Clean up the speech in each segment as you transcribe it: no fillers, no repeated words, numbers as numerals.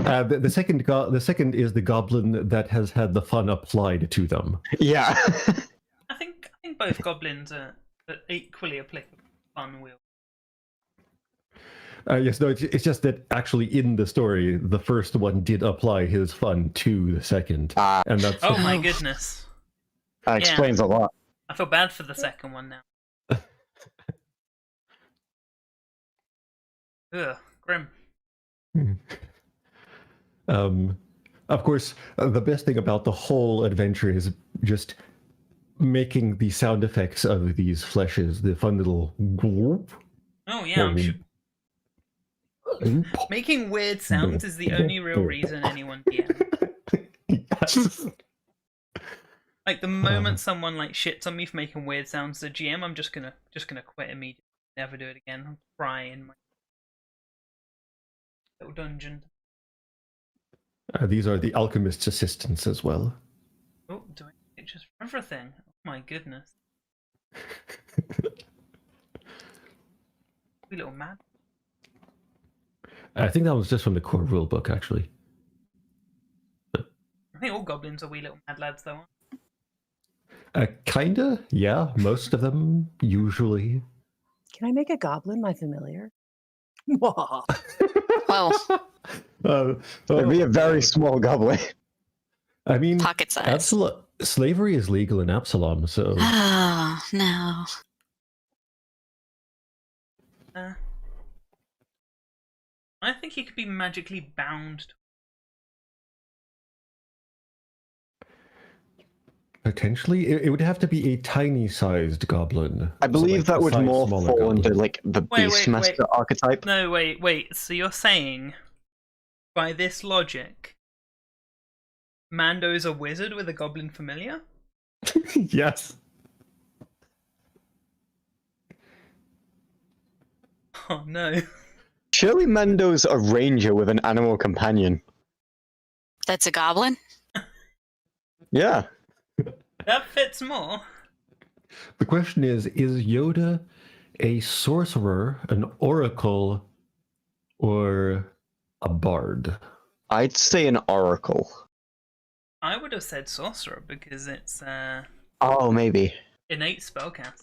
The second is the goblin that has had the fun applied to them. Yeah. I think both goblins are equally applicable. Fun wheel. Yes, no, it's just that actually in the story, the first one did apply his fun to the second, and that's. Oh my goodness! That explains a lot. I feel bad for the second one now. Ugh, grim. Of course, the best thing about the whole adventure is just making the sound effects of these fleshes, the fun little. Oh yeah, I'm sure. Making weird sounds is the only real reason anyone DM. Yes. Like the moment someone like shits on me for making weird sounds as a GM, I'm just gonna quit immediately. Never do it again. I'll cry in my little dungeon. These are the alchemist's assistants as well. Oh, doing pictures for everything. Oh my goodness. We little mad. I think that was just from the core rulebook, actually. I think all goblins are wee little mad lads, though. Kinda, yeah. Most of them, usually. Can I make a goblin my familiar? Well, It'd be a very small goblin. I mean, pocket size. Slavery is legal in Absalom, so. Oh, no. I think he could be magically bound. Potentially, it would have to be a tiny-sized goblin. I believe that would more fall under like the Beastmaster archetype. No, wait. So you're saying, by this logic, Mando's a wizard with a goblin familiar? Yes. Oh no. Surely Mando's a ranger with an animal companion. That's a goblin? Yeah. That fits more. The question is Yoda a sorcerer, an oracle, or a bard? I'd say an oracle. I would have said sorcerer because it's Oh, maybe. innate spellcast.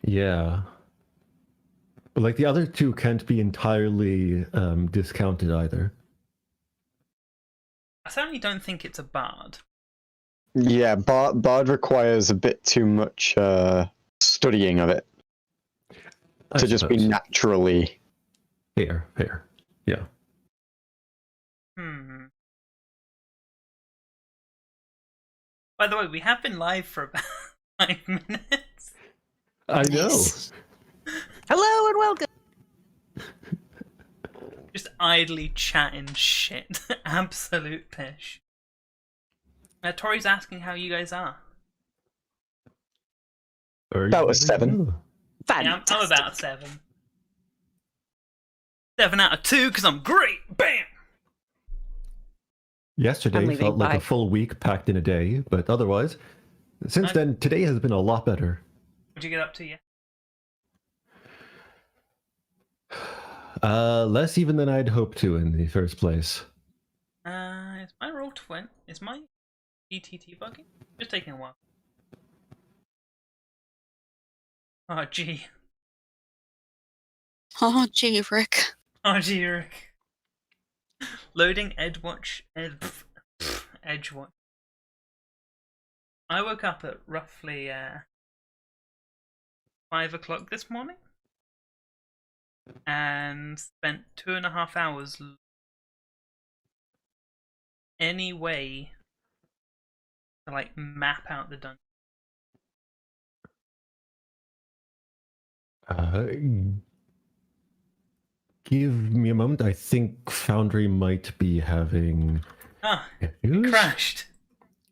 Yeah. But like the other two can't be entirely discounted either. I certainly don't think it's a bard. Yeah, Bard requires a bit too much studying of it to just be naturally. Fair. Yeah. By the way, we have been live for about 5 minutes. I know. Hello and welcome. Just idly chatting shit. Absolute pish. Tori's asking how you guys are. That was 7. Yeah, I'm about 7. 7 out of 2 because I'm great. Bam! Yesterday felt like a full week packed in a day, but otherwise, since then, today has been a lot better. What'd you get up to, yeah? Less even than I'd hoped to in the first place. Is my roll 20? Is my ETT bugging? Just taking a while. Oh, gee. Oh, gee, Rick. Oh, gee, Rick. Loading Edgewatch. Edgewatch. I woke up at roughly 5 o'clock this morning and spent 2.5 hours any way to like map out the dungeon. Give me a moment. I think Foundry might be having. It crashed.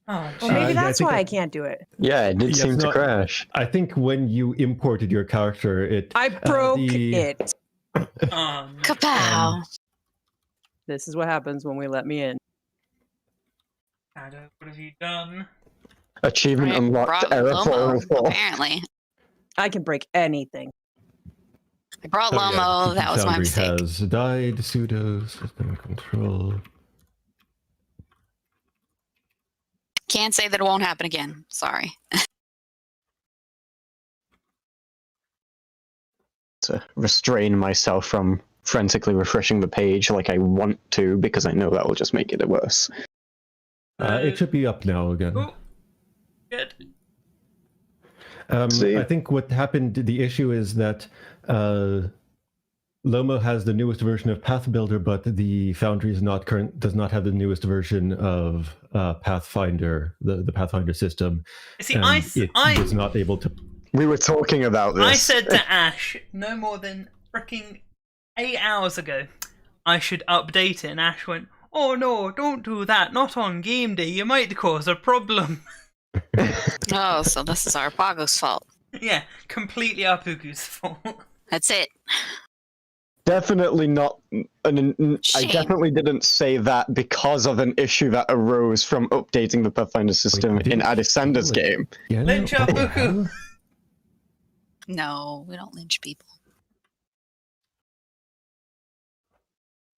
Oh, well, maybe that's why I can't do it. Yeah, it did seem to crash. I think when you imported your character, I broke it. Oh, no. Kapow! This is what happens when we let me in. Shadow, what have you done? Achievement unlocked. Error 404. Apparently. I can break anything. I brought Oh, Lomo. yeah, That was my Foundry mistake. has died. Pseudo system control. Can't say that it won't happen again. Sorry. To restrain myself from frantically refreshing the page like I want to, because I know that will just make it worse. It should be up now again. Oh, good. See? I think what happened, the issue is that Lomo has the newest version of Path Builder, but the Foundry is not does not have the newest version of Pathfinder, the Pathfinder system. See, and it was not able to. We were talking about this. I said to Ash no more than freaking 8 hours ago, I should update it, and Ash went, "Oh no, don't do that, not on game day, you might cause a problem." Oh, so this is our Pago's fault. Yeah, completely Apuku's fault. That's it. Definitely not. I Shame. definitely didn't say that because of an issue that arose from updating the Pathfinder system I didn't in Adisander's feel it. game. Yeah, Lynch Apuku! No, we don't lynch people.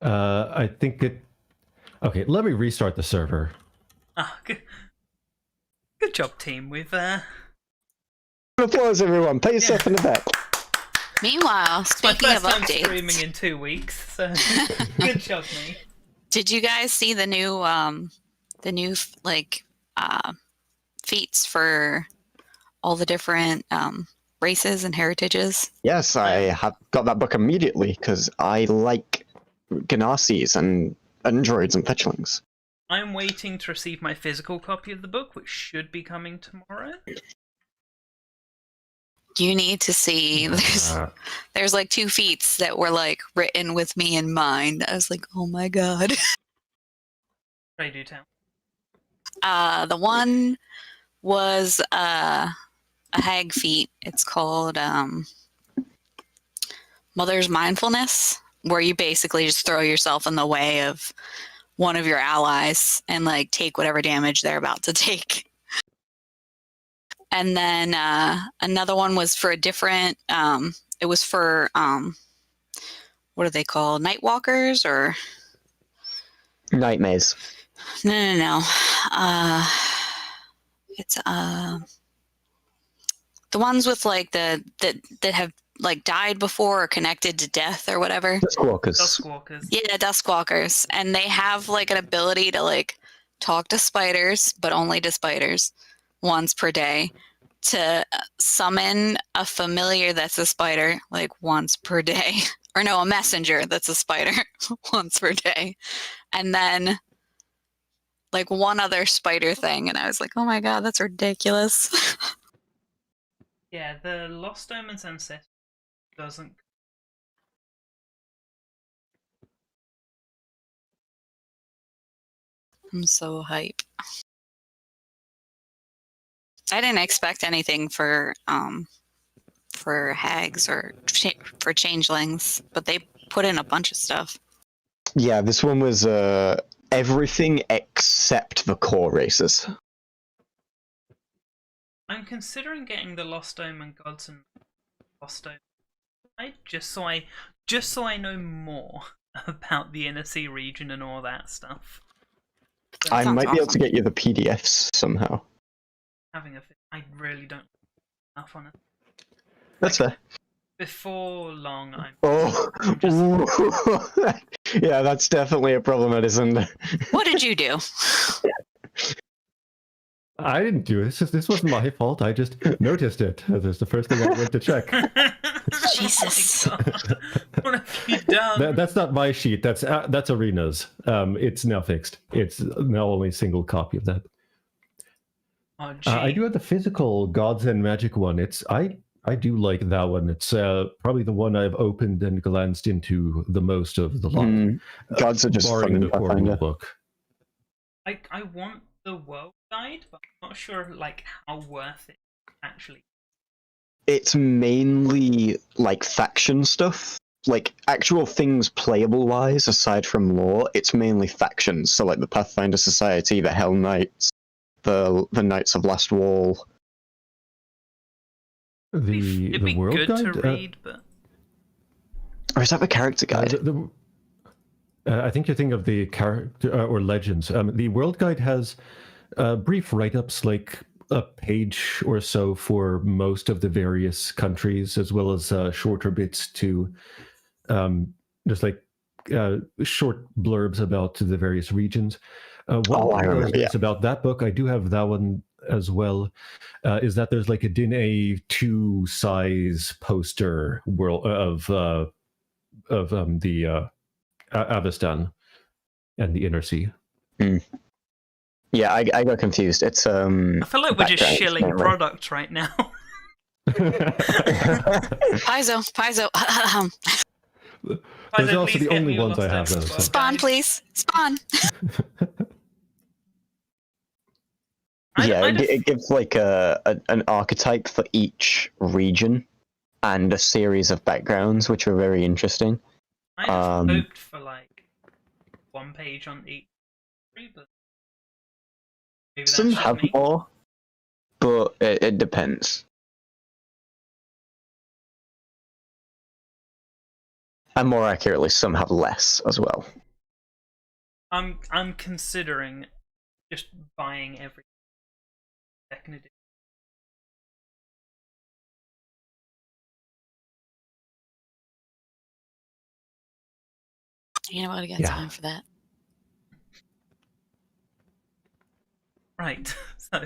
I think it. Okay, let me restart the server. Ah, good job, team. We've Applause, everyone. Pat yourself in the back. Meanwhile, my speaking first of time streaming updates, in 2 weeks, so good job, me. did you guys see the new feats for all the different races and heritages? Yes, I have got that book immediately because I like Ganassis and androids and fetchlings. I'm waiting to receive my physical copy of the book, which should be coming tomorrow. You need to see. There's like 2 feats that were like written with me in mind. I was like, oh my god. Pray do tell. The one was a hag feat. It's called Mother's Mindfulness, where you basically just throw yourself in the way of one of your allies and like take whatever damage they're about to take. And then another one was for a different, it was for, what are they called? Nightwalkers or? Nightmares. No. It's the ones with like that have like died before or connected to death or whatever. Duskwalkers. Duskwalkers. Yeah, Duskwalkers. And they have like an ability to like talk to spiders, but only to spiders once per day, to summon a familiar that's a spider like once per day, or no, a messenger that's a spider once per day, and then like one other spider thing. And I was like, oh my god, that's ridiculous. Yeah, the Lost Omens Ancestor doesn't. I'm so hype. I didn't expect anything for hags or for changelings, but they put in a bunch of stuff. Yeah, this one was everything except the core races. I'm considering getting the Lost Omen Gods and Lost Omen Guide, just so I know more about the Inner Sea region and all that stuff. So I sounds might be able to awesome. get you the PDFs somehow. I really don't know enough on it. That's fair. Before long, Oh, I'm just yeah, that's definitely a problem, Edison. What did you do? I didn't do it. This wasn't my fault. I just noticed it. That's the first thing I went to check. Jesus. Oh my God. What have you done? That's not my sheet. That's Arena's. It's now fixed. It's now only a single copy of that. Oh, gee. I do have the physical Gods and Magic one. I do like that one. It's probably the one I've opened and glanced into the most of the lot. Gods are just fun barring in the core Pathfinder. book. I want the world guide, but I'm not sure like how worth it actually. It's mainly like faction stuff. Like actual things playable wise, aside from lore, it's mainly factions. So like the Pathfinder Society, the Hell Knights, the Knights of Last Wall. It'd The be world good guide. to read, but Or is that the character guide? I think you're thinking of the character or legends. The world guide has brief write-ups, like a page or so for most of the various countries, as well as shorter bits to just like short blurbs about the various regions. One I of those remember, bits about that book, I do have that one as well, is that there's like a Din A2 size poster world of the Avestan and the Inner Sea. Yeah, I got confused. It's I feel like we're just background, shilling mainly. product right now. Paizo. Those Paizo, are also please the get only me a ones I Lost have. Oak Though, as so. well, Spawn, guys. please. Spawn. Yeah, I'd have- it gives like an archetype for each region and a series of backgrounds, which are very interesting. I'd have um, hoped for like one page on each, but maybe that's Some just have me. more, but it depends. And more accurately, some have less as well. I'm considering just buying every second edition. You know what? I got Yeah. time for that. Right. So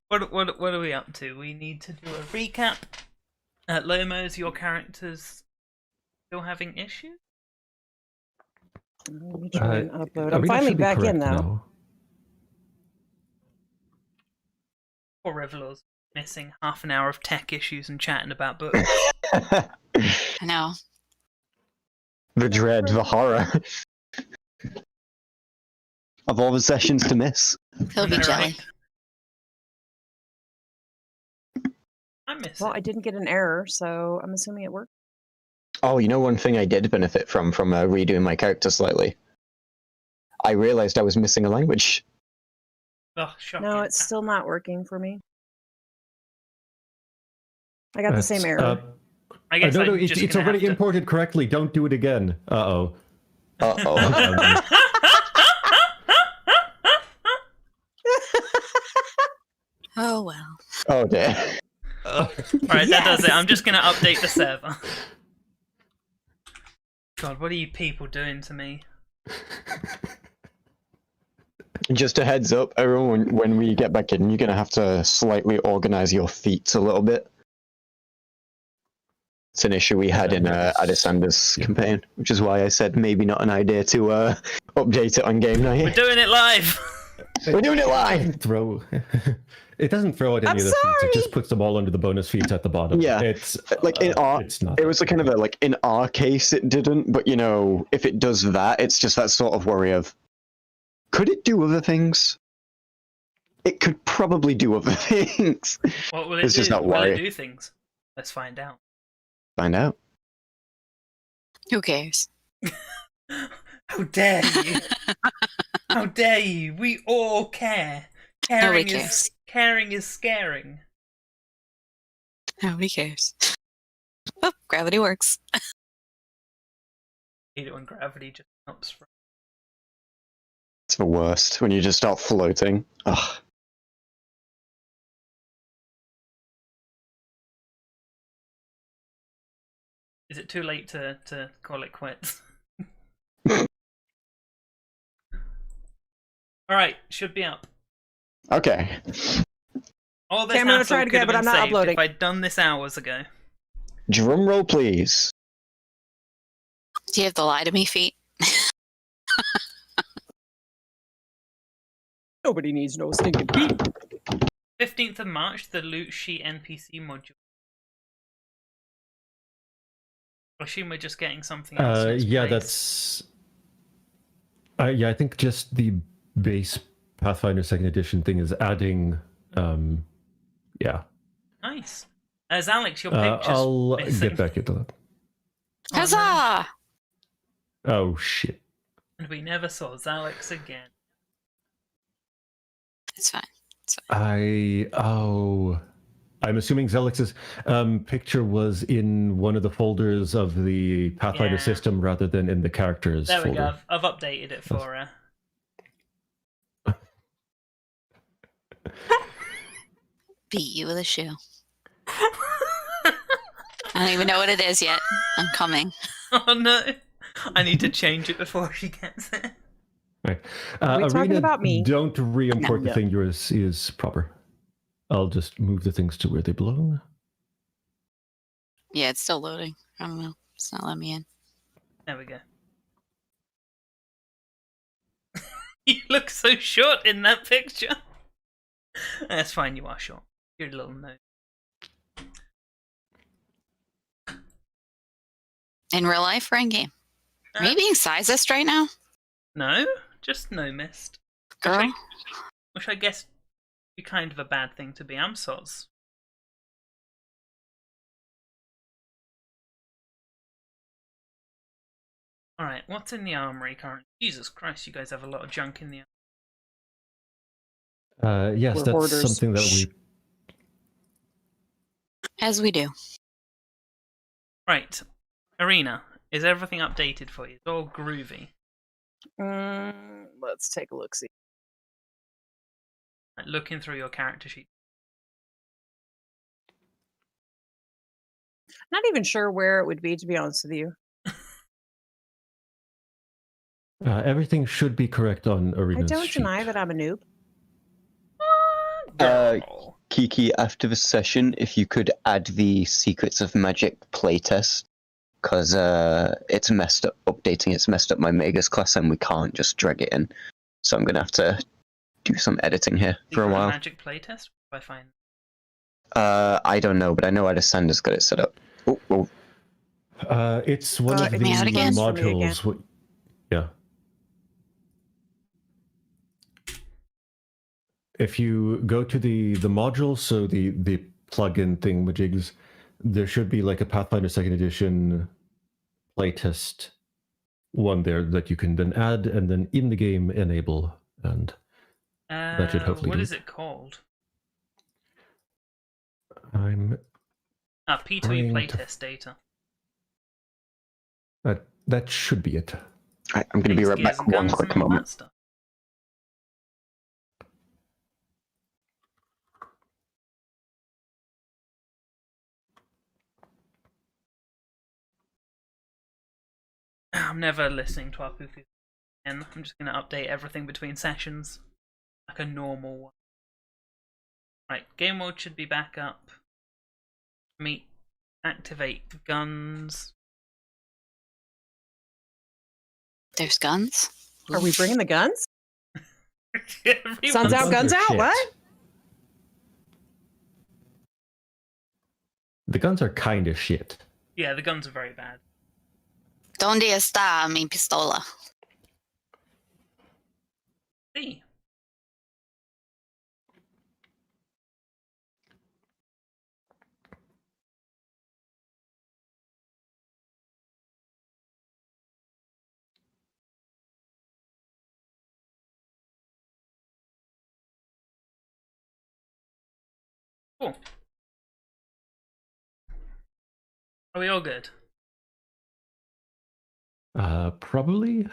what are we up to? We need to do a recap. Lomos, your character's still having issues? Let me try and upload. I I'm mean, I finally should be back in, correct though. now. Poor Revelor's missing half an hour of tech issues and chatting about books. I know. The dread, the horror of all the sessions to miss. He'll be Am I jelly. right? I miss Well, it. I didn't get an error, so I'm assuming it worked. Oh, you know one thing I did benefit from redoing my character slightly? I realized I was missing a language. Oh, shocking. No, it's still not working for me. I got the same error. I guess no, I'm it's just gonna already have to... imported correctly. Don't do it again. Uh-oh. Uh-oh. Oh well. Oh, dear. Alright, that does it. I'm just gonna update the server. God, what are you people doing to me? Just a heads up, everyone, when we get back in, you're going to have to slightly organize your feet a little bit. It's an issue we had in Adisander's campaign, which is why I said maybe not an idea to update it on game night. We're doing it live! We're doing it live! It doesn't throw out any I'm of the feats. It sorry! just puts them all under the bonus feats at the bottom. Yeah. It's Like in our, it's not. it was kind of a, like in our case it didn't, but you know, if it does that, it's just that sort of worry of, could it do other things? It could probably do other things. What will it It's do? just not Will it worry. do things? Let's find out. Find out. Who cares? How dare you! How dare you! We all care. Nobody cares. Caring is scaring. Nobody cares. Oh, gravity works. I hate it when gravity just helps. From... It's the worst when you just start floating. Ugh. Is it too late to call it quits? Alright, should be up. Okay. All this Okay, I'm gonna hassle try it could again, have but been I'm not saved uploading. if I'd done this hours ago. Drum roll, please. Do you have the lie to me feat? Nobody needs no stinking feet. 15th of March, the loot sheet NPC module. I assume we're just getting something else. in its Yeah, place. that's. Yeah, I think just the base Pathfinder Second Edition thing is adding. Yeah. Nice. As Alex, your picture's I'll missing. get back into that. Oh, no. Huzzah! Oh shit. And we never saw Zalix again. It's fine. Oh I'm assuming Zelix's picture was in one of the folders of the Pathfinder Yeah. system rather than in the characters There we folder. go. I've updated it for her. Beat you with a shoe. I don't even know what it is yet. I'm coming. Oh no! I need to change it before she gets it. Right. Are we talking Arena, about me? don't re-import the No. thing yours is proper. I'll just move the things to where they belong. Yeah, it's still loading. I don't know. It's not letting me in. There we go. You look so short in that picture. That's fine, you are short. You're a little nose. In real life or in game? Are you being sizist right now? No, just no mist. Girl? Which I guess be kind of a bad thing to be. I'm soz. Alright, what's in the armory currently? Jesus Christ, you guys have a lot of junk in the Yes, We're that's hoarders. something that we... As we do. Right. Arena, is everything updated for you? It's all groovy. Let's take a look. See. Like, looking through your character sheet. Not even sure where it would be, to be honest with you. everything should be correct on I Arena's don't sheet. deny that I'm a noob. Girl. Kiki, after the session, if you could add the Secrets of Magic playtest, because it's messed up, updating it's messed up my Magus class and we can't just drag it in. So I'm going to have to do some editing here for a while. Magic playtest? What do I find? I don't know, but I know Alessandra's got it set up. Oh. It's one of It's the out again. for me again. modules. Yeah. If you go to the module, so the plugin thingamajigs, there should be like a Pathfinder 2nd Edition playtest one there that you can then add and then in the game enable, and that should hopefully What do is it. it called? I'm P2E trying to- playtest data. that should be it. I'm going to be right Gears back. and One guns quick and all moment. that stuff. I'm never listening to our poo-poo again. I'm just going to update everything between sessions. Like a normal one. Right, game mode should be back up. Activate guns. There's guns? Are we bringing the guns? Everyone's- Suns out, guns are out. shit. What? The guns are kind of shit. Yeah, the guns are very bad. Donde está mi pistola? See? Cool. Are we all good? Probably.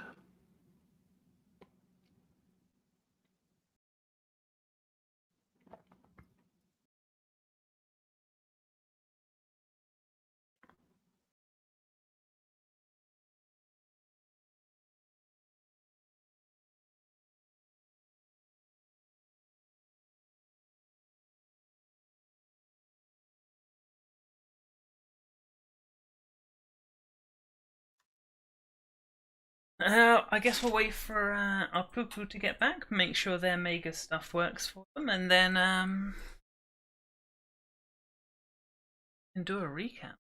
I guess we'll wait for our poo-poo to get back, make sure their mega stuff works for them, and then can do a recap.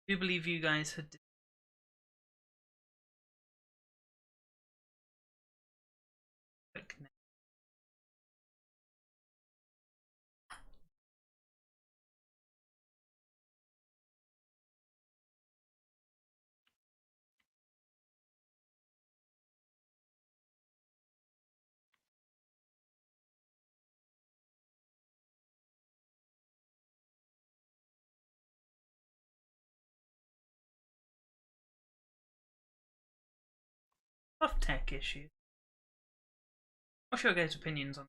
I do believe you guys had. Tough tech issues. What's your guys' opinions on?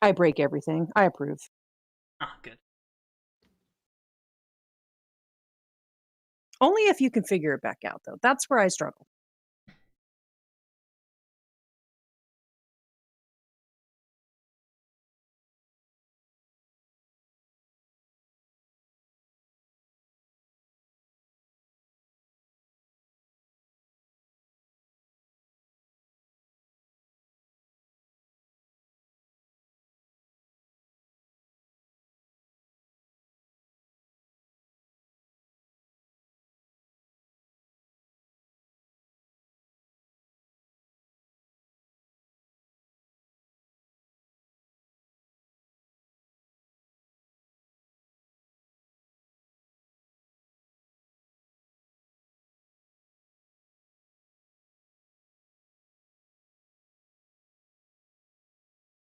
I break everything. I approve. Ah, good. Only if you can figure it back out, though. That's where I struggle.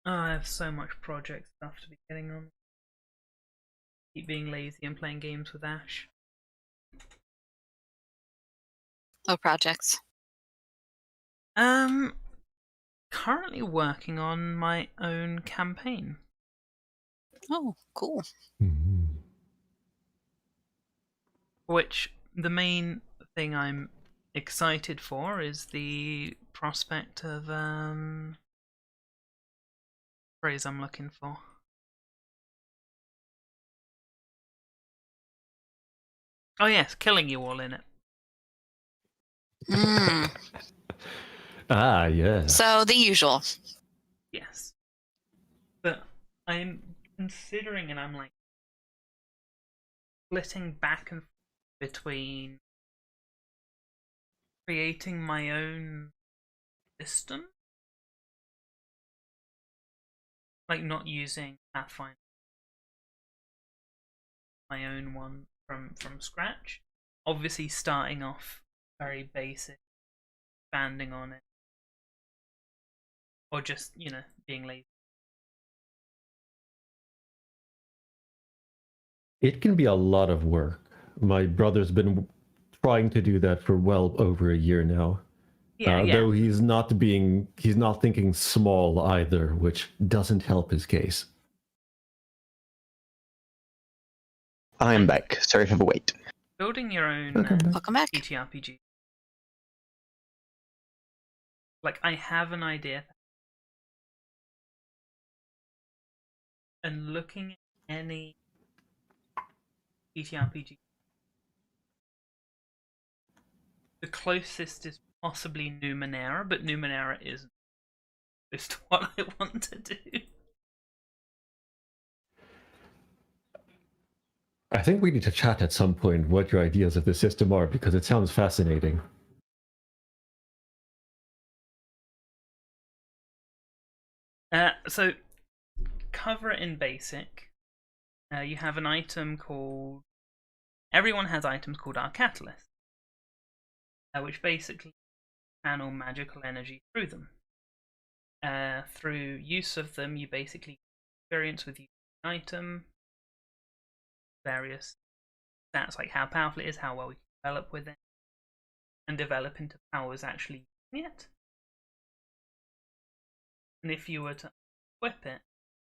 Oh, I have so much project stuff to be getting on. Keep being lazy and playing games with Ash. What projects? Currently working on my own campaign. Oh, cool. Mhm. Which the main thing I'm excited for is the prospect of phrase I'm looking for. Oh yes, killing you all in it. Mm. Ah, yes. So the usual. Yes. But I'm considering, and I'm like splitting back and forth between creating my own system, like not using Pathfinder, my own one from scratch. Obviously, starting off very basic, expanding on it, or just being lazy. It can be a lot of work. My brother's been trying to do that for well over a year now. Yeah, yeah. Though he's not thinking small either, which doesn't help his case. I am back. Sorry for the wait. Building your own Welcome back. TTRPG. Like, I have an idea. And looking at any TTRPG, the closest is possibly Numenera, but Numenera isn't just what I want to do. I think we need to chat at some point what your ideas of the system are, because it sounds fascinating. So, cover it in basic. You have an item called... Everyone has items called Arcatalyst, which basically channel magical energy through them. Through use of them, you basically experience with using an item, various stats like how powerful it is, how well you develop with it, and develop into powers actually using it. And if you were to equip it,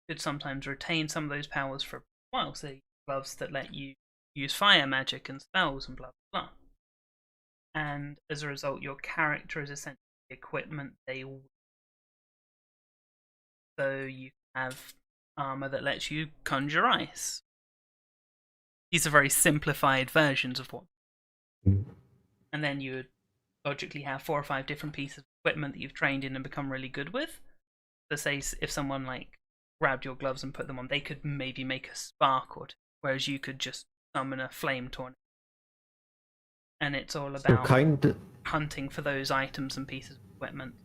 you could sometimes retain some of those powers for a while. So gloves that let you use fire magic and spells and blah blah blah. And as a result, your character is essentially the equipment they all. So you have armor that lets you conjure ice. These are very simplified versions of what. And then you would logically have 4 or 5 different pieces of equipment that you've trained in and become really good with. So say if someone like grabbed your gloves and put them on, they could maybe make a spark or two, whereas you could just summon a flame tornado. And it's all about hunting for those items and pieces of equipment.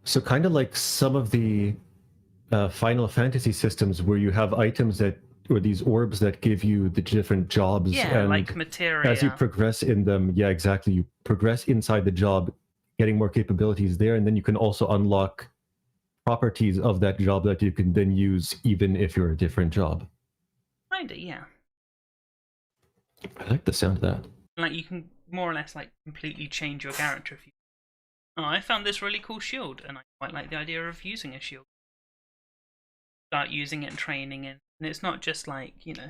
So kind of like some of the Final Fantasy systems where you have items that, or these orbs that give you the different jobs. Yeah, and like materia. as you progress in them, yeah, exactly. You progress inside the job, getting more capabilities there, and then you can also unlock properties of that job that you can then use even if you're a different job. Kinda, yeah. I like the sound of that. Like you can more or less like completely change your character if you. Oh, I found this really cool shield, and I quite like the idea of using a shield. Start using it and training it, and it's not just like, you know,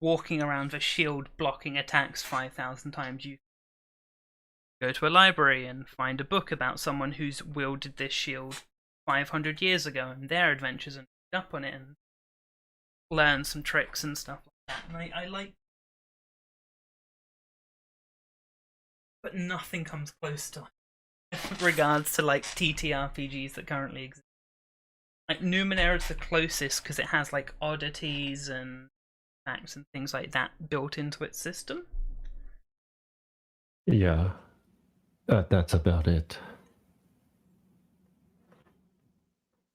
walking around with a shield blocking attacks 5,000 times. You go to a library and find a book about someone who's wielded this shield 500 years ago and their adventures, and read up on it and learn some tricks and stuff like that. And I like, but nothing comes close to with regards to like TTRPGs that currently exist. Like Numenera is the closest because it has like oddities and facts and things like that built into its system. Yeah, that's about it.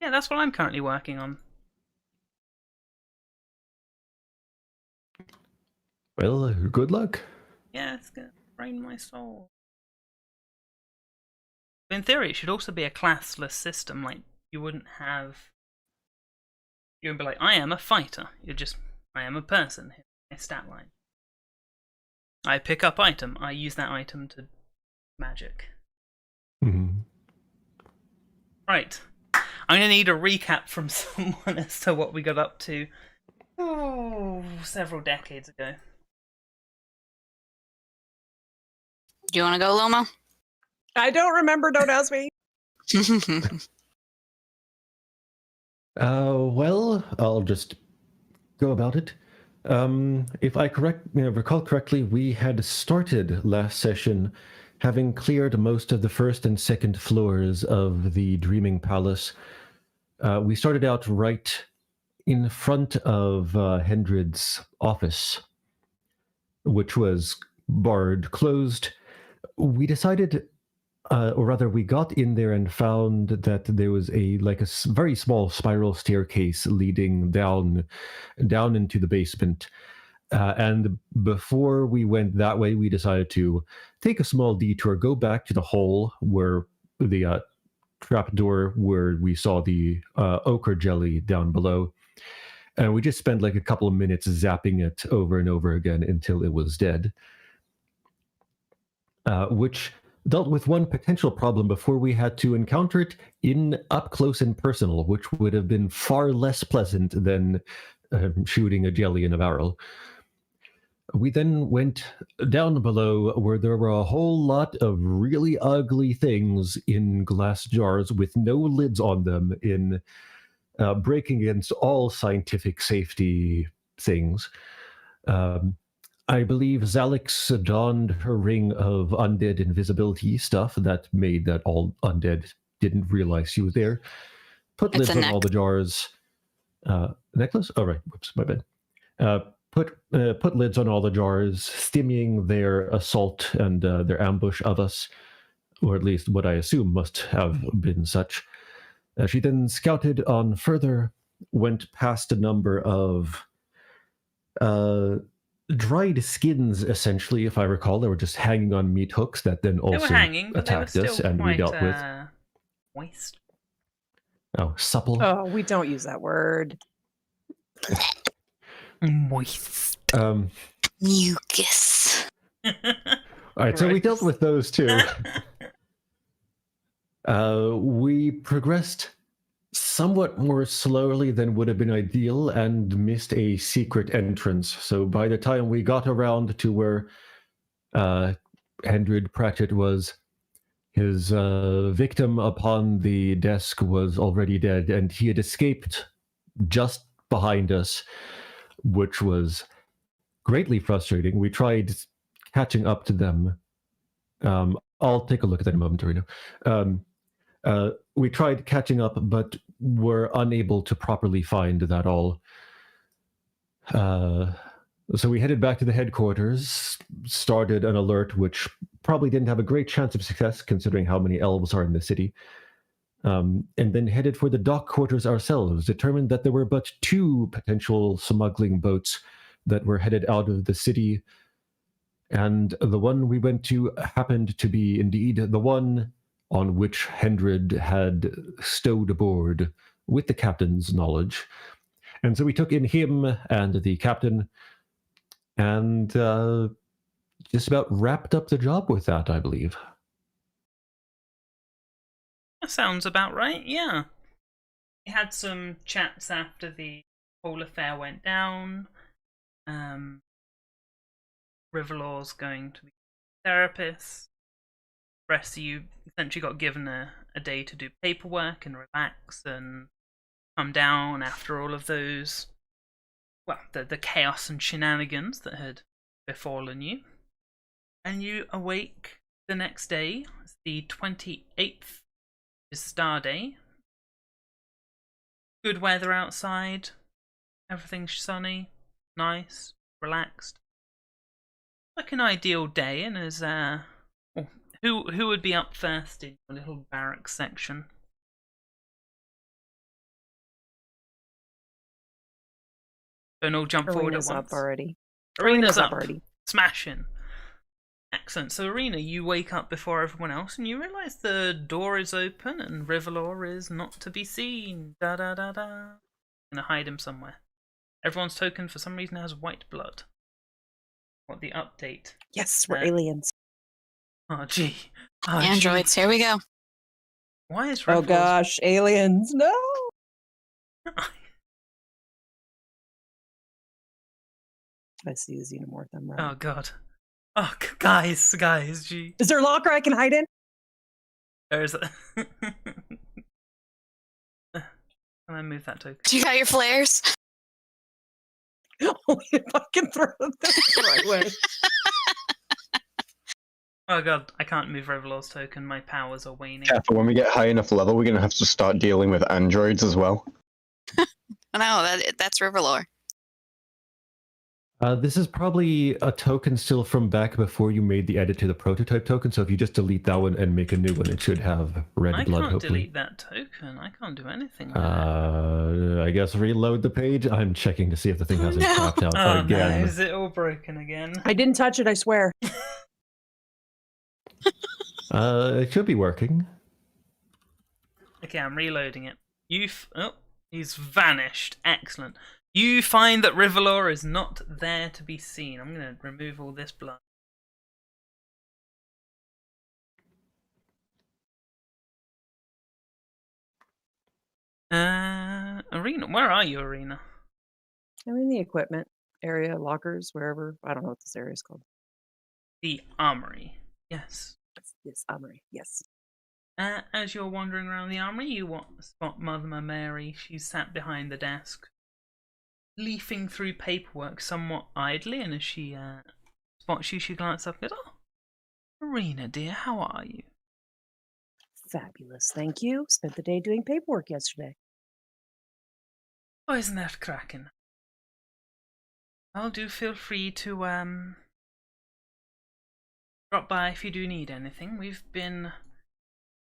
Yeah, that's what I'm currently working on. Well, good luck. Yeah, it's gonna drain my soul. But in theory, it should also be a classless system. Like, you wouldn't be like, I am a fighter. You're just, I am a person. Here's my stat line. I pick up item. I use that item to magic. Mm-hmm. Right. I'm going to need a recap from someone as to what we got up to several decades ago. Do you want to go, Loma? I don't remember. Don't ask me. Well, I'll just go about it. If I recall correctly, we had started last session having cleared most of the first and second floors of the Dreaming Palace. We started out right in front of Hendred's office, which was barred, closed. We decided, or rather, we got in there and found that there was a very small spiral staircase leading down into the basement. And before we went that way, we decided to take a small detour, go back to the hole where the trapdoor where we saw the ochre jelly down below. And we just spent like a couple of minutes zapping it over and over again until it was dead. Which dealt with one potential problem before we had to encounter it in up close and personal, which would have been far less pleasant than shooting a jelly in a barrel. We then went down below where there were a whole lot of really ugly things in glass jars with no lids on them, in breaking against all scientific safety things. I believe Zalix donned her ring of undead invisibility stuff that made that all undead didn't realize she was there. Put lids on all the jars. Necklace? Oh, right. Whoops, my bad. Put lids on all the jars, stemming their assault and their ambush of us, or at least what I assume must have been such. She then scouted on further, went past a number of dried skins, essentially, if I recall. They were just hanging on meat hooks that then also attacked us, and we dealt with. Moist. Oh, supple. Oh, we don't use that word. Moist. Mucus. All right, so we dealt with those two. We progressed somewhat more slowly than would have been ideal and missed a secret entrance. So by the time we got around to where Hendred Pratchett was, his victim upon the desk was already dead, and he had escaped just behind us, which was greatly frustrating. We tried catching up to them. I'll take a look at that in a moment, Torino. We tried catching up, but were unable to properly find that all. So we headed back to the headquarters, started an alert, which probably didn't have a great chance of success, considering how many elves are in the city. And then headed for the dock quarters ourselves, determined that there were but 2 potential smuggling boats that were headed out of the city. And the one we went to happened to be indeed the one on which Hendred had stowed aboard with the captain's knowledge. And so we took in him and the captain and just about wrapped up the job with that, I believe. That sounds about right, yeah. We had some chats after the whole affair went down. Riverlaw's going to be a therapist. The rest of you essentially got given a day to do paperwork and relax and come down after all of those, well, the chaos and shenanigans that had befallen you. And you awake the next day. It's the 28th, is Star Day. Good weather outside. Everything's sunny, nice, relaxed. Like an ideal day, and as who would be up first in your little barracks section? Don't all jump forward at Arena's once. up already. Arena's up already. Smashing. Excellent. So Arena, you wake up before everyone else, and you realise the door is open, and Riverlaw is not to be seen. Da da da da. I'm gonna hide him somewhere. Everyone's token for some reason has white blood. What the update? Yes, we're aliens. Oh gee. Oh, Androids, gee. here we go. Why is Oh Riverlaw's... gosh, aliens! No. I see the xenomorph. I'm right. Oh god. Oh guys, gee. Is there a locker I can hide in? There's a... Can I move that token? Do you got your flares? Only if I can throw them the right way. Oh god, I can't move Riverlaw's token. My powers are waning. Careful, when we get high enough level, we're going to have to start dealing with androids as well. Oh, no, that's Riverlore. This is probably a token still from back before you made the edit to the prototype token, so if you just delete that one and make a new one, it should have red I blood, can't hopefully. delete that token. I can't do anything with it. I guess reload the page. I'm checking to see if the thing hasn't No. crapped out Oh again. no, is it all broken again? I didn't touch it, I swear. It should be working. Okay, I'm reloading it. Oh, he's vanished. Excellent. You find that Riverlaw is not there to be seen. I'm going to remove all this blood. Arena, where are you, Arena? I'm in the equipment area, lockers, wherever. I don't know what this area is called. The armory. Yes. Yes, armory. Yes. As you're wandering around the armory, you spot Mother Mary. She's sat behind the desk, leafing through paperwork somewhat idly, and as she spots you, she glances up and goes, "Oh, Arena, dear, how are you?" Fabulous, thank you. Spent the day doing paperwork yesterday. Oh, isn't that cracking? Well, do feel free to drop by if you do need anything. We've been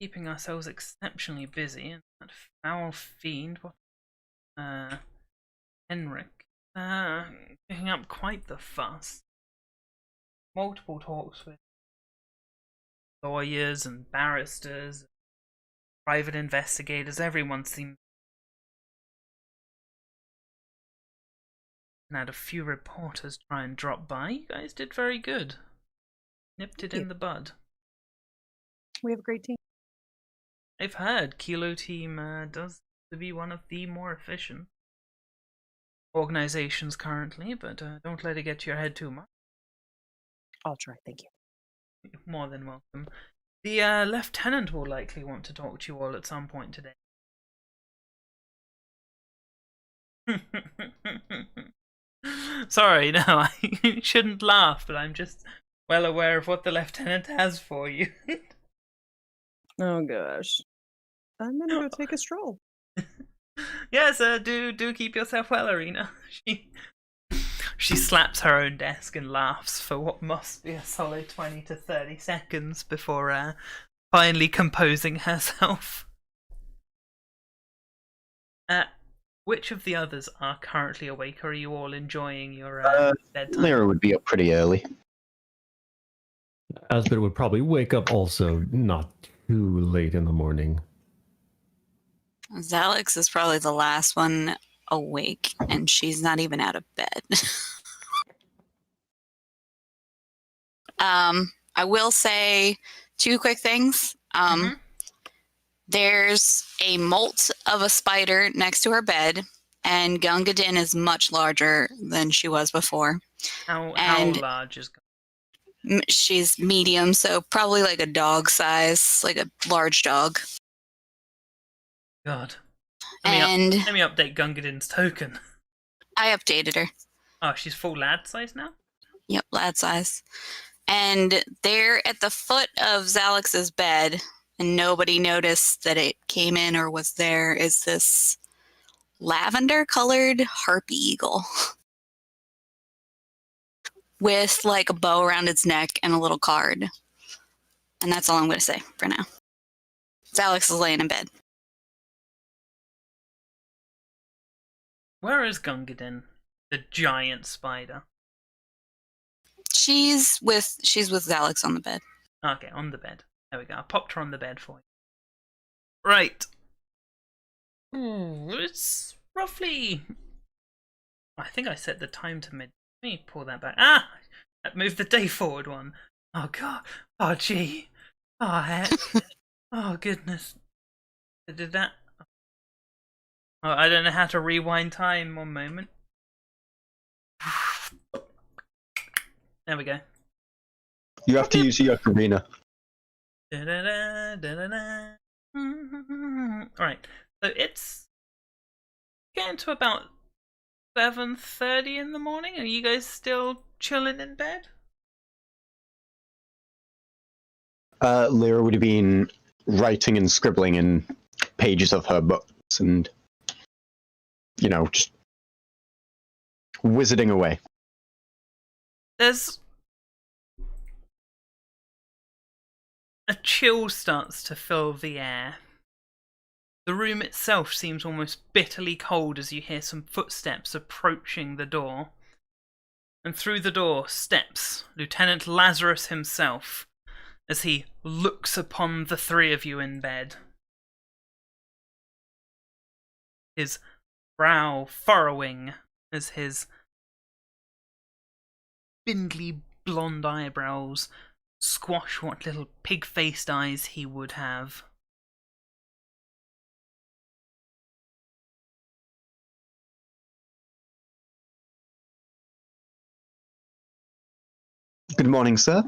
keeping ourselves exceptionally busy, and that foul fiend, Henrik, picking up quite the fuss. Multiple talks with lawyers and barristers, private investigators, everyone seemed... And had a few reporters try and drop by. You guys did very good. Nipped it in the bud. We have a great team. I've heard Kilo Team does to be one of the more efficient organizations currently, but don't let it get to your head too much. I'll try, thank you. You're more than welcome. The lieutenant will likely want to talk to you all at some point today. Sorry, no, I shouldn't laugh, but I'm just well aware of what the lieutenant has for you. Oh gosh. I'm gonna go take a stroll. Yes, do keep yourself well, Arena. She slaps her own desk and laughs for what must be a solid 20 to 30 seconds before finally composing herself. Which of the others are currently awake, or are you all enjoying your bedtime? Lyra would be up pretty early. Asbit would probably wake up also not too late in the morning. Zalix is probably the last one awake, and she's not even out of bed. I will say 2 quick things. There's a molt of a spider next to her bed, and Gunga Din is much larger than she was before. How And- large is? She's medium, so probably like a dog size, like a large dog. God. And Let me update Gungadin's token. I updated her. Oh, she's full lad size now? Yep, lad size. And there at the foot of Zalex's bed, and nobody noticed that it came in or was there, is this lavender-colored harpy eagle with like a bow around its neck and a little card. And that's all I'm going to say for now. Zalex is laying in bed. Where is Gungadin, the giant spider? She's with Zalex on the bed. Okay, on the bed. There we go. I popped her on the bed for you. Right. It's roughly... I think I set the time to mid... Let me pull that back. Ah! That moved the day forward one. Oh, God. Oh, gee. Oh, heck. Oh, goodness. I did that. Oh, I don't know how to rewind time. One moment. There we go. You have to use your ocarina. Da-da-da, da-da-da. Alright, so it's getting to about 7:30 in the morning. Are you guys still chilling in bed? Lyra would have been writing and scribbling in pages of her books and, you know, just wizarding away. There's a chill starts to fill the air. The room itself seems almost bitterly cold as you hear some footsteps approaching the door. And through the door steps Lieutenant Lazarus himself as he looks upon the 3 of you in bed. His brow furrowing as his spindly blonde eyebrows squash what little pig-faced eyes he would have. Good morning, sir.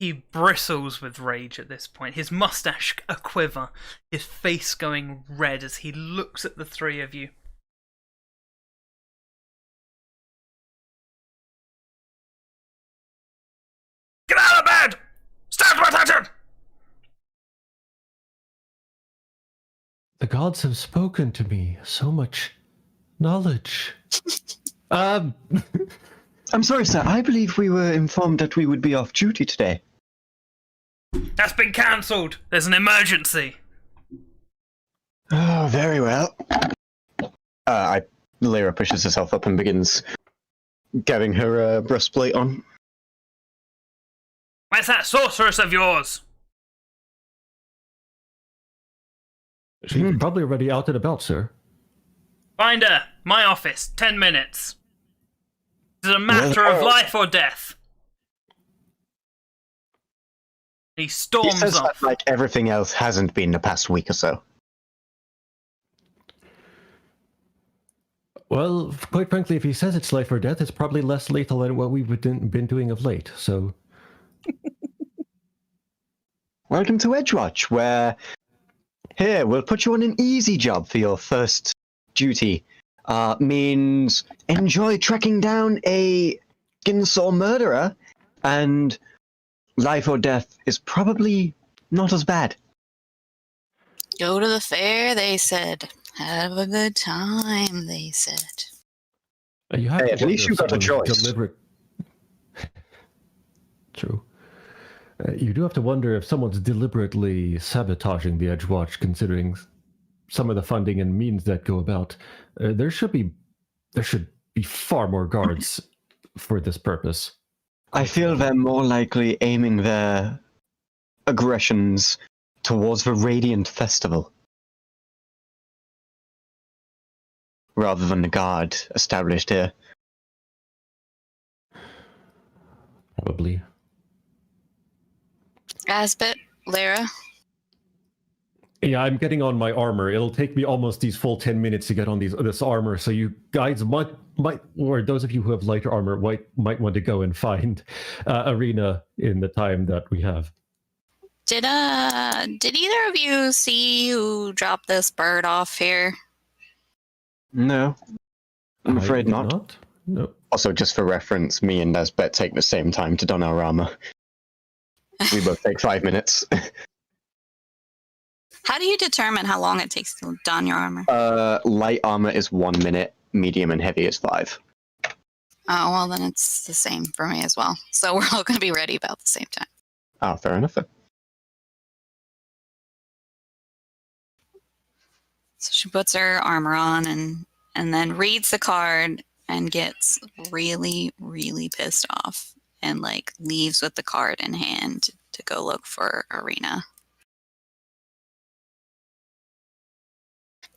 He bristles with rage at this point, his mustache a quiver, his face going red as he looks at the 3 of you. Get out of bed! Stand to attention! The gods have spoken to me. So much knowledge. I'm sorry, sir. I believe we were informed that we would be off duty today. That's been cancelled. There's an emergency. Oh, very well. Lyra pushes herself up and begins getting her breastplate on. Where's that sorceress of yours? She's probably already out and about, sir. Find her. My office. 10 minutes. It's a matter of life or death. He He storms says off. that like everything else hasn't been the past week or so. Well, quite frankly, if he says it's life or death, it's probably less lethal than what we've been doing of late. So, Welcome to Edgewatch, where here we'll put you on an easy job for your first duty. Means enjoy tracking down a Ginsaw murderer, and life or death is probably not as bad. Go to the fair, they said. Have a good time, they said. you have Hey, to at least wonder you if got a someone's choice. Deliberate... True. You do have to wonder if someone's deliberately sabotaging the Edgewatch, considering some of the funding and means that go about. There should be far more guards for this purpose. I feel they're more likely aiming their aggressions towards the Radiant Festival, rather than the guard established here. Probably. Asbit, Lara. Yeah, I'm getting on my armor. It'll take me almost these full 10 minutes to get on this armor. So you guys might, or those of you who have lighter armor, might want to go and find Arena in the time that we have. Did either of you see who dropped this bird off here? No, I'm afraid I did not. No. Also, just for reference, me and Nesbet take the same time to don our armor. We both take 5 minutes. How do you determine how long it takes to don your armor? Light armor is 1 minute, medium and heavy is 5. Oh, well, then it's the same for me as well. So we're all going to be ready about the same time. Ah, fair enough then. So she puts her armor on and then reads the card and gets really, really pissed off and like leaves with the card in hand to go look for Arena.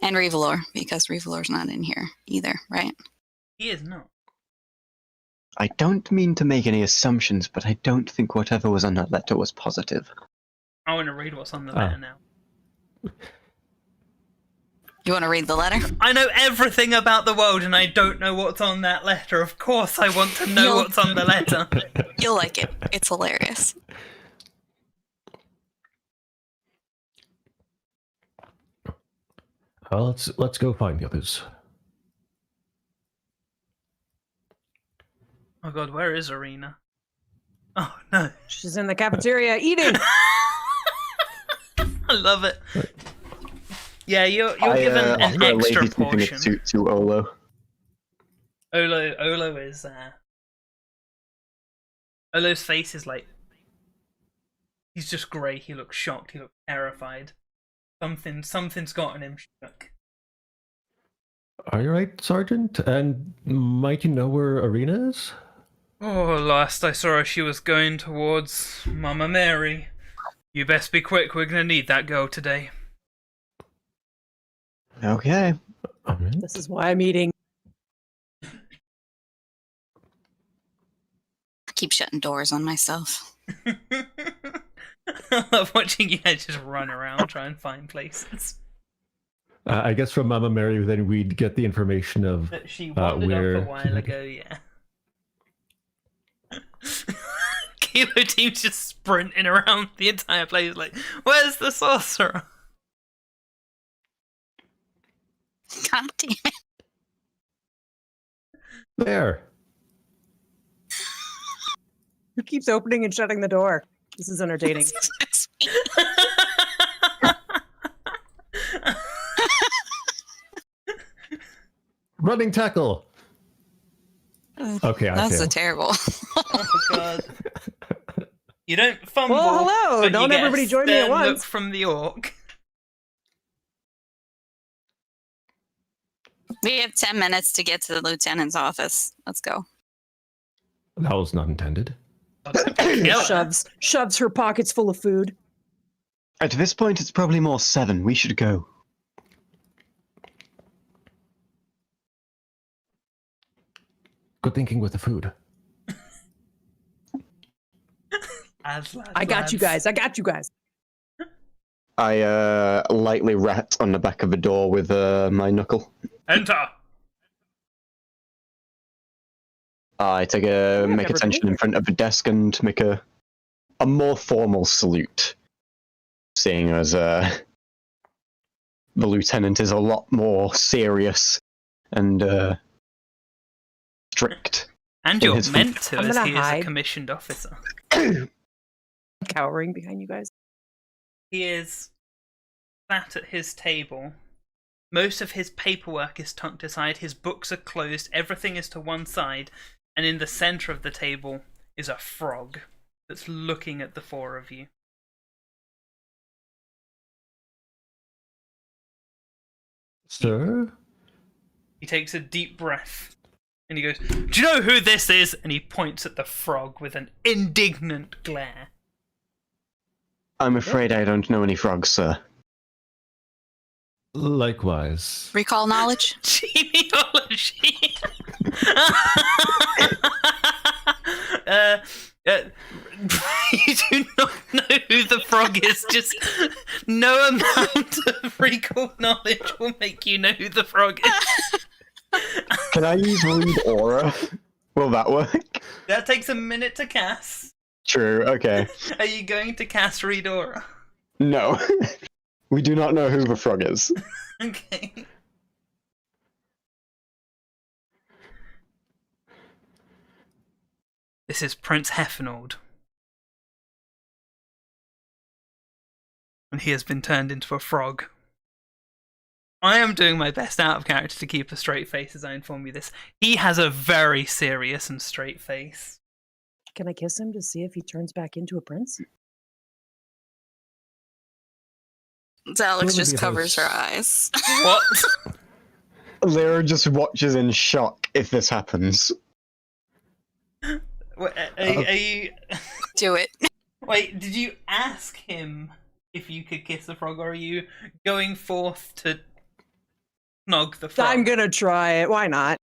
And Revelor, because Revelor's not in here either, right? He is not. I don't mean to make any assumptions, but I don't think whatever was on that letter was positive. I want to read what's on the letter now. You want to read the letter? I know everything about the world and I don't know what's on that letter. Of course I want to know what's on the letter. You'll like it. It's hilarious. Well, let's go find the others. Oh god, where is Arena? Oh no. She's in the cafeteria eating. I love it. Yeah, you're given an extra portion. To Olo. Olo is Olo's face is like, he's just grey. He looks shocked. He looks terrified. Something's gotten him shook. Are you right, Sergeant? And might you know where Arena is? Oh, last I saw her, she was going towards Mama Mary. You best be quick. We're gonna need that girl today. Okay. This is why I'm eating. I keep shutting doors on myself. I love watching you guys just run around, try and find places. I guess from Mama Mary, then we'd get the information of That she wandered where... up a while ago, yeah. Kilo team's just sprinting around the entire place like, where's the sorcerer? God damn it. There. Who keeps opening and shutting the door? This is entertaining. Running tackle. Okay, I That's fail. a terrible. Oh god. You don't fumble. Well, hello. but Don't you get everybody a join me at stern look once. from the orc. We have 10 minutes to get to the lieutenant's office. Let's go. That was not intended. Kill her. Shoves her pockets full of food. At this point, it's probably more 7. We should go. Good thinking with the food. I got you guys. I lightly rat on the back of the door with my knuckle. Enter. I take make attention in front of the desk and make a more formal salute, seeing as the lieutenant is a lot more serious and strict. And in you're his meant to, I'm as gonna he is a hide. commissioned officer. Cowering behind you guys. He is sat at his table. Most of his paperwork is tucked aside, his books are closed, everything is to one side, and in the center of the table is a frog that's looking at the four of you. Sir? He takes a deep breath and he goes, "Do you know who this is?" And he points at the frog with an indignant glare. I'm afraid I don't know any frogs, sir. Likewise. Recall knowledge? Genealogy. You do not know who the frog is. Just no amount of recall knowledge will make you know who the frog is. Can I use read aura? Will that work? That takes a minute to cast. True, okay. Are you going to cast read aura? No. We do not know who the frog is. Okay. This is Prince Heffenald. And he has been turned into a frog. I am doing my best out of character to keep a straight face as I inform you this. He has a very serious and straight face. Can I kiss him to see if he turns back into a prince? Alex Will just be covers her house. eyes. What? Lyra just watches in shock if this happens. Wait, are you... Do it. Wait, did you ask him if you could kiss the frog, or are you going forth to snog the frog? I'm gonna try it. Why not?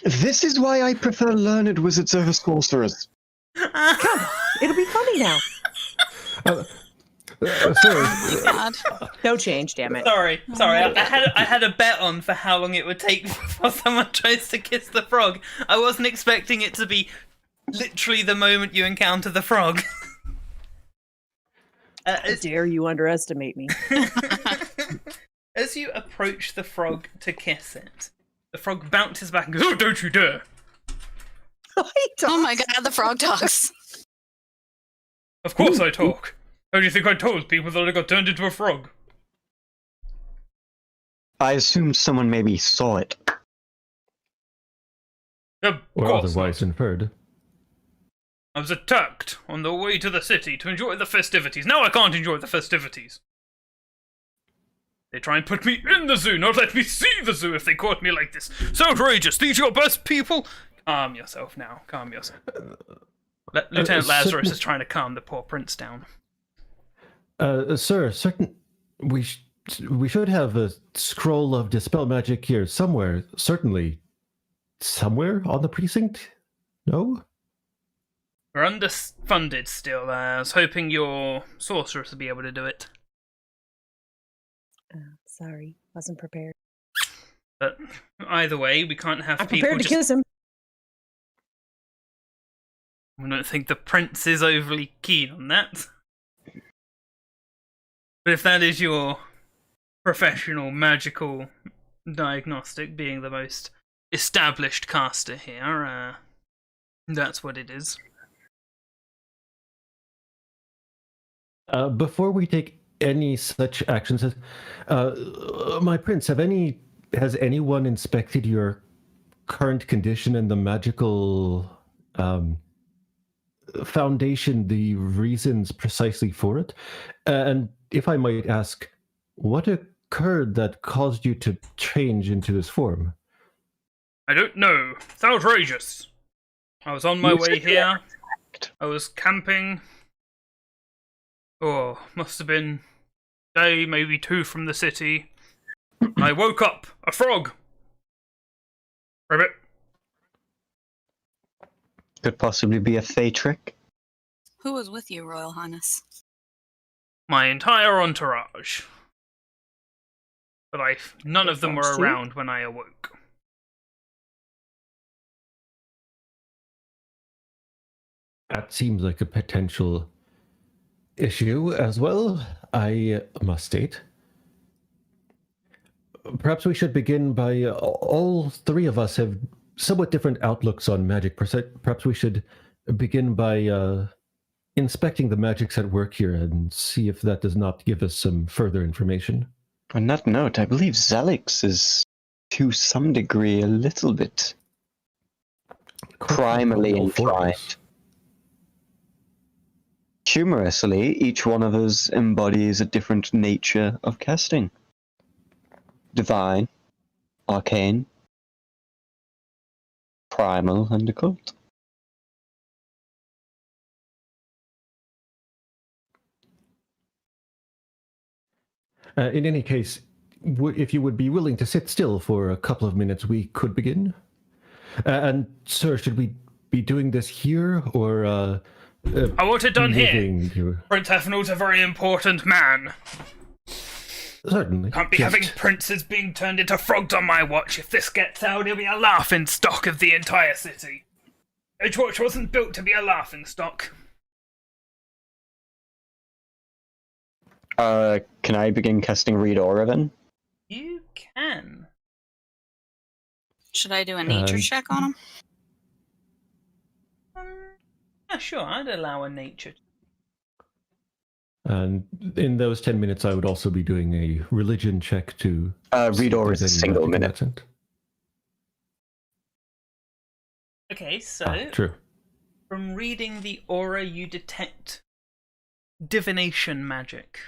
This is why I prefer learned wizards over sorcerers. Come, it'll be funny now. Sorry. God. No change, damn it. Sorry. I had a bet on for how long it would take before someone tries to kiss the frog. I wasn't expecting it to be literally the moment you encounter the frog. How dare you underestimate me? As you approach the frog to kiss it, the frog bounces back and goes, "Oh, don't you dare!" Oh my god, the frog talks. Of course I talk. How do you think I told people that I got turned into a frog? I assumed someone maybe saw it. Of Or course otherwise not. inferred. I was attacked on the way to the city to enjoy the festivities. Now I can't enjoy the festivities. They try and put me in the zoo, not let me see the zoo if they caught me like this. It's outrageous. These your best people? Calm yourself now. Calm yourself. Lieutenant Lazarus is trying to calm the poor prince down. Sir, we should have a scroll of dispel magic here somewhere. Certainly, somewhere on the precinct. No. We're underfunded still. I was hoping your sorceress would be able to do it. Sorry, wasn't prepared. But either way, we can't have I'm people prepared to just... kiss him. I don't think the prince is overly keen on that. But if that is your professional magical diagnostic, being the most established caster here, that's what it is. Before we take any such actions, my prince, has anyone inspected your current condition and the magical foundation, the reasons precisely for it? And if I might ask, what occurred that caused you to change into this form? I don't know. It's outrageous. I was on my way here. I was camping. Oh, must have been a day, maybe two from the city. I woke up. A frog. Ribbit. Could possibly be a fey trick. Who was with you, Royal Highness? My entire entourage. But none of them were Frogs too? around when I awoke. That seems like a potential issue as well, I must state. Perhaps we should begin by all three of us have somewhat different outlooks on magic. Perhaps we should begin by inspecting the magics at work here and see if that does not give us some further information. On that note, I believe Zelix is, to some degree, a little bit primally All four of inclined. us. Humorously, each one of us embodies a different nature of casting. Divine, arcane, primal, and occult. In any case, if you would be willing to sit still for a couple of minutes, we could begin. And, sir, should we be doing this here, or I want it done here. living here? Prince Ethanol's a very important man. Certainly. Can't be Just- having princes being turned into frogs on my watch. If this gets out, it'll be a laughing stock of the entire city. Edgewatch wasn't built to be a laughing stock. Can I begin casting Read Aura then? You can. Should I do a nature check on him? Yeah, sure, I'd allow a nature. And in those 10 minutes, I would also be doing a religion check to. Read Aura is a any single magic minute. accent. Okay, so True. from reading the aura, you detect divination magic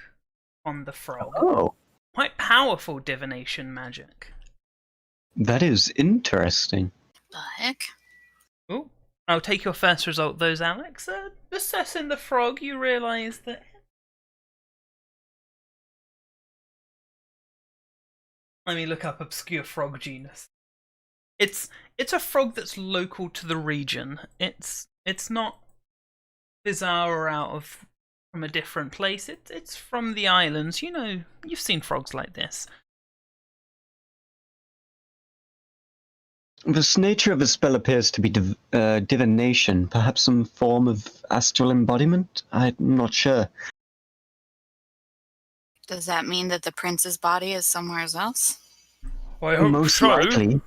on the frog. Oh, Quite powerful divination magic. that is interesting. The heck? Ooh. I'll take your first result, those, Alex. Assessing the frog, you realise that. Let me look up obscure frog genus. It's a frog that's local to the region. It's not bizarre or out of from a different place. It's from the islands. You know, you've seen frogs like this. The nature of the spell appears to be divination, perhaps some form of astral embodiment? I'm not sure. Does that mean that the prince's body is somewhere else? I hope Most so. likely.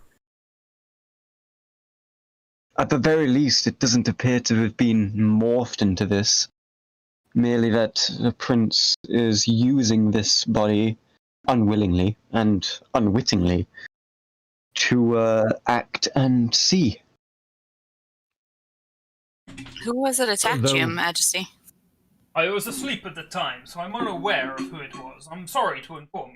At the very least, it doesn't appear to have been morphed into this. Merely that the prince is using this body unwillingly and unwittingly to act and see. Who was it attacked Though- you, Majesty? I was asleep at the time, so I'm unaware of who it was. I'm sorry to inform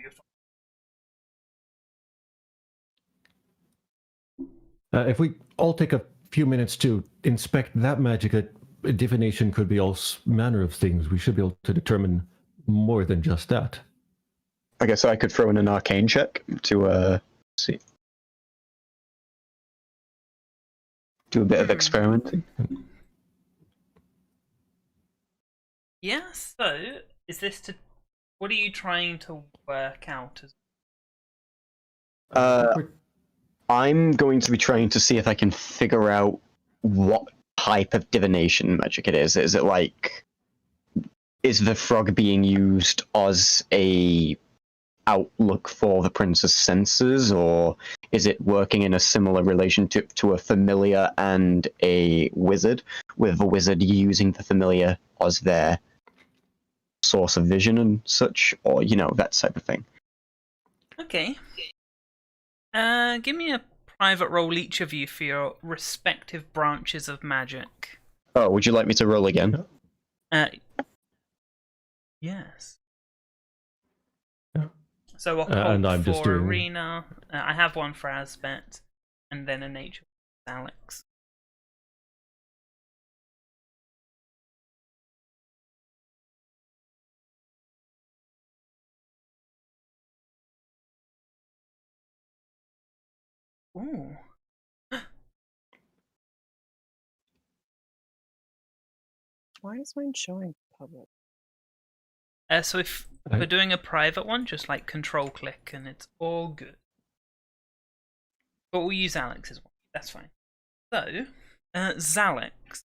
you. If we all take a few minutes to inspect that magic, divination could be all manner of things. We should be able to determine more than just that. I guess I could throw in an arcane check to see. Do a bit of experimenting. Yeah, so, is this to... What are you trying to work out? I'm going to be trying to see if I can figure out what type of divination magic it is. Is it like... Is the frog being used as a outlook for the prince's senses, or is it working in a similar relationship to a familiar and a wizard, with the wizard using the familiar as their source of vision and such, or, you know, that type of thing? Okay. Give me a private roll, each of you, for your respective branches of magic. Oh, would you like me to roll again? Yes. Yeah. So occult and I'm for just doing- Arena. I have one for Asbet, and then a nature for Alex. Ooh. Why is mine showing public? So if we're doing a private one, just like control click, and it's all good. But we'll use Alex's one. That's fine. So, Zalex,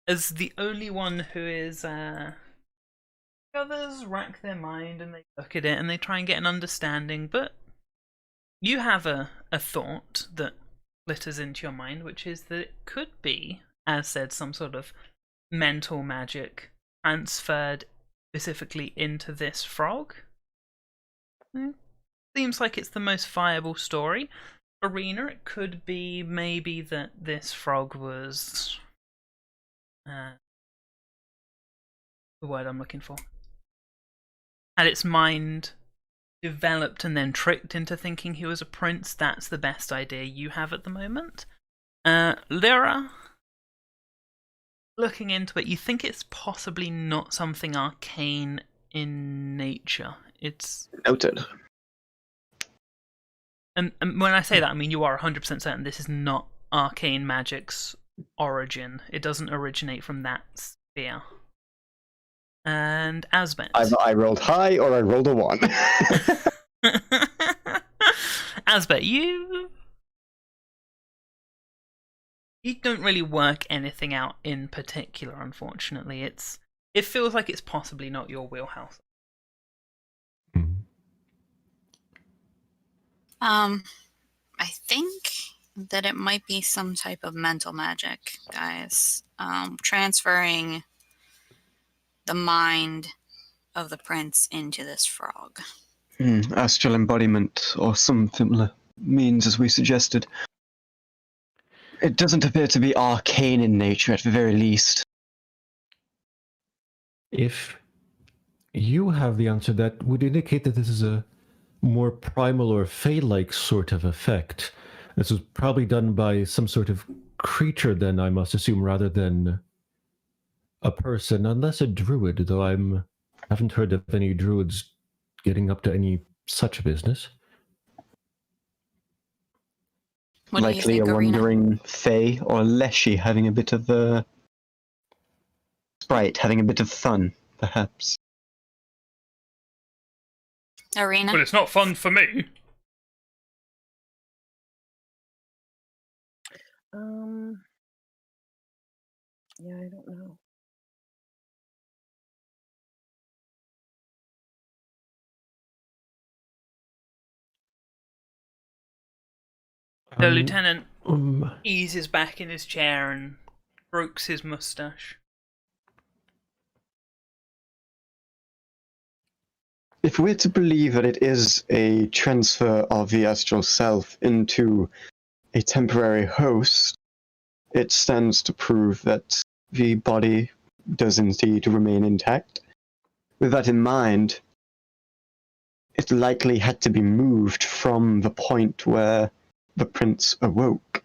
as the only one who is, others rack their mind and they look at it and they try and get an understanding, but you have a thought that glitters into your mind, which is that it could be, as said, some sort of mental magic transferred specifically into this frog. Seems like it's the most viable story. Arena, it could be maybe that this frog was the word I'm looking for. Had its mind developed and then tricked into thinking he was a prince. That's the best idea you have at the moment. Lyra, looking into it, you think it's possibly not something arcane in nature. It's... Noted. And when I say that, I mean you are 100% certain this is not arcane magic's origin. It doesn't originate from that sphere. And Asbet. Either I rolled high or I rolled a 1. Asbet, you don't really work anything out in particular, unfortunately. It feels like it's possibly not your wheelhouse. I think that it might be some type of mental magic, guys. Transferring the mind of the prince into this frog. Astral embodiment or some similar means, as we suggested. It doesn't appear to be arcane in nature, at the very least. If you have the answer, that would indicate that this is a more primal or fey-like sort of effect. This was probably done by some sort of creature, then, I must assume, rather than a person, unless a druid, though I haven't heard of any druids getting up to any such business. What do you Likely think, a Arena? wandering fey or leshy having a bit of sprite, having a bit of fun, perhaps. Arena? But it's not fun for me. Yeah, I don't know. The lieutenant eases back in his chair and strokes his mustache. If we're to believe that it is a transfer of the astral self into a temporary host, it stands to prove that the body does indeed remain intact. With that in mind, it likely had to be moved from the point where the prince awoke.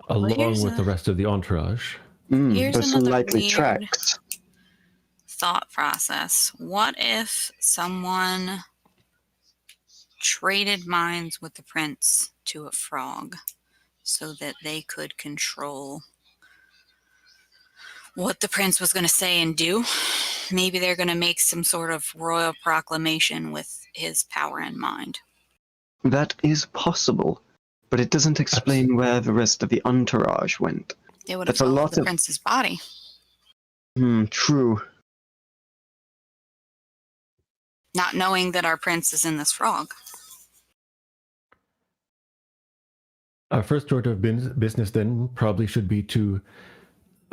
Along with the rest of the entourage. Here's There's some another likely weird tracks. thought process. What if someone traded minds with the prince to a frog so that they could control what the prince was going to say and do? Maybe they're going to make some sort of royal proclamation with his power in mind. That is possible, but it doesn't explain where the rest of the entourage went. They would have That's a followed lot the of- prince's body. True. Not knowing that our prince is in this frog. Our first order of business then probably should be to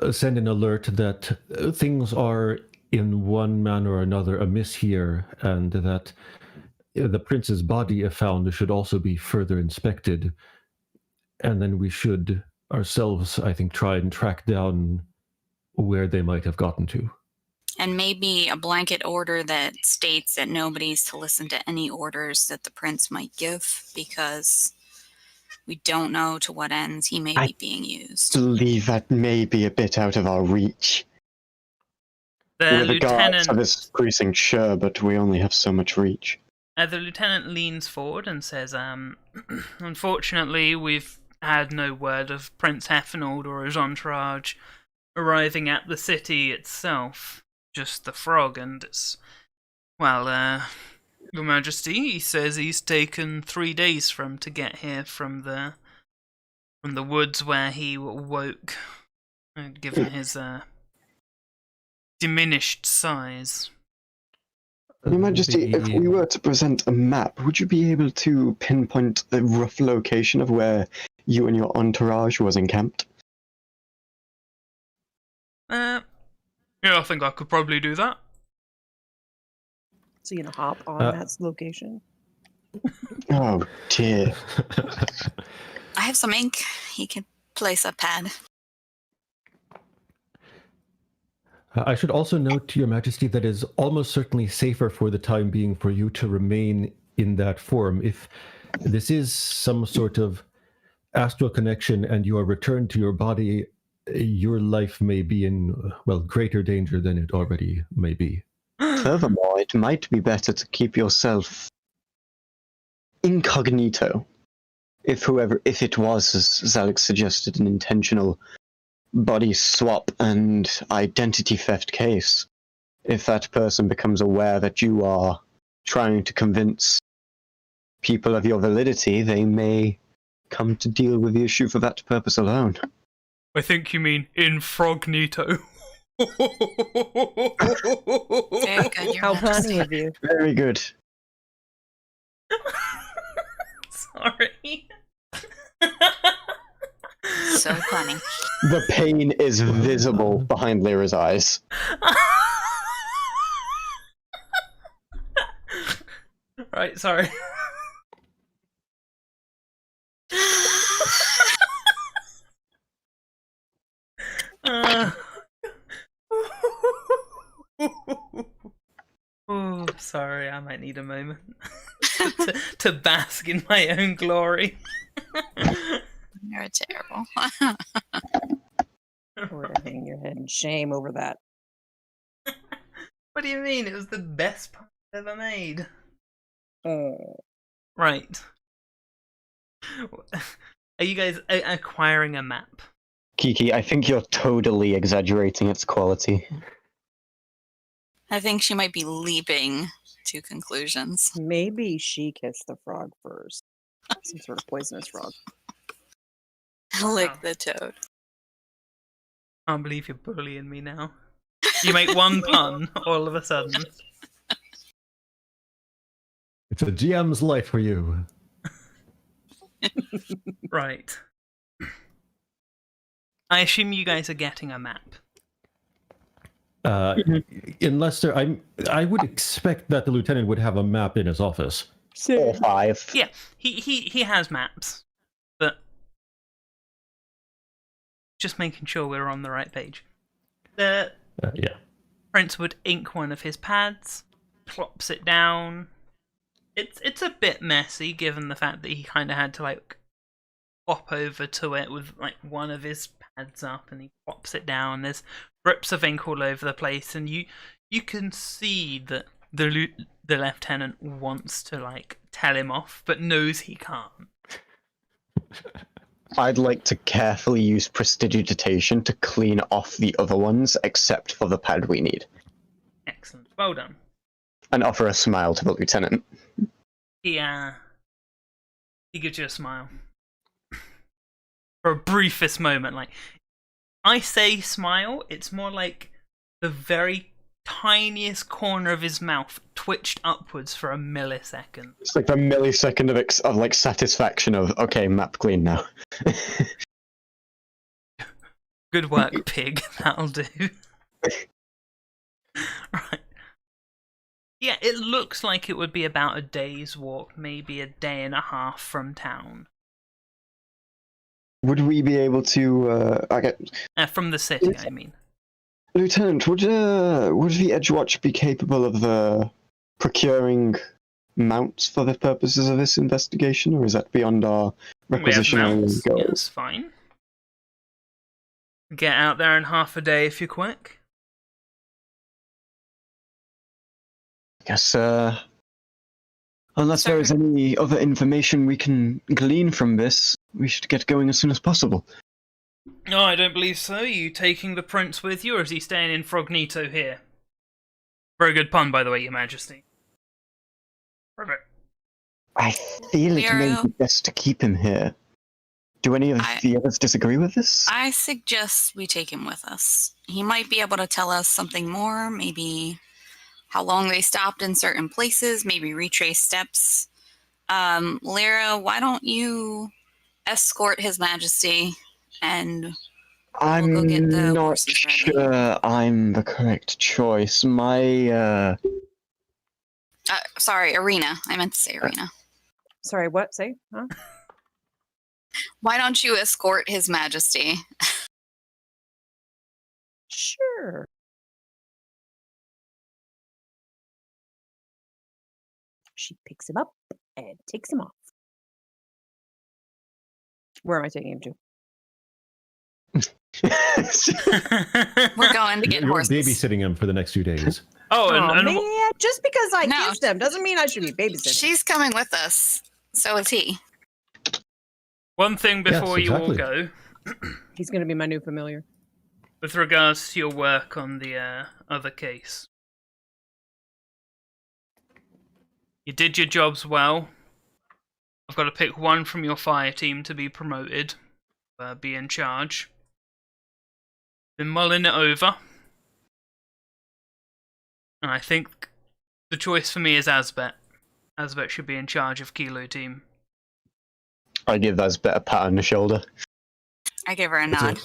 send an alert that things are in one manner or another amiss here, and that the prince's body, if found, should also be further inspected. And then we should ourselves, I think, try and track down where they might have gotten to. And maybe a blanket order that states that nobody's to listen to any orders that the prince might give, because we don't know to what ends he may be being used. Believe that may be a bit out of our reach. The We're the guards lieutenant, of this precinct, sure, but we only have so much reach. the lieutenant leans forward and says, unfortunately, we've had no word of Prince Heffenold or his entourage arriving at the city itself. Just the frog, and it's, well, Your Majesty, he says he's taken 3 days for him to get here from the woods where he woke, given his diminished size. Your Majesty, if we were to present a map, would you be able to pinpoint the rough location of where you and your entourage was encamped? Yeah, I think I could probably do that. So you gonna hop on that location? Oh, dear. I have some ink. He can place a pad. I should also note, to Your Majesty, that it is almost certainly safer for the time being for you to remain in that form. If this is some sort of astral connection and you are returned to your body, your life may be in, well, greater danger than it already may be. Furthermore, it might be better to keep yourself incognito if it was, as Alex suggested, an intentional body swap and identity theft case, if that person becomes aware that you are trying to convince people of your validity, they may come to deal with the issue for that purpose alone. I think you mean incognito. Very good, Your How Majesty. funny of you. Very good. Sorry. So funny. The pain is visible behind Lyra's eyes. Right, sorry. Oh, sorry, I might need a moment to bask in my own glory. You're terrible. Or to hang your head in shame over that. What do you mean? It was the best part I've ever made. Oh. Right. Are you guys acquiring a map? Kiki, I think you're totally exaggerating its quality. I think she might be leaping to conclusions. Maybe she kissed the frog first. Some sort of poisonous frog. Lick the toad. Can't believe you're bullying me now. You make one pun, all of a sudden. It's a GM's life for you. Right. I assume you guys are getting a map. Unless I would expect that the lieutenant would have a map in his office. Or 5. Yeah, he has maps, but just making sure we're on the right page. The Yeah. Prince would ink one of his pads, plops it down. It's a bit messy given the fact that he kind of had to like hop over to it with like one of his pads up, and he plops it down. There's drips of ink all over the place, and you can see that the lieutenant wants to like tell him off, but knows he can't. I'd like to carefully use prestidigitation to clean off the other ones, except for the pad we need, Excellent, well done. and offer a smile to the lieutenant. He gives you a smile for a briefest moment. Like, I say smile, it's more like the very tiniest corner of his mouth twitched upwards for a millisecond. It's like the millisecond of like satisfaction of, okay, map clean now. Good work, pig. That'll do. Right. Yeah, it looks like it would be about a day's walk, maybe a day and a half from town. Would we be able to, From the city, I mean. Lieutenant, would the Edgewatch be capable of procuring mounts for the purposes of this investigation, or is that beyond our requisitioning mounts. goals? Yeah, that's fine. Get out there in half a day if you're quick. I guess, unless there is any other information we can glean from this, we should get going as soon as possible. No, I don't believe so. Are you taking the prince with you, or is he staying in Frognito here? Very good pun, by the way, Your Majesty. Perfect. I feel it may Miro? be best to keep him here. Do any of the others disagree with this? I suggest we take him with us. He might be able to tell us something more, maybe how long they stopped in certain places, maybe retrace steps. Lyra, why don't you escort His Majesty, and I'm go get the not horses ready. sure I'm the correct choice. Sorry, Arena. I meant to say Arena. Sorry, what? Say? Huh? Why don't you escort His Majesty? Sure. She picks him up and takes him off. Where am I taking him to? We're going to get You're horses. babysitting him for the next few days. Oh, Oh, and man, just because I No. kissed him doesn't mean I should be babysitting. She's coming with us. So is he. One thing before Yes, you all exactly. go, He's going to be my new familiar. with regards to your work on the other case. You did your jobs well. I've got to pick one from your fire team to be promoted, be in charge. Been mulling it over, and I think the choice for me is Asbet. Asbet should be in charge of Kilo team. I give Asbet a pat on the shoulder. I give her a It's nod.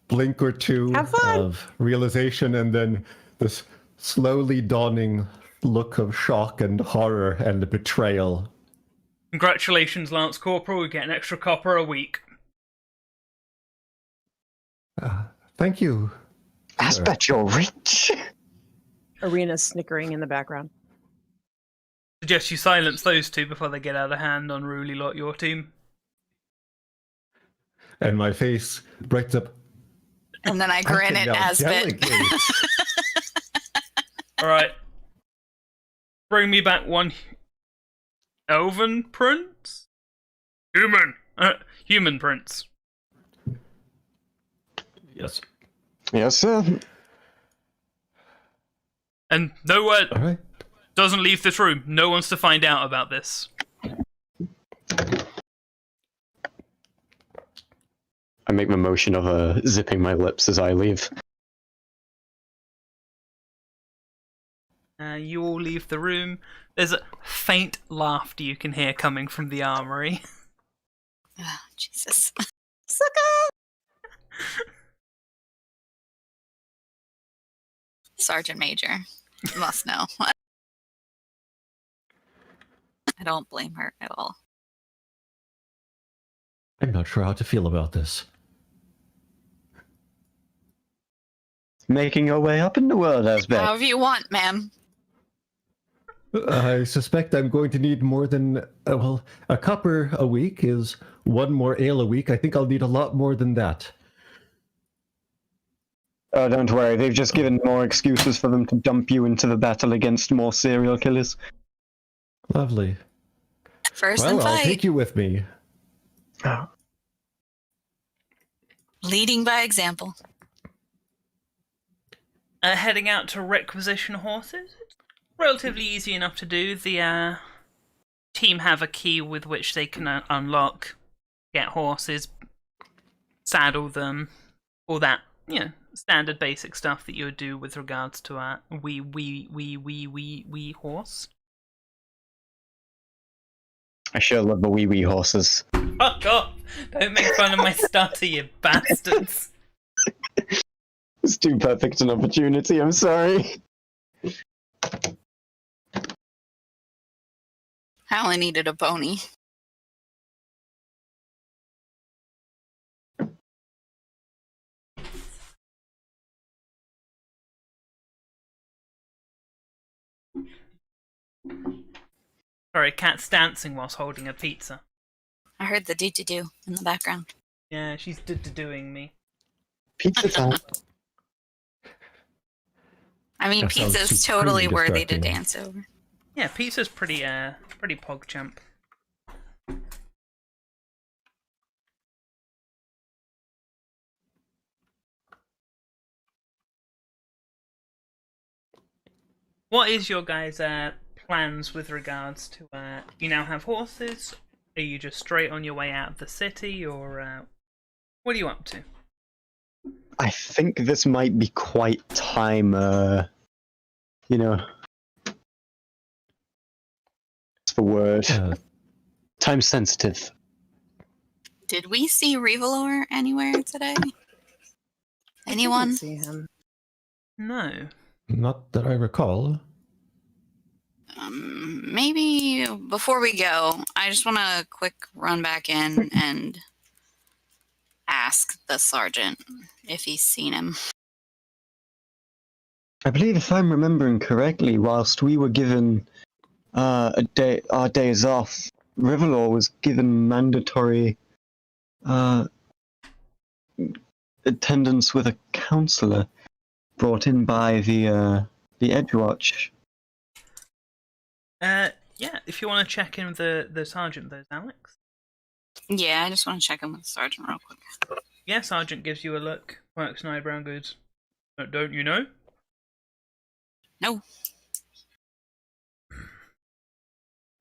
blink or two Have fun. of realization, and then this slowly dawning look of shock and horror and betrayal. Congratulations, Lance Corporal. You get an extra copper a week. Thank you. Asbet, you're rich. Arena snickering in the background. Suggest you silence those two before they get out of hand on Ruli Lot, your team. And my face brightens up. And then I grin at now Asbet. delegate. Alright. Bring me back one elven prince? Human prince. Yes. Yes, sir. And no one All right. doesn't leave this room. No one's to find out about this. I make the motion of zipping my lips as I leave. You all leave the room. There's a faint laughter you can hear coming from the armory. Oh, Jesus. Sergeant Major. You must know. I don't blame her at all. I'm not sure how to feel about this. Making your way up in the world, Asbet. However you want, ma'am. I suspect I'm going to need more than, a copper a week is one more ale a week. I think I'll need a lot more than that. Oh, don't worry. They've just given more excuses for them to dump you into the battle against more serial killers. Lovely. First Well, and I'll fight. take you with me. Leading by example. Heading out to requisition horses. It's relatively easy enough to do. The team have a key with which they can unlock, get horses, saddle them, all that, standard basic stuff that you would do with regards to a wee horse. I sure love the wee horses. Fuck off! Don't make fun of my stutter, you bastards. It's too perfect an opportunity, I'm sorry. I only needed a pony. Sorry, cat's dancing whilst holding a pizza. I heard the do-do-do in the background. Yeah, she's doing me. Pizza time. I mean, That sounds pizza's supremely totally worthy to distracting. dance over. Yeah, pizza's pretty pogchamp. What is your guys' plans with regards to? You now have horses. Are you just straight on your way out of the city, or what are you up to? I think this might be quite time, what's the word? Time sensitive. Did we see Revelor anywhere today? Anyone? Didn't see him. No. Not that I recall. Maybe before we go, I just want to quick run back in and ask the sergeant if he's seen him. I believe if I'm remembering correctly, whilst we were given our days off, Riverlaw was given mandatory attendance with a counselor brought in by the Edgewatch. Yeah, if you want to check in with the sergeant, there's Alex. Yeah, I just want to check in with the sergeant real quick. Yeah, Sergeant gives you a look. Works an eyebrow and goes, don't you know? No.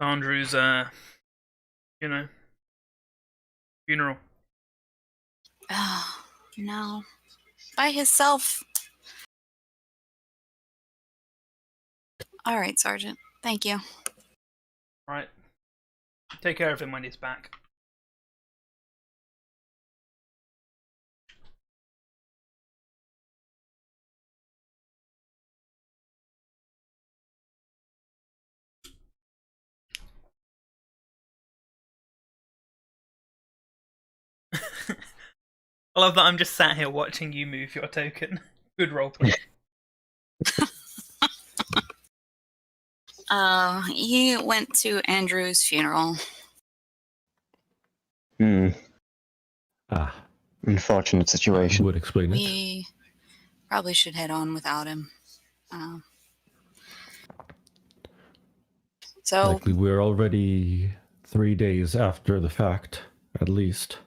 Andrew's, funeral. Oh, no. By himself. All right, Sergeant. Thank you. Right. Take care of him when he's back. I love that I'm just sat here watching you move your token. Good roleplay. He went to Andrew's funeral. Ah, Unfortunate situation. would explain it. We probably should head on without him. So Like we're already 3 days after the fact, at least.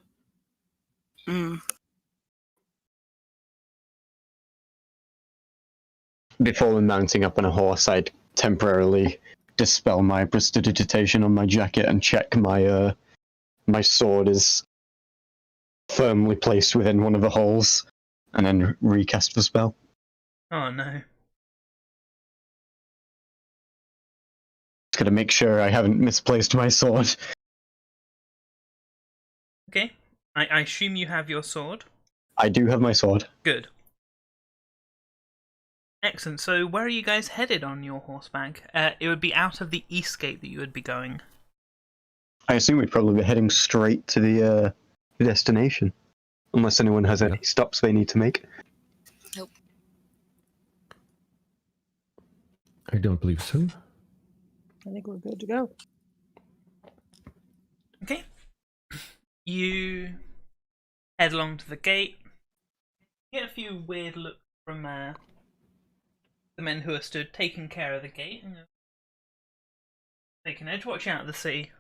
Before mounting up on a horse, I'd temporarily dispel my prestidigitation on my jacket and check my my sword is firmly placed within one of the holes, and then recast the spell. Oh no. Just gotta make sure I haven't misplaced my sword. Okay. I assume you have your sword. I do have my sword. Good. Excellent. So where are you guys headed on your horseback? It would be out of the east gate that you would be going. I assume we'd probably be heading straight to the destination, unless anyone has any stops they need to make. Nope. I don't believe so. I think we're good to go. Okay. You head along to the gate. You get a few weird looks from the men who are stood taking care of the gate. Taking Edgewatch out of the city.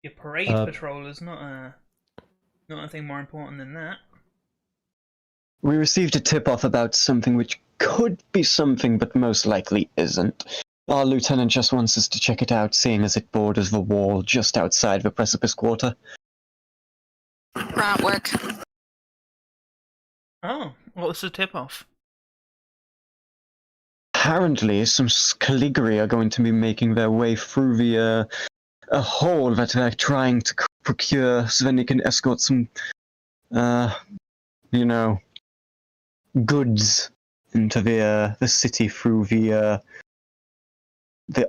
Your parade patrol is not anything more important than that. We received a tip-off about something which could be something, but most likely isn't. Our lieutenant just wants us to check it out, seeing as it borders the wall just outside the precipice quarter. grunt work. Oh, what was the tip-off? Apparently, some Caligari are going to be making their way through the a hole that they're trying to procure so then they can escort some, goods into the city through the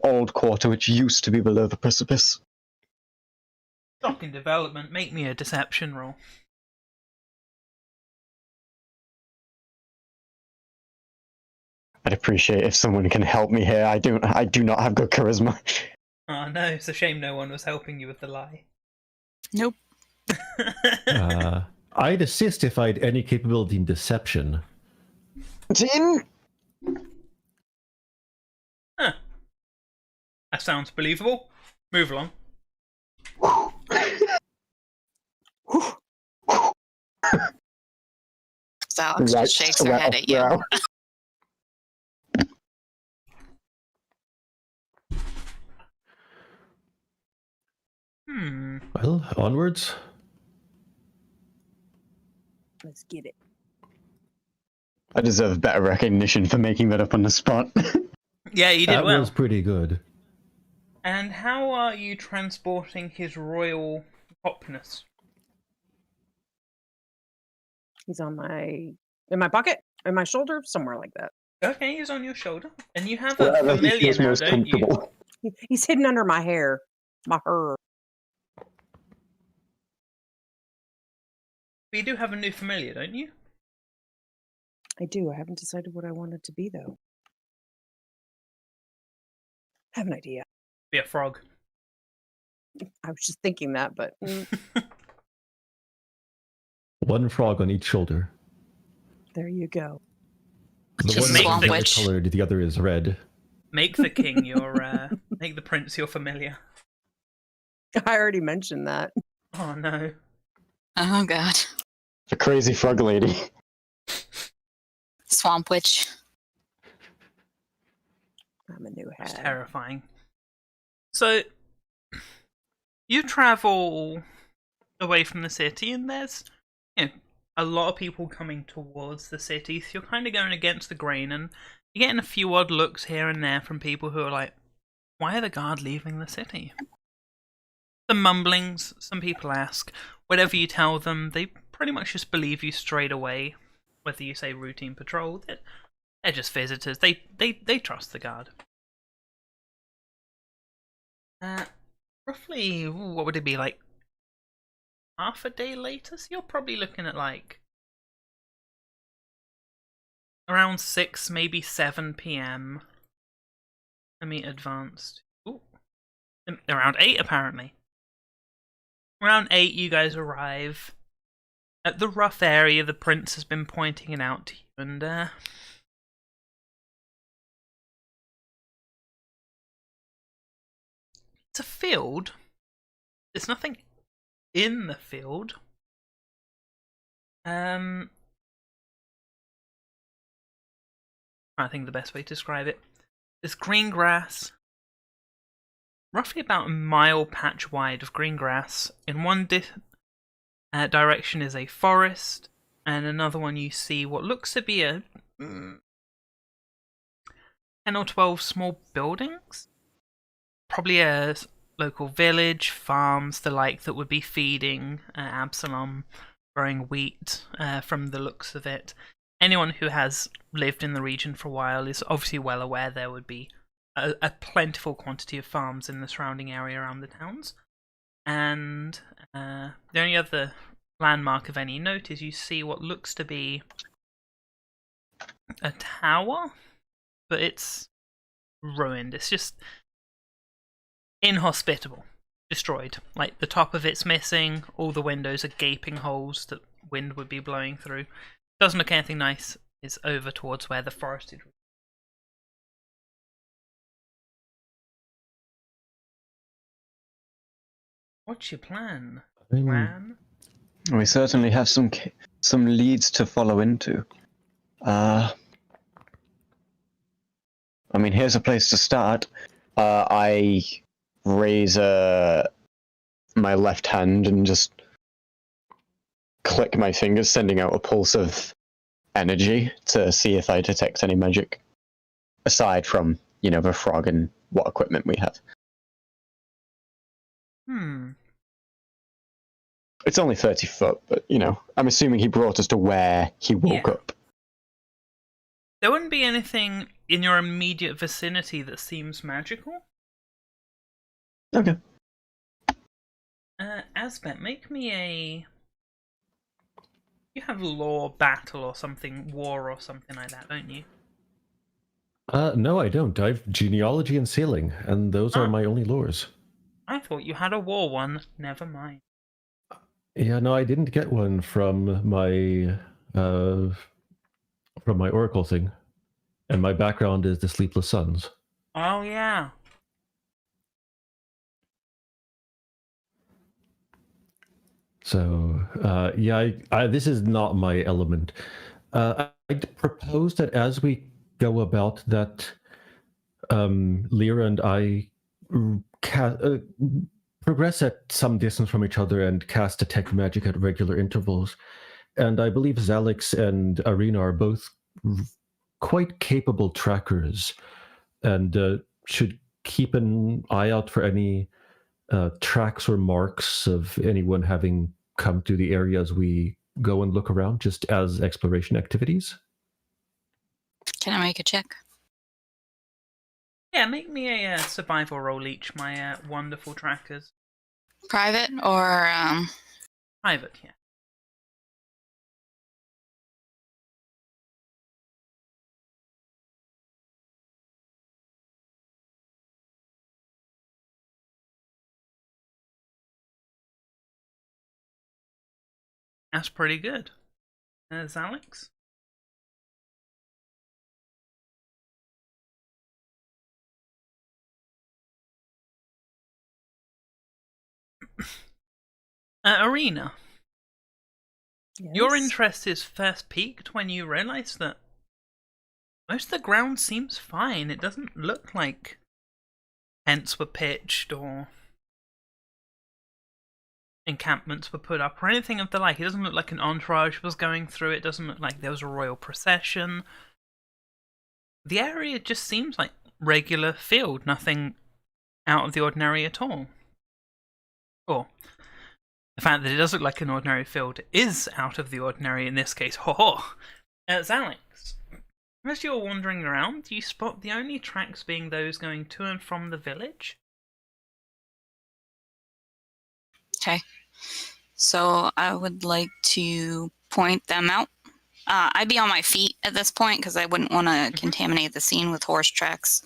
old quarter, which used to be below the precipice. Shocking development. Make me a deception roll. I'd appreciate if someone can help me here. I do not have good charisma. Oh no, it's a shame no one was helping you with the lie. Nope. I'd assist if I had any capability in deception. Tin? Huh. That sounds believable. Move along. So Alex just shakes her head at you. Brow. Well, onwards. Let's get it. I deserve better recognition for making that up on the spot. Yeah, you did That well. was pretty good. And how are you transporting his royal hotness? He's in my pocket, in my shoulder, somewhere like that. Okay, he's on your shoulder. And you have a Wherever he familiar feels now, most don't you? comfortable. He's hidden under my hair. My hair. But you do have a new familiar, don't you? I do. I haven't decided what I want it to be, though. I have an idea. Be a frog. I was just thinking that, but One frog on each shoulder. there you go. The Just one swamp is witch. colored, the other is red. Make the king your, make the prince your familiar. I already mentioned that. Oh no. Oh god. The crazy frog lady. Swamp witch. I'm a new It's hag. terrifying. So, you travel away from the city, and there's a lot of people coming towards the city, so you're kind of going against the grain, and you're getting a few odd looks here and there from people who are like, why are the guard leaving the city? Some mumblings, some people ask. Whatever you tell them, they pretty much just believe you straight away. Whether you say routine patrol, they're just visitors. They trust the guard. Roughly, what would it be, like half a day later? So you're probably looking at like around 6, maybe 7 p.m. Let me advance. Ooh. Around 8 apparently. Around 8 you guys arrive at the rough area the prince has been pointing it out to you, and it's a field. There's nothing in the field. I think the best way to describe it. There's green grass. Roughly about a mile patch wide of green grass. In one direction is a forest, and another one you see what looks to be a 10 or 12 small buildings. Probably a local village, farms, the like that would be feeding Absalom, growing wheat from the looks of it. Anyone who has lived in the region for a while is obviously well aware there would be a plentiful quantity of farms in the surrounding area around the towns. And the only other landmark of any note is you see what looks to be a tower, but it's ruined. It's just inhospitable, destroyed. Like, the top of it's missing, all the windows are gaping holes that wind would be blowing through. Doesn't look anything nice. It's over towards where the forested. What's your plan? We certainly have some leads to follow into. I mean, here's a place to start. I raise my left hand and just click my fingers, sending out a pulse of energy to see if I detect any magic, aside from, the frog and what equipment we have. It's only 30 foot, but, I'm assuming he brought us to where he woke up. There wouldn't be anything in your immediate vicinity that seems magical. Okay. Asbet, make me a... You have law, battle, or something, war, or something like that, don't you? No, I don't. I have genealogy and sailing, and those are my only lures. I thought you had a war one. Never mind. Yeah, no, I didn't get one from my oracle thing, and my background is the Sleepless Suns. Oh yeah. So yeah, this is not my element. I propose that as we go about that, Lyra and I progress at some distance from each other and cast detect magic at regular intervals. And I believe Zalix and Arena are both quite capable trackers, and should keep an eye out for any tracks or marks of anyone having come to the area as we go and look around, just as exploration activities. Can I make a check? Yeah, make me a survival roll each, my wonderful trackers. Private or Private, yeah. That's pretty good. Alex? Arena, your Yes. interest is first peaked when you realise that most of the ground seems fine. It doesn't look like tents were pitched or encampments were put up or anything of the like. It doesn't look like an entourage was going through. It doesn't look like there was a royal procession. The area just seems like regular field, nothing out of the ordinary at all. Or the fact that it does look like an ordinary field is out of the ordinary in this case. Ho ho! Alex, as you're wandering around, you spot the only tracks being those going to and from the village. Okay. So I would like to point them out. I'd be on my feet at this point because I wouldn't want to contaminate the scene with horse tracks.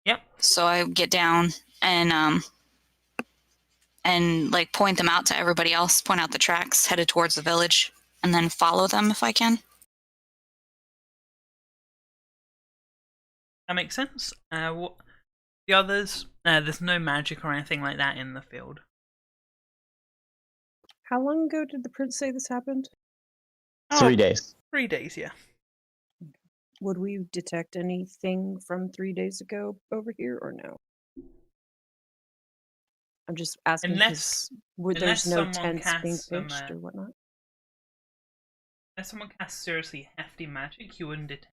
Yep. So I would get down and like point them out to everybody else, point out the tracks headed towards the village, and then follow them if I can. That makes sense. What the others? There's no magic or anything like that in the field. How long ago did the prince say this happened? 3 days. 3 days, yeah. Would we detect anything from 3 days ago over here or no? I'm just asking Unless- because there's unless no someone tents being casts some, pitched or whatnot. If someone casts seriously hefty magic, you wouldn't detect.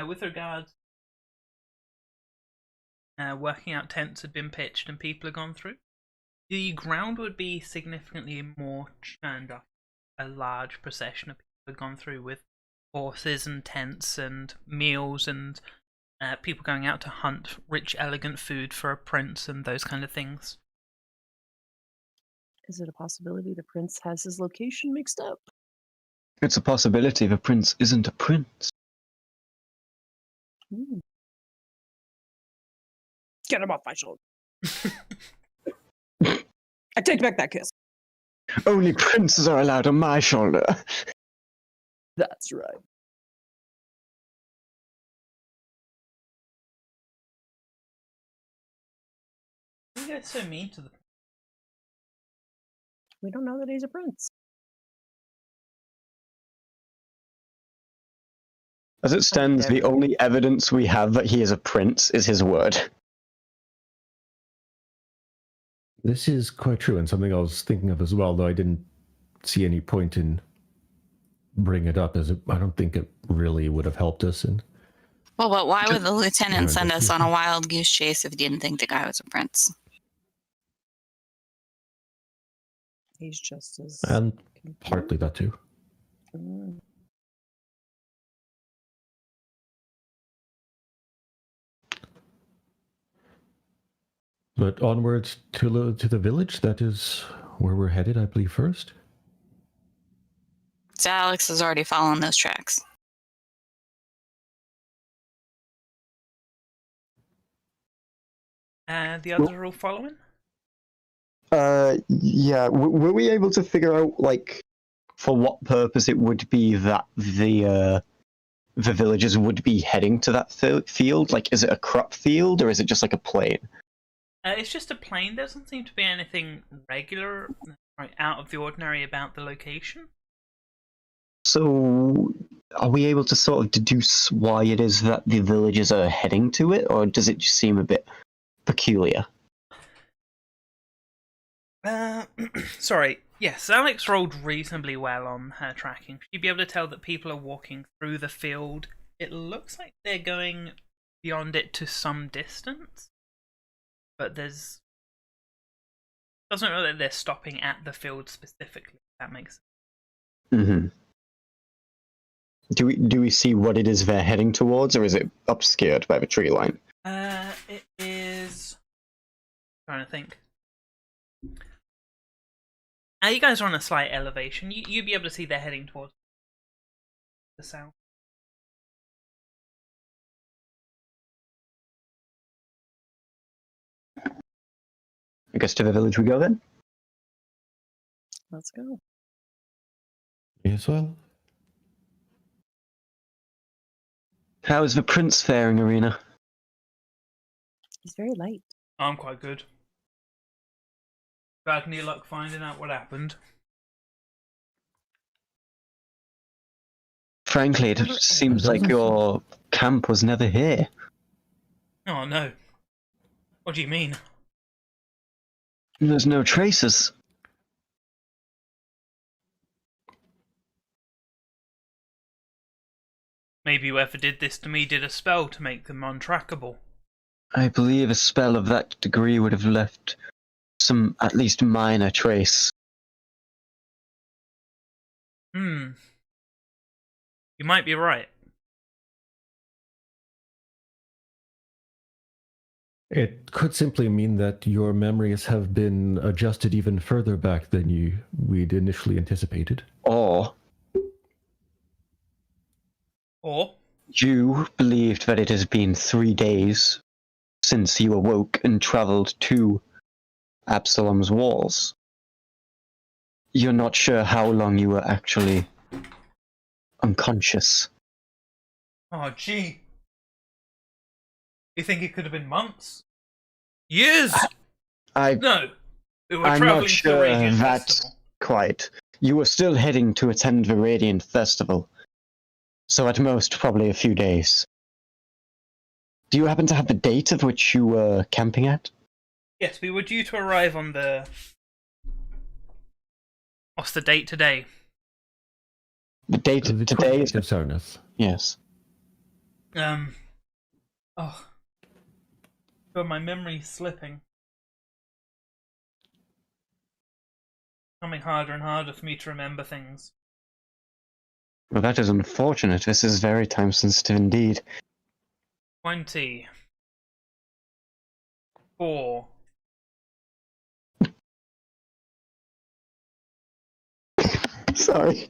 With regards, working out tents had been pitched and people had gone through, the ground would be significantly more churned up. A large procession of people had gone through with horses and tents and meals and people going out to hunt rich, elegant food for a prince and those kind of things. Is it a possibility the prince has his location mixed up? It's a possibility the prince isn't a prince. Hmm. Get him off my shoulder. I take back that kiss. Only princes are allowed on my shoulder. That's right. You guys so mean to the. We don't know that he's a prince. As it stands, the only evidence we have that he is a prince is his word. This is quite true, and something I was thinking of as well, though I didn't see any point in bringing it up, as I don't think it really would have helped us. And Well, but why would the lieutenant Yeah, send us that's- on a wild goose chase if he didn't think the guy was a prince? He's just as. and confused. partly that too. Mm. But onwards to the village. That is where we're headed, I believe, first. So Alex is already following those tracks. The others are all following? Yeah. Were we able to figure out, like, for what purpose it would be that the villagers would be heading to that field? Like, is it a crop field or is it just like a plain? It's just a plain. There doesn't seem to be anything regular, out of the ordinary about the location. So, are we able to sort of deduce why it is that the villagers are heading to it, or does it just seem a bit peculiar? Sorry. Yes, Alex rolled reasonably well on her tracking. She'd be able to tell that people are walking through the field. It looks like they're going beyond it to some distance, but doesn't know that they're stopping at the field specifically. If that makes sense. Mm-hmm. Do we see what it is they're heading towards, or is it obscured by the tree line? It is. Trying to think. You guys are on a slight elevation. You'd be able to see they're heading towards the south. I guess to the village we go then? Let's go. Yes, well. How is the prince faring, Arena? He's very light. I'm quite good. Had any luck finding out what happened? Frankly, it seems like your camp was never here. Oh no. What do you mean? There's no traces. Maybe whoever did this to me did a spell to make them untrackable. I believe a spell of that degree would have left some, at least minor trace. You might be right. It could simply mean that your memories have been adjusted even further back than we'd initially anticipated. Or Or you believed that it has been 3 days since you awoke and travelled to Absalom's walls. You're not sure how long you were actually unconscious. oh gee. You think it could have been months? Years? No. We were I'm traveling not to the sure Radiant that's Festival. quite. You were still heading to attend the Radiant Festival, so at most probably a few days. Do you happen to have the date of which you were camping at? Yes, we were due to arrive on the... What's the date today? The date The today 28th is... of Sarnath. Yes. Oh. God, my memory's slipping. Becoming harder and harder for me to remember things. Well, that is unfortunate. This is very time sensitive indeed. 24. Sorry.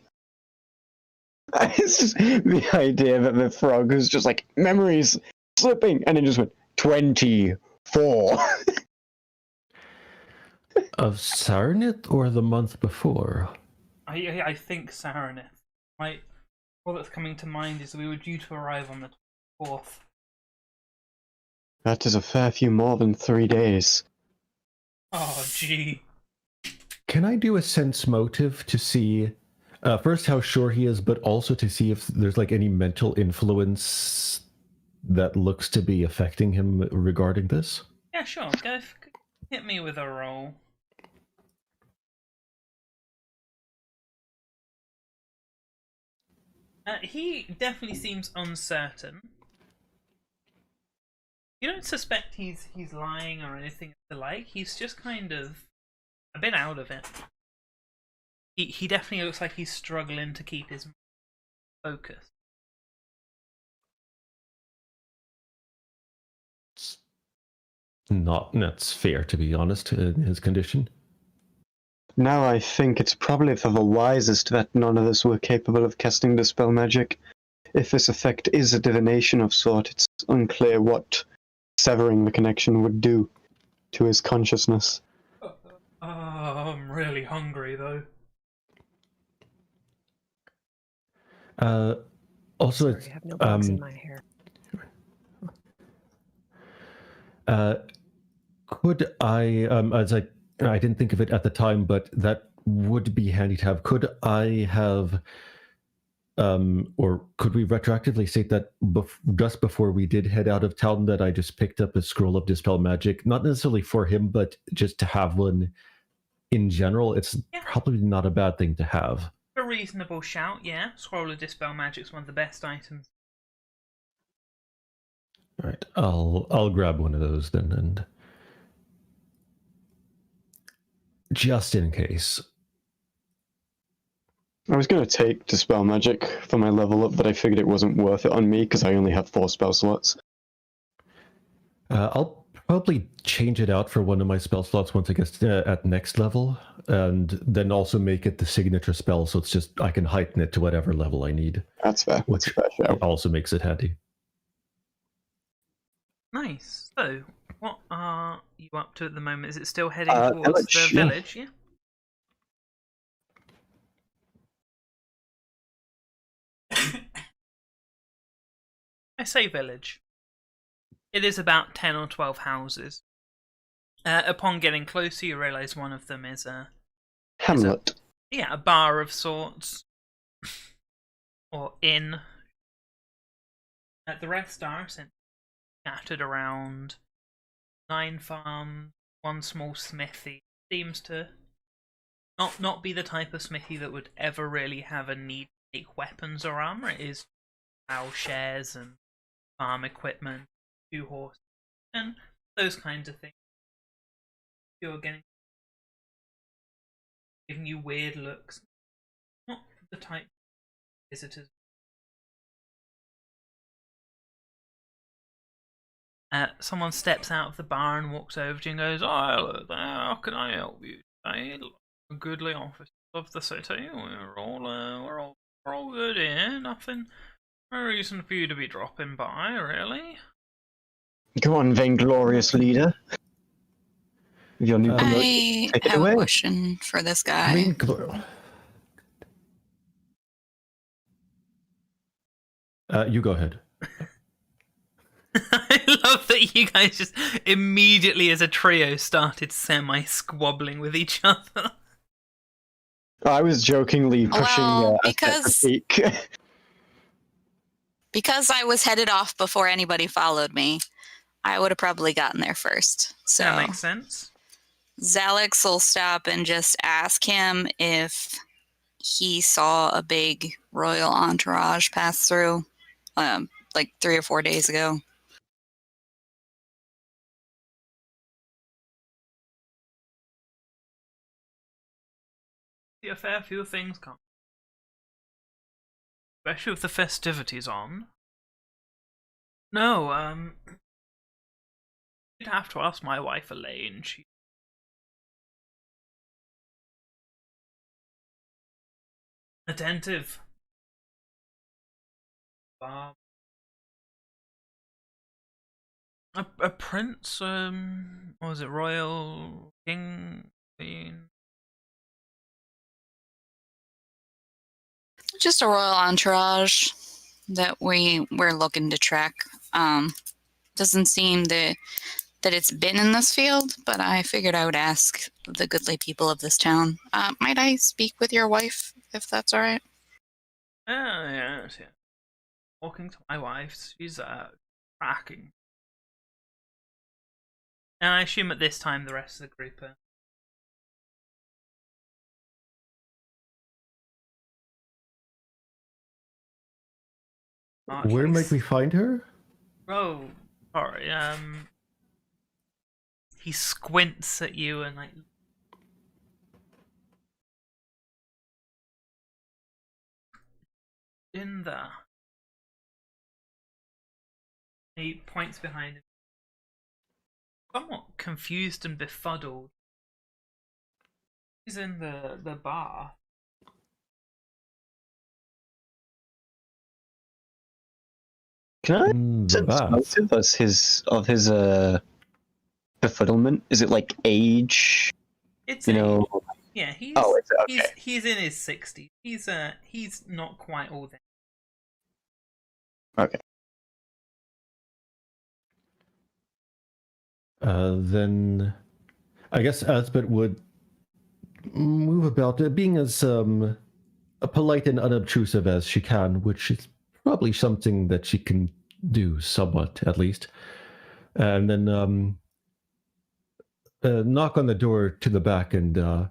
It's just the idea that the frog was just like, memories slipping, and it just went, 24. Of Sarnath or the month before? I think Saranith. All that's coming to mind is we were due to arrive on the 4th. That is a fair few more than 3 days. Oh, gee. Can I do a sense motive to see, first, how sure he is, but also to see if there's like any mental influence that looks to be affecting him regarding this? Yeah, sure. Go hit me with a roll. He definitely seems uncertain. You don't suspect he's lying or anything of the like. He's just kind of a bit out of it. He definitely looks like he's struggling to keep his focus. That's fair, to be honest, in his condition. Now I think it's probably for the wisest that none of us were capable of casting Dispel Magic. If this effect is a divination of sort, it's unclear what severing the connection would do to his consciousness. I'm really hungry, though. Also, Sorry, I have no bugs in my hair. Could I, as I didn't think of it at the time, but that would be handy to have. Could I have, or could we retroactively state that just before we did head out of town, that I just picked up a scroll of Dispel Magic, not necessarily for him, but just to have one in general? It's probably not a bad thing to have. A reasonable shout, yeah. Scroll of Dispel Magic's one of the best items. All right, I'll grab one of those then, and just in case. I was going to take Dispel Magic for my level up, but I figured it wasn't worth it on me because I only have 4 spell slots. I'll probably change it out for one of my spell slots once it gets at next level, and then also make it the signature spell, so it's just I can heighten it to whatever level I need. That's fair. Which also makes it handy. Nice. So, what are you up to at the moment? Is it still heading towards village, the yeah. village? Yeah. I say village. It is about 10 or 12 houses. Upon getting closer, you realise one of them is a Hamlet. bar of sorts, or inn. The rest are scattered around 9 farms, one small smithy. Seems to not be the type of smithy that would ever really have a need to make weapons or armor. It is plowshares and farm equipment, 2 horses, and those kinds of things. You're giving you weird looks. Not the type of visitors. Someone steps out of the bar and walks over to you and goes, "Oh, hello there. How can I help you today? Goodly officers of the city. We're all good here. Nothing. No reason for you to be dropping by, really." Go on, vainglorious leader. With your new promotion, I take it have away. a question for this guy. I mean, you go ahead. I love that you guys just immediately, as a trio, started semi-squabbling with each other. I was jokingly pushing Well, a critique. Because I was headed off before anybody followed me, I would have probably gotten there first. So That makes sense. Zalix will stop and just ask him if he saw a big royal entourage pass through, like 3 or 4 days ago. See a fair few things come. Especially with the festivities on. No, you'd have to ask my wife Elaine. She attentive. A prince, what was it, royal king, queen? Just a royal entourage that we're looking to track. Doesn't seem that it's been in this field, but I figured I would ask the goodly people of this town. Might I speak with your wife, if that's all right? Yes. Walking to my wife, she's tracking. And I assume at this time the rest of the group are. Where might we find her? Oh, sorry. He squints at you and like. In there. He points behind him. Somewhat confused and befuddled. He's in the bar. Can I The sense bath. motive of his befuddlement? Is it like age? It's You know. yeah. He's Oh, is it? Okay. he's in his 60s. He's not quite all there. Okay. Then I guess Asbet would move about, being as polite and unobtrusive as she can, which is probably something that she can do somewhat, at least. And then knock on the door to the back and to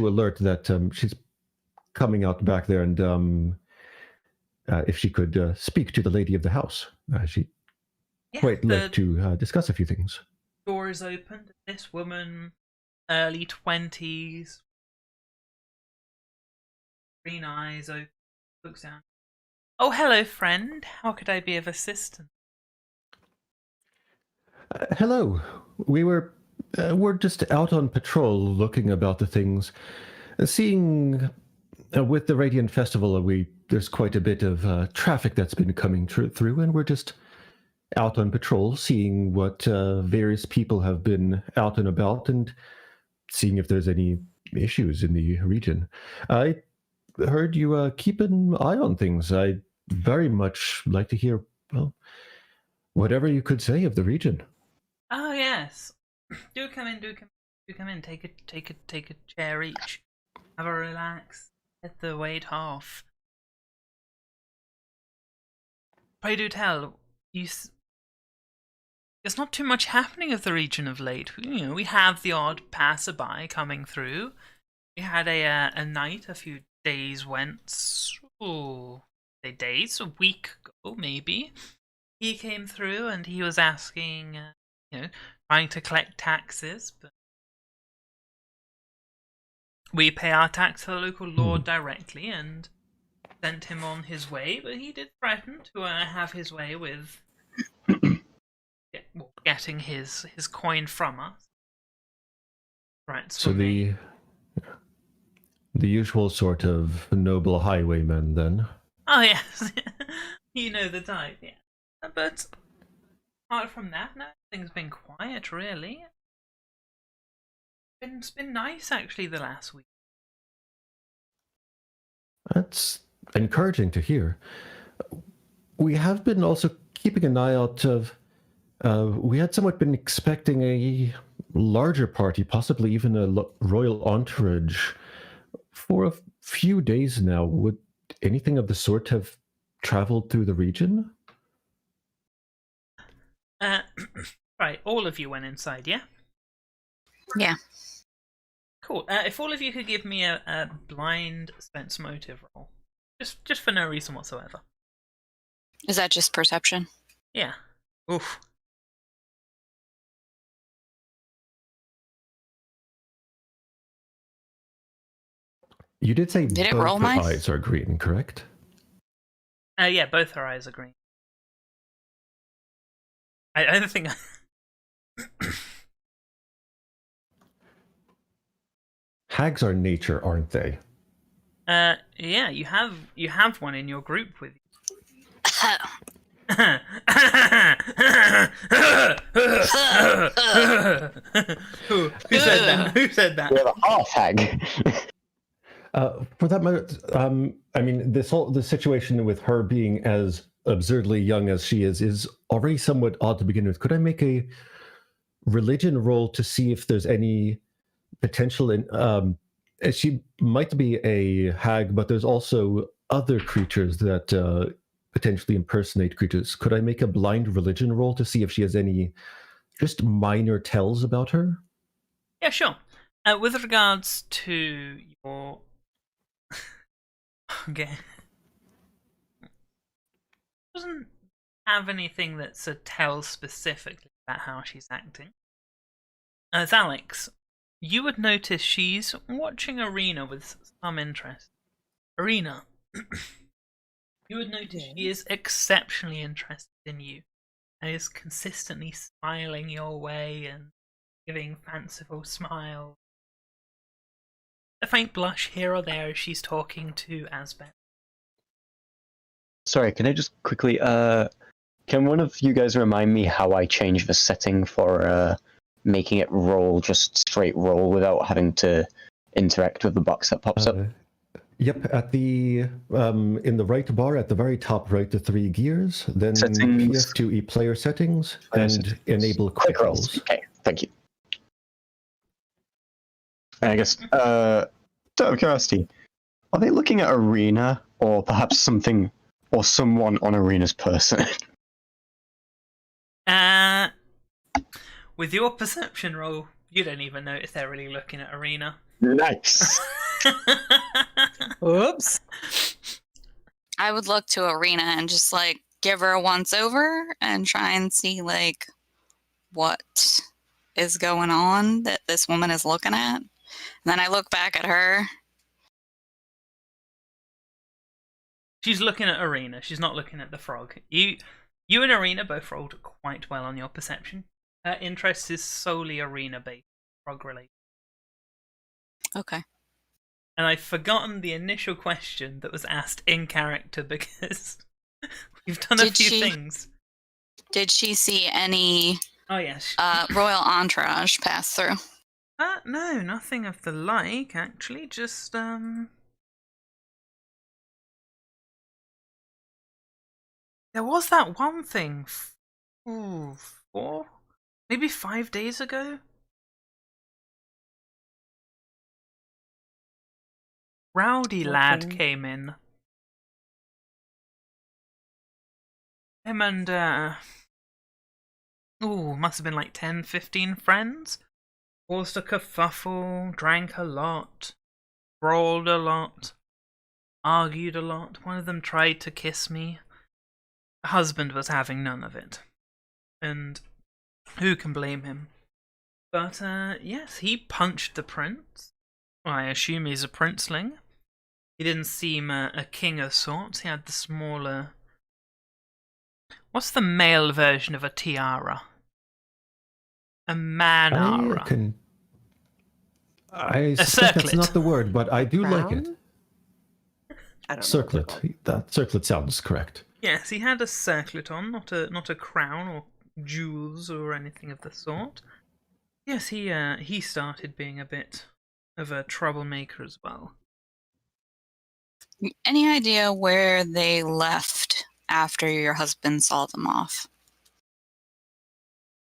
alert that she's coming out back there, and if she could speak to the lady of the house. She'd Yeah, quite the like to discuss a few things. door is opened. This woman, early 20s, green eyes, open, looks down. Oh, hello, friend. How could I be of assistance? Hello. We're just out on patrol, looking about the things, seeing with the Radiant Festival. There's quite a bit of traffic that's been coming through, and we're just out on patrol, seeing what various people have been out and about, and seeing if there's any issues in the region. I heard you keep an eye on things. I'd very much like to hear, well, whatever you could say of the region. Oh yes. Do come in, do come in. Take a chair each. Have a relax. Let the weight off. Pray do tell. There's not too much happening of the region of late. You know, we have the odd passerby coming through. We had a night a few days whence. Oh, say days, a week ago maybe. He came through and he was asking, trying to collect taxes, but we pay our tax to the local lord directly and sent him on his way, but he did threaten to have his way with getting his coin from us. Right, So the usual sort of noble highwayman, then. Oh yes, you know the type, yeah. But apart from that, no, things been quiet really. It's been nice actually the last week. That's encouraging to hear. We have been also keeping an eye out of. We had somewhat been expecting a larger party, possibly even a royal entourage, for a few days now. Would anything of the sort have traveled through the region? Right, all of you went inside, yeah? Yeah. Cool. If all of you could give me a blind sense motive roll, just for no reason whatsoever. Is that just perception? Yeah. Oof. You did say Did it both roll her nice? eyes are green, correct? Yeah, both her eyes are green. I don't think. Hags are nature, aren't they? Yeah, you have one in your group with you. Who said that? Who said that? We have a half hag. For that matter, I mean, the situation with her being as absurdly young as she is already somewhat odd to begin with. Could I make a religion roll to see if there's any potential in? She might be a hag, but there's also other creatures that potentially impersonate creatures. Could I make a blind religion roll to see if she has any just minor tells about her? Yeah, sure. With regards to your okay, doesn't have anything that's a tell specifically about how she's acting. As Alex, you would notice she's watching Arena with some interest. Arena, you would notice she is exceptionally interested in you and is consistently smiling your way and giving fanciful smiles. A faint blush here or there as she's talking to Asbeth. Sorry, can I just quickly, can one of you guys remind me how I change the setting for, making it roll, just straight roll without having to interact with the box that pops up? Yep, at the in the right bar at the very top right, the 3 gears, then Settings. PS2E player settings, Player and settings. enable Quick rolls. Okay, thank you. And I guess, out of curiosity, are they looking at Arena, or perhaps something, or someone on Arena's person? With your perception roll, you don't even notice they're really looking at Arena. Nice! Oops. I would look to Arena and just like give her a once over and try and see like what is going on that this woman is looking at. And then I look back at her. She's looking at Arena. She's not looking at the frog. You and Arena both rolled quite well on your perception. Her interest is solely Arena-based, frog-related. Okay. And I've forgotten the initial question that was asked in character because we've done a few things. Did she see any Oh, yes. royal entourage pass through? No, nothing of the like, actually. Just, there was that one thing. Ooh, maybe 5 days ago. Rowdy lad Working. came in. Him and must have been like 10, 15 friends. Caused a kerfuffle, drank a lot, brawled a lot, argued a lot. One of them tried to kiss me. The husband was having none of it. And who can blame him? But yes, he punched the prince. Well, I assume he's a princeling. He didn't seem a king of sorts. He had the smaller... What's the male version of a tiara? A manara. I A suspect that's circlet. not the word, but I do like it. Crown? I don't know. Circlet. That circlet sounds correct. Yes, he had a circlet on, not a crown or jewels or anything of the sort. Yes, he started being a bit of a troublemaker as well. Any idea where they left after your husband saw them off?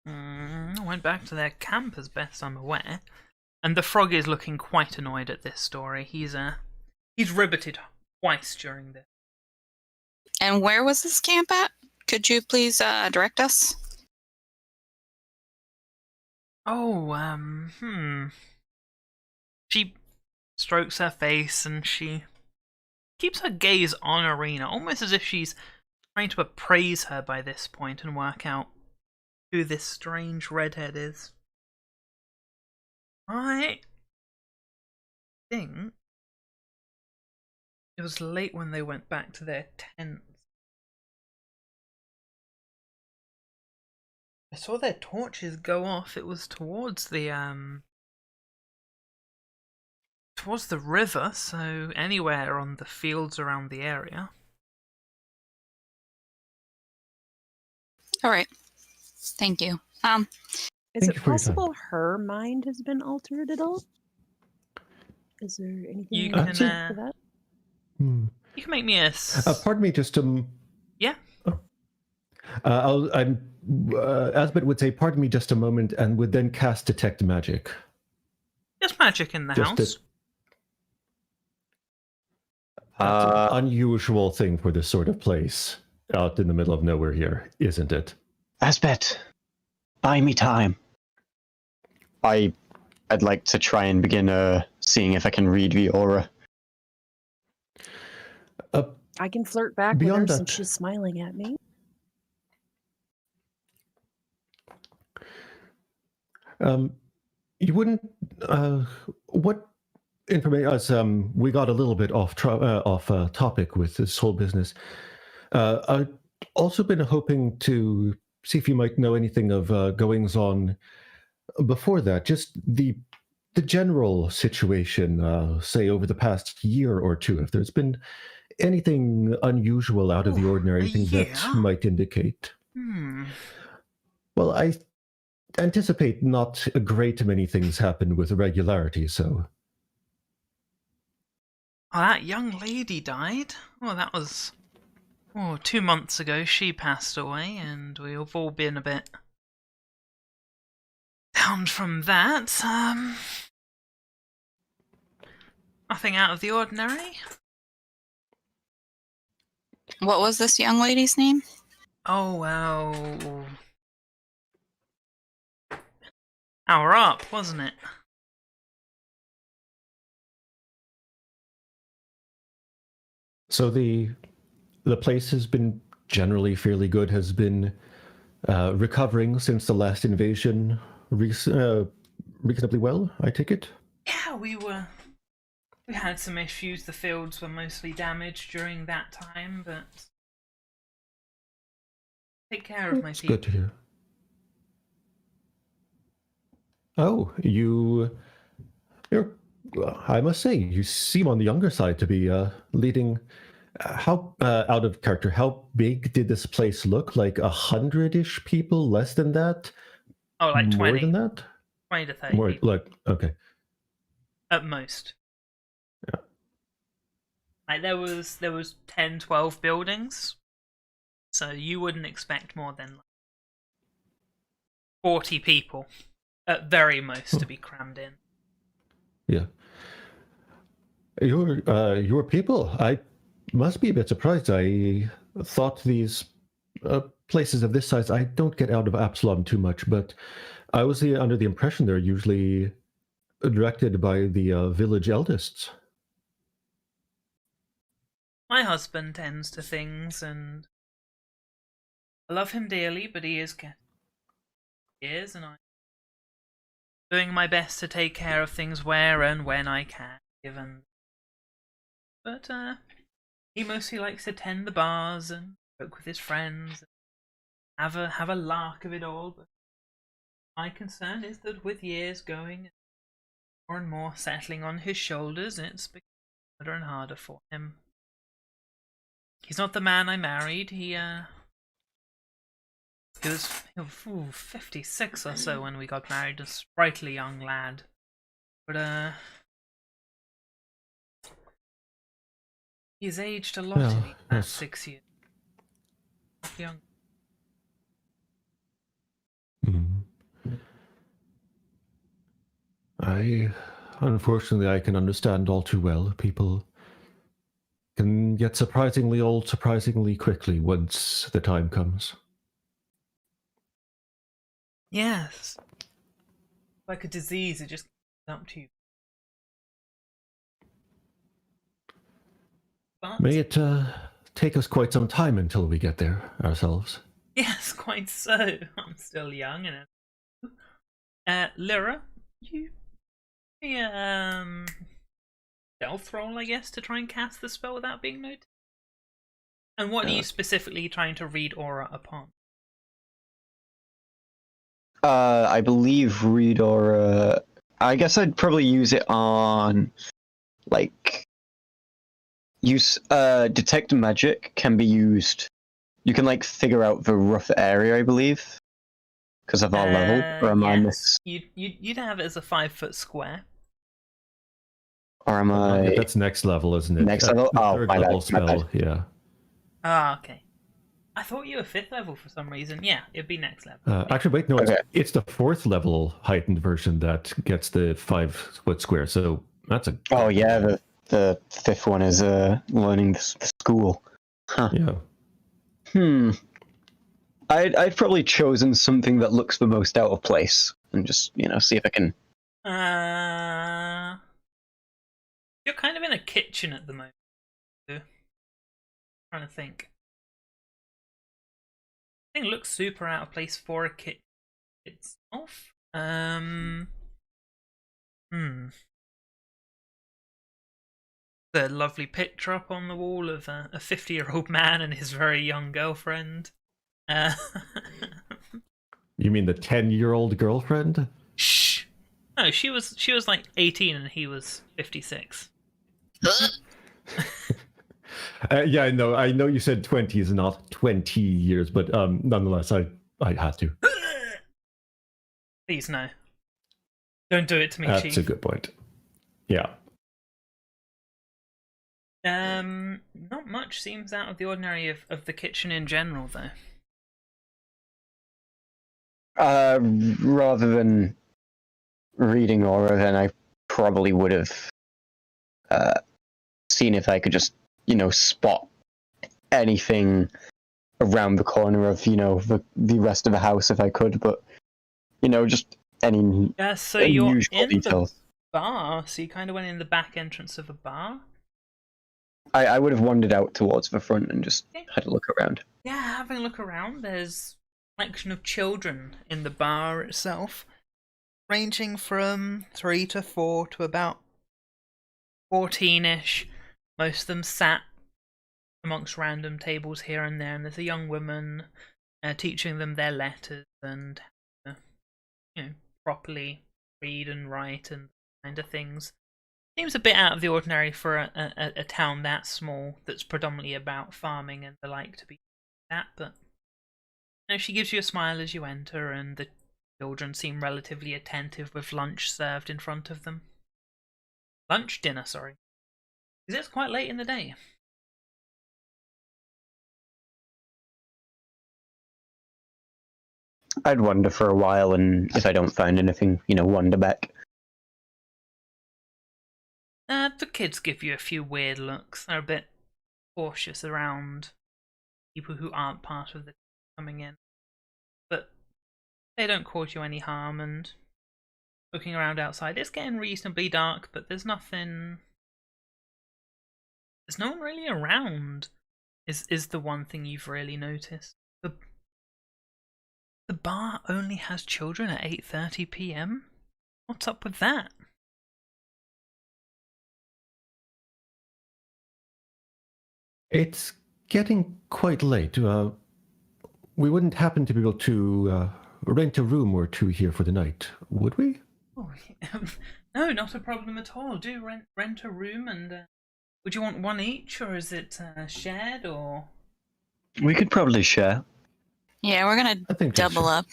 I went back to their camp as best I'm aware, and the frog is looking quite annoyed at this story. He's ribbited twice during this. And where was this camp at? Could you please direct us? Oh, She strokes her face and she keeps her gaze on Arena, almost as if she's trying to appraise her by this point and work out who this strange redhead is. I think it was late when they went back to their tents. I saw their torches go off. It was towards the river, so anywhere on the fields around the area. All right. Thank you. Is Thank it you for your time. possible her mind has been altered at all? Is there anything You we can, for that? You can make me a... Pardon me, just Yeah. Asbeth would say, "Pardon me, just a moment," and would then cast Detect Magic. There's magic in the Just house. That's an unusual thing for this sort of place out in the middle of nowhere here, isn't it? Asbeth, buy me time. I'd like to try and begin seeing if I can read the aura. I can flirt back with her Beyond since that- she's smiling at me. You wouldn't. What information? As we got a little bit off topic with this whole business. I've also been hoping to see if you might know anything of goings on before that. Just the general situation, say over the past year or two. If there's been anything unusual out of the ordinary, anything that yeah. might indicate. Well, I anticipate not a great many things happen with regularity, so. Oh, that young lady died. Oh, that was 2 months ago. She passed away, and we've all been a bit down from that. Nothing out of the ordinary. What was this young lady's name? Oh, well... Hour up, wasn't it? So the place has been generally fairly good, has been recovering since the last invasion reasonably well, I take it? Yeah, we had some issues. The fields were mostly damaged during that time, but take care of my It's people. good to hear. Oh, you're, I must say, you seem on the younger side to be leading. How out of character? How big did this place look? Like 100-ish people? Less than that? Oh, like 20. More than that? 20 to 30 More people, like okay. at most. Yeah. Like there was 10, 12 buildings, so you wouldn't expect more than like 40 people at very most to be crammed in. Yeah. Your people, I must be a bit surprised. I thought these places of this size, I don't get out of Absalom too much, but I was under the impression they're usually directed by the village eldest. My husband tends to things, and I love him dearly, but he is and I'm doing my best to take care of things where and when I can, given. But he mostly likes to tend the bars and joke with his friends, and have a lark of it all. But my concern is that with years going, more and more settling on his shoulders, it's becoming harder and harder for him. He's not the man I married. He was 56 or so when we got married, a sprightly young lad. But he's aged a lot in these past 6 years. Young. Unfortunately, I can understand all too well. People can get surprisingly old surprisingly quickly once the time comes. Yes. Like a disease, it just comes up to you. But May it take us quite some time until we get there ourselves. yes, quite so. I'm still young and Lyra, you stealth roll, I guess, to try and cast the spell without being noticed. And what are you specifically trying to read aura upon? I believe read aura. I guess I'd probably use it on, like, detect magic can be used. You can like figure out the rough area, I believe, because of our level. Or am I Yes. You'd have it as a 5-foot square. Or am I? That's next level, isn't it? Next level? Oh, third my level bad, my spell. bad. Yeah. Ah, okay. I thought you were 5th level for some reason. Yeah, it'd be next level. Actually, wait, no, Okay. it's the 4th level heightened version that gets the 5-foot square. So that's a. Oh yeah, the 5th one is learning the school. Huh. Yeah. I've probably chosen something that looks the most out of place, and just see if I can. You're kind of in a kitchen at the moment. Trying to think. I think it looks super out of place for a kitchen itself. The lovely picture up on the wall of a 50-year-old man and his very young girlfriend. You mean the 10-year-old girlfriend? Shh. No, she was like 18 and he was 56. Yeah, I know you said 20s, not 20 years, but nonetheless, I had to. Please no. Don't do it to me, That's Chief. a good point. Yeah. Not much seems out of the ordinary of the kitchen in general, though. Rather than reading aura, then I probably would have seen if I could just, spot anything around the corner of, the rest of the house if I could, but, just any So you're unusual in details. the bar, so you kind of went in the back entrance of a bar? I would have wandered out towards the front and just had a look around. Yeah, having a look around, there's a collection of children in the bar itself, ranging from 3 to 4 to about 14-ish. Most of them sat amongst random tables here and there, and there's a young woman teaching them their letters and properly read and write and kind of things. Seems a bit out of the ordinary for a town that small that's predominantly about farming and the like to be that, but she gives you a smile as you enter, and the children seem relatively attentive with lunch served in front of them. Dinner, sorry. Because it's quite late in the day. I'd wander for a while, and if I don't find anything, wander back. The kids give you a few weird looks. They're a bit cautious around people who aren't part of the coming in. But they don't cause you any harm, and looking around outside, it's getting reasonably dark, but there's nothing... There's no one really around, is the one thing you've really noticed. The bar only has children at 8:30 p.m? What's up with that? It's getting quite late. We wouldn't happen to be able to rent a room or two here for the night, would we? Oh, no, not a problem at all. Do rent a room, and would you want one each, or is it shared, or? We could probably share. Yeah, we're gonna double up.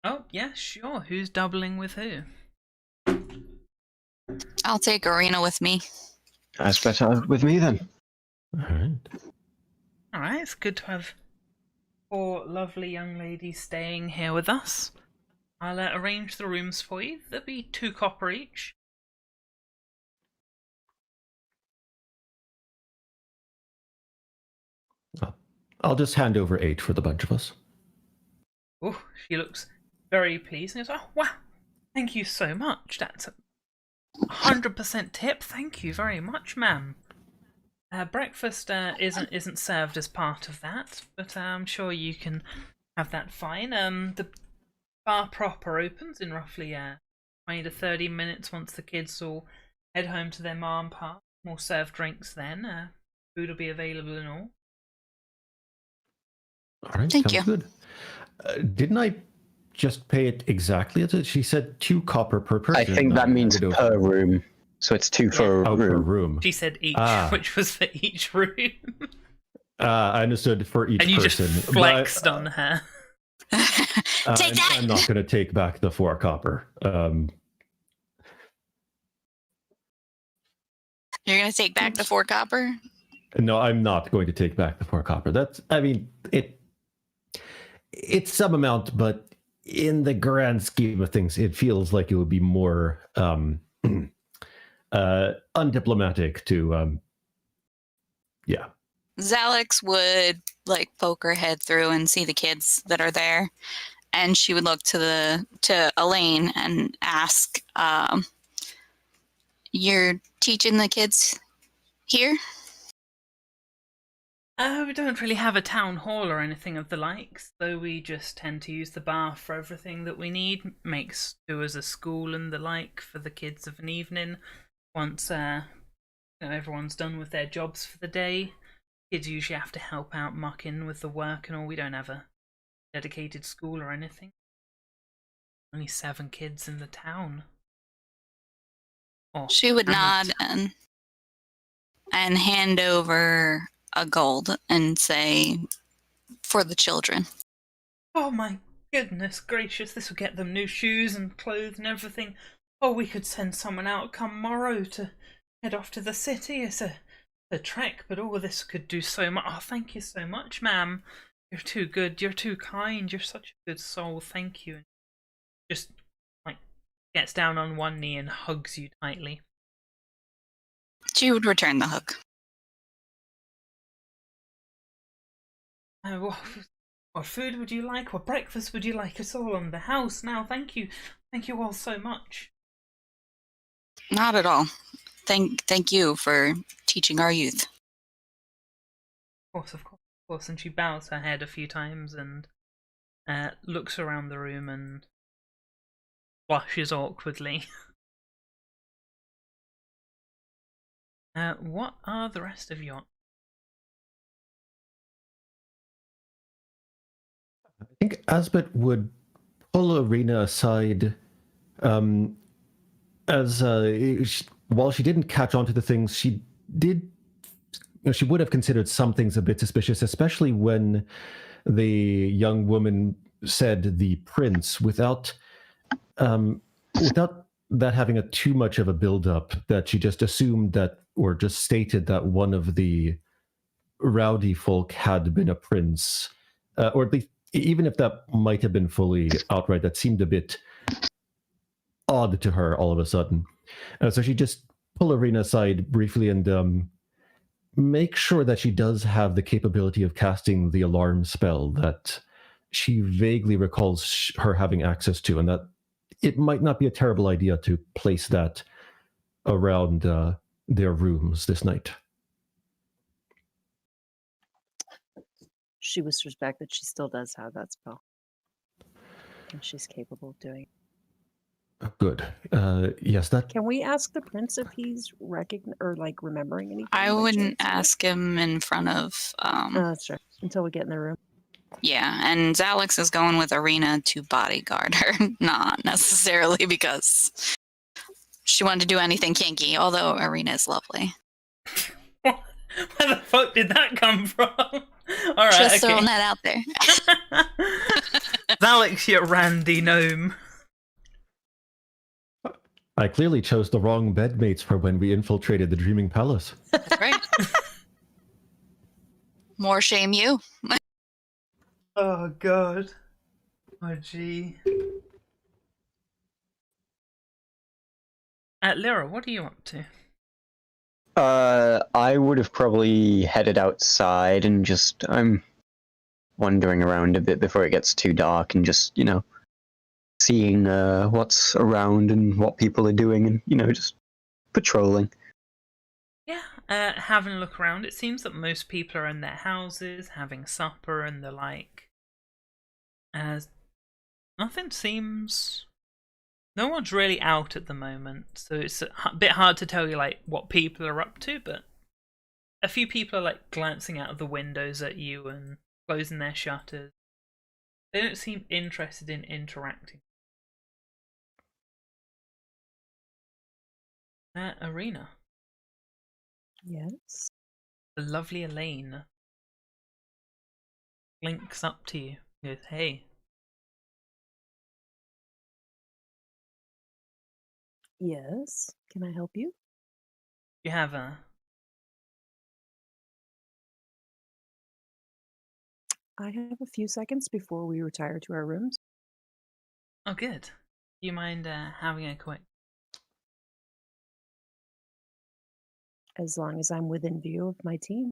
Oh, yeah, sure. Who's doubling with who? I'll take Arena with me. That's better with me then. Alright, it's good to have 4 lovely young ladies staying here with us. I'll arrange the rooms for you. There'll be 2 copper each. I'll just hand over 8 for the bunch of us. Oh, she looks very pleased and goes, "Oh, wow, thank you so much. That's a 100% tip. Thank you very much, ma'am." Breakfast isn't served as part of that, but I'm sure you can have that fine. The bar proper opens in roughly 20 to 30 minutes once the kids all head home to their ma and pa. We'll serve drinks then. Food will be available and all. All right, Thank sounds you. good. Didn't I just pay it exactly as it? She said 2 copper per person. I think that means per room. So it's 2 for a per room. room. She said each, which was for each room. I understood for each and you person. just flexed on her. Take that! I'm not going to take back the 4 copper. You're gonna take back the 4 copper? No, I'm not going to take back the 4 copper. It's some amount, but in the grand scheme of things, it feels like it would be more undiplomatic to yeah. Zalix would poke her head through and see the kids that are there, and she would look to Elaine and ask, "You're teaching the kids here?" We don't really have a town hall or anything of the likes, though we just tend to use the bar for everything that we need. Makes do as a school and the like for the kids of an evening. Once everyone's done with their jobs for the day, kids usually have to help out muck in with the work and all. We don't have a dedicated school or anything. Only 7 kids in the town. She would hamlet. nod and hand over a gold and say, "For the children." Oh my goodness gracious, this will get them new shoes and clothes and everything. Oh, we could send someone out come morrow to head off to the city. It's a trek, but all this could do so much. Oh, thank you so much, ma'am. You're too good, you're too kind, you're such a good soul, thank you. Just, gets down on one knee and hugs you tightly. She would return the hug. What food would you like? What breakfast would you like? It's all on the house now. Thank you all so much. Not at all. Thank you for teaching our youth. Of course. And she bows her head a few times and looks around the room and blushes awkwardly. What are the rest of you on? I think Asbeth would pull Arena aside while she didn't catch on to the things, she would have considered some things a bit suspicious, especially when the young woman said the prince without that having too much of a build-up, that she just assumed that, or just stated that one of the rowdy folk had been a prince, or at least even if that might have been fully outright, that seemed a bit odd to her all of a sudden. So she just pull Arena aside briefly and make sure that she does have the capability of casting the alarm spell that she vaguely recalls her having access to, and that it might not be a terrible idea to place that around their rooms this night. She whispers back that she still does have that spell. And she's capable of doing it. Good. Yes, that. Can we ask the prince if he's remembering anything? I by wouldn't chance? ask him in front of. Oh, that's true. Until we get in the room. Yeah, and Alex is going with Arena to bodyguard her, not necessarily because she wanted to do anything kinky, although Arena is lovely. Where the fuck did that come from? All right, Just okay. throwing that out there. Alex, you randy gnome. I clearly chose the wrong bedmates for when we infiltrated the Dreaming Palace. That's right. More shame you. Oh god. Oh gee. Lyra, what are you up to? I would have probably headed outside and I'm wandering around a bit before it gets too dark and just, seeing what's around and what people are doing and, just patrolling. Yeah, having a look around. It seems that most people are in their houses, having supper and the like. As nothing seems... No one's really out at the moment, so it's a bit hard to tell you what people are up to, but a few people are glancing out of the windows at you and closing their shutters. They don't seem interested in interacting. Arena. Yes. The lovely Elaine links up to you. Goes, hey. Yes. Can I help you? You have a... I have a few seconds before we retire to our rooms. Oh, good. Do you mind having a quick... As long as I'm within view of my team.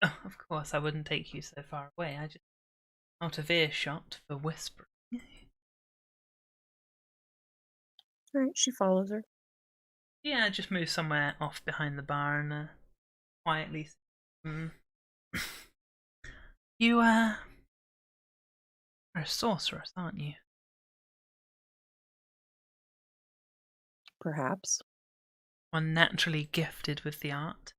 Oh, of course, I wouldn't take you so far away. I just... out of earshot for whispering. Alright, she follows her. Yeah, just move somewhere off behind the bar and quietly... You, are a sorceress, aren't you? Perhaps. One naturally gifted with the art.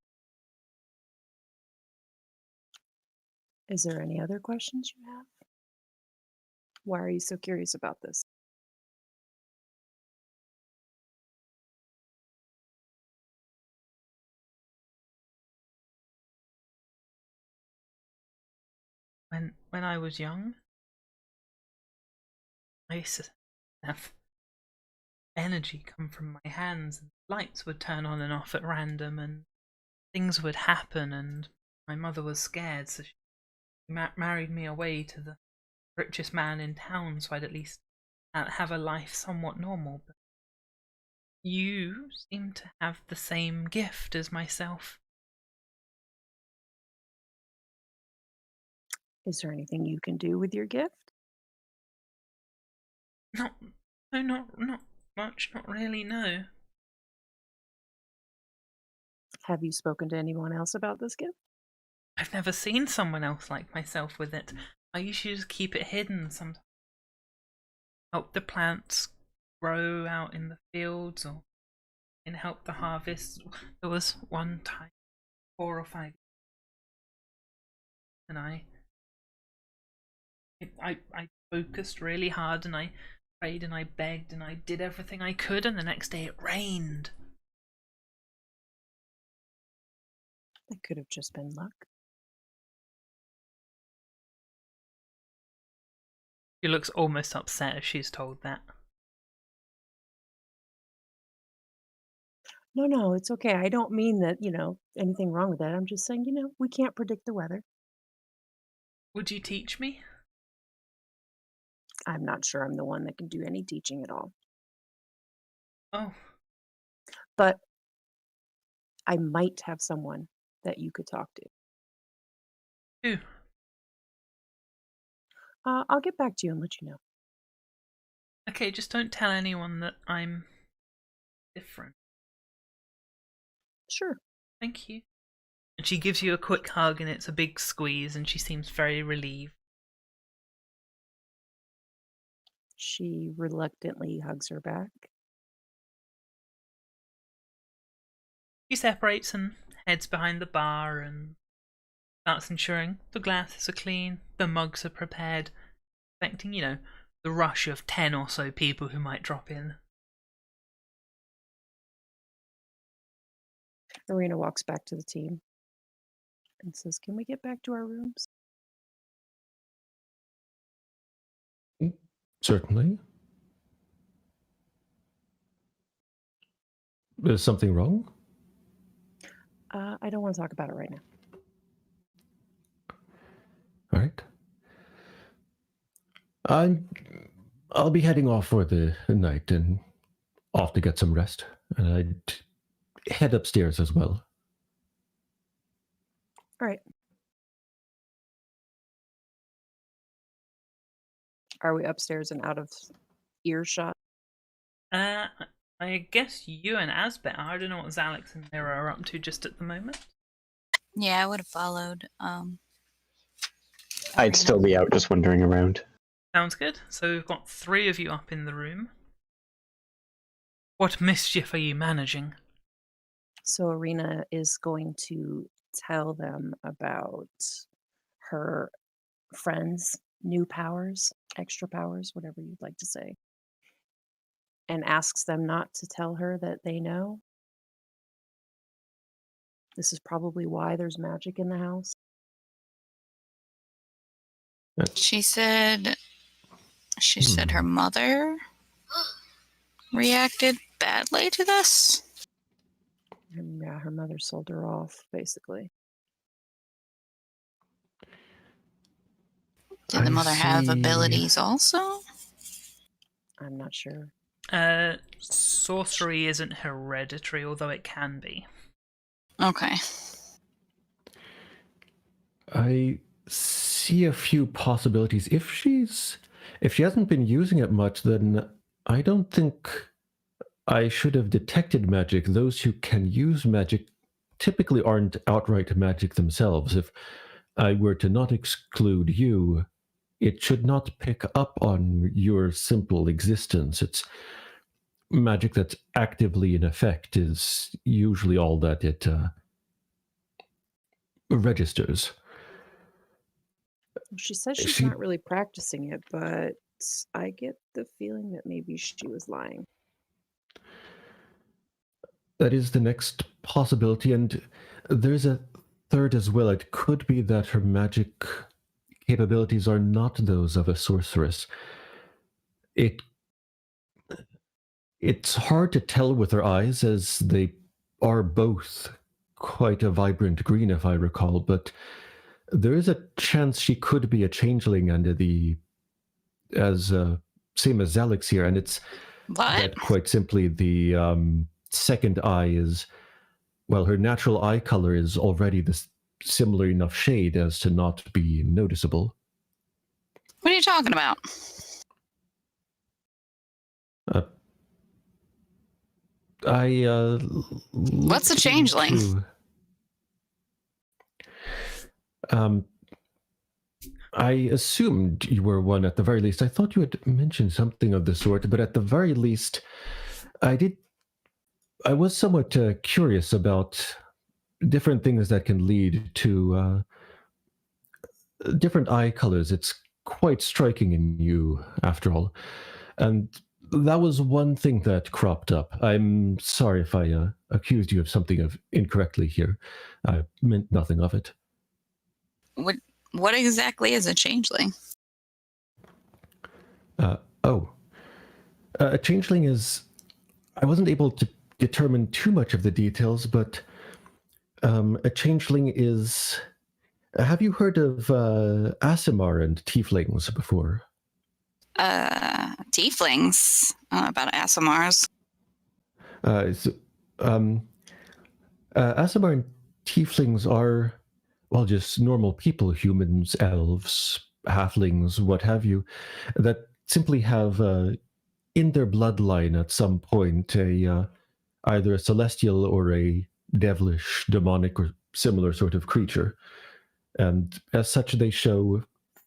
Is there any other questions you have? Why are you so curious about this? When I was young, I used to have energy come from my hands, and lights would turn on and off at random, and things would happen, and my mother was scared, so she married me away to the richest man in town, so I'd at least have a life somewhat normal. But you seem to have the same gift as myself. Is there anything you can do with your gift? Not much, not really, no. Have you spoken to anyone else about this gift? I've never seen someone else like myself with it. I usually just keep it hidden sometimes. Help the plants grow out in the fields or help the harvest. There was one time, 4 or 5, and I focused really hard and I prayed and I begged and I did everything I could, and the next day it rained. That could have just been luck. She looks almost upset as she's told that. No, it's okay. I don't mean that, anything wrong with that. I'm just saying, we can't predict the weather. Would you teach me? I'm not sure I'm the one that can do any teaching at all. Oh, But I might have someone that you could talk to. who? I'll get back to you and let you know. Okay, just don't tell anyone that I'm different. Sure. Thank you. And she gives you a quick hug, and it's a big squeeze, and she seems very relieved. She reluctantly hugs her back. She separates and heads behind the bar and starts ensuring the glasses are clean, the mugs are prepared, expecting, the rush of 10 or so people who might drop in. Arena walks back to the team and says, "Can we get back to our rooms?" Certainly. Is something wrong? I don't want to talk about it right now. All right. I'll be heading off for the night and off to get some rest. And I'd head upstairs as well. All right. Are we upstairs and out of earshot? I guess you and Asbet are. I don't know what Zalix and Mira are up to just at the moment. Yeah, I would have followed. I'd still be out just wandering around. Sounds good. So we've got 3 of you up in the room. What mischief are you managing? So Arena is going to tell them about her friends' new powers, extra powers, whatever you'd like to say, and asks them not to tell her that they know. This is probably why there's magic in the house. She said her mother reacted badly to this. And yeah, her mother sold her off, basically. Did the mother have abilities also? I'm not sure. Sorcery isn't hereditary, although it can be. Okay. I see a few possibilities. If she hasn't been using it much, then I don't think I should have detected magic. Those who can use magic typically aren't outright magic themselves. If I were to not exclude you, it should not pick up on your simple existence. It's magic that's actively in effect is usually all that it registers. She says she's not really practicing it, but I get the feeling that maybe she was lying. That is the next possibility, and there's a third as well. It could be that her magic capabilities are not those of a sorceress. It's hard to tell with her eyes, as they are both quite a vibrant green, if I recall, but there is a chance she could be a changeling under the same as Zalix here, and it's that quite simply the second eye is, well, her natural eye color is already this similar enough shade as to not be noticeable. What are you talking about? What's a changeling? I assumed you were one at the very least. I thought you had mentioned something of the sort, but at the very least, I was somewhat curious about different things that can lead to different eye colors. It's quite striking in you, after all. And that was one thing that cropped up. I'm sorry if I accused you of something incorrectly here. I meant nothing of it. What exactly is a changeling? A changeling is... I wasn't able to determine too much of the details, but a changeling is... Have you heard of Aasimar and tieflings before? Tieflings. About Asimars. Asimar and tieflings are, well, just normal people, humans, elves, halflings, what have you, that simply have in their bloodline at some point either a celestial or a devilish, demonic, or similar sort of creature. And as such, they show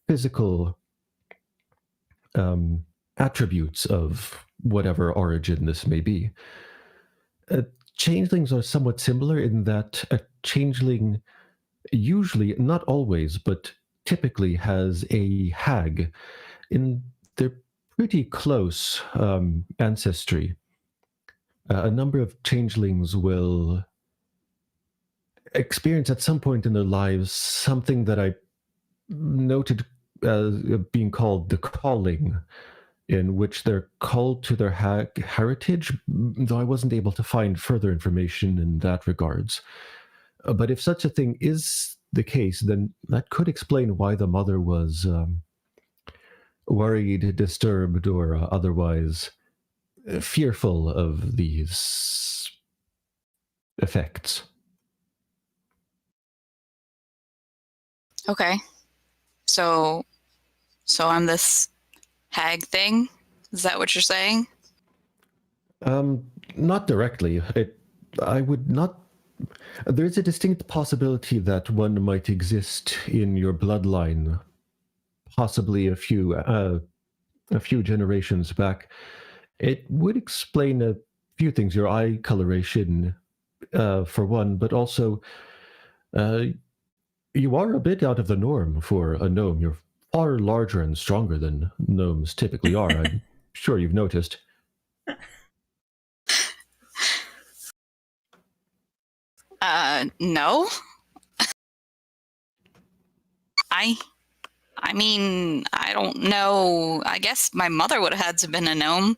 physical attributes of whatever origin this may be. Changelings are somewhat similar in that a changeling usually, not always, but typically has a hag in their pretty close ancestry. A number of changelings will experience at some point in their lives something that I noted as being called the calling, in which they're called to their heritage, though I wasn't able to find further information in that regards. But if such a thing is the case, then that could explain why the mother was worried, disturbed, or otherwise fearful of these effects. Okay. So I'm this hag thing? Is that what you're saying? Not directly. I would not. There's a distinct possibility that one might exist in your bloodline, possibly a few generations back. It would explain a few things. Your eye coloration, for one, but also you are a bit out of the norm for a gnome. You're far larger and stronger than gnomes typically are. I'm sure you've noticed. No. I mean, I don't know. I guess my mother would have had to have been a gnome,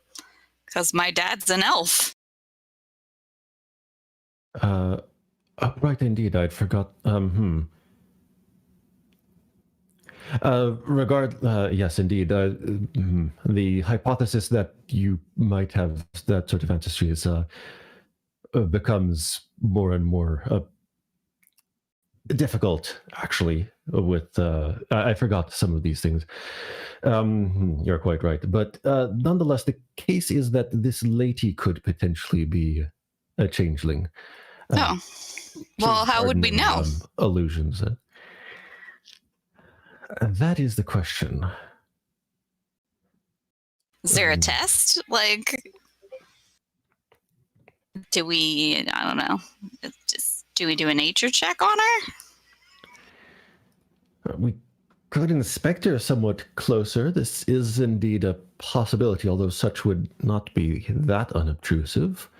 because my dad's an elf. Right, indeed. I'd forgot. Yes, indeed. The hypothesis that you might have that sort of ancestry is becomes more and more difficult, actually. With I forgot some of these things. You're quite right, but nonetheless, the case is that this lady could potentially be a changeling. Oh, well, how would we know? Illusions. That is the question. Is there a test? Like, do we? I don't know. Do we do a nature check on her? We could inspect her somewhat closer. This is indeed a possibility, although such would not be that unobtrusive.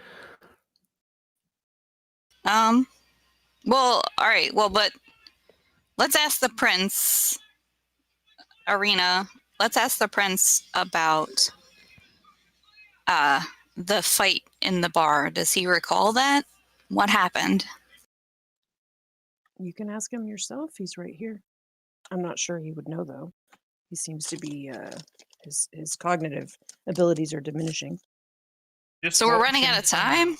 Well, all right. Well, but let's ask the prince. Arena. Let's ask the prince about the fight in the bar. Does he recall that? What happened? You can ask him yourself. He's right here. I'm not sure he would know, though. He seems to be, his cognitive abilities are diminishing. So we're running out of time?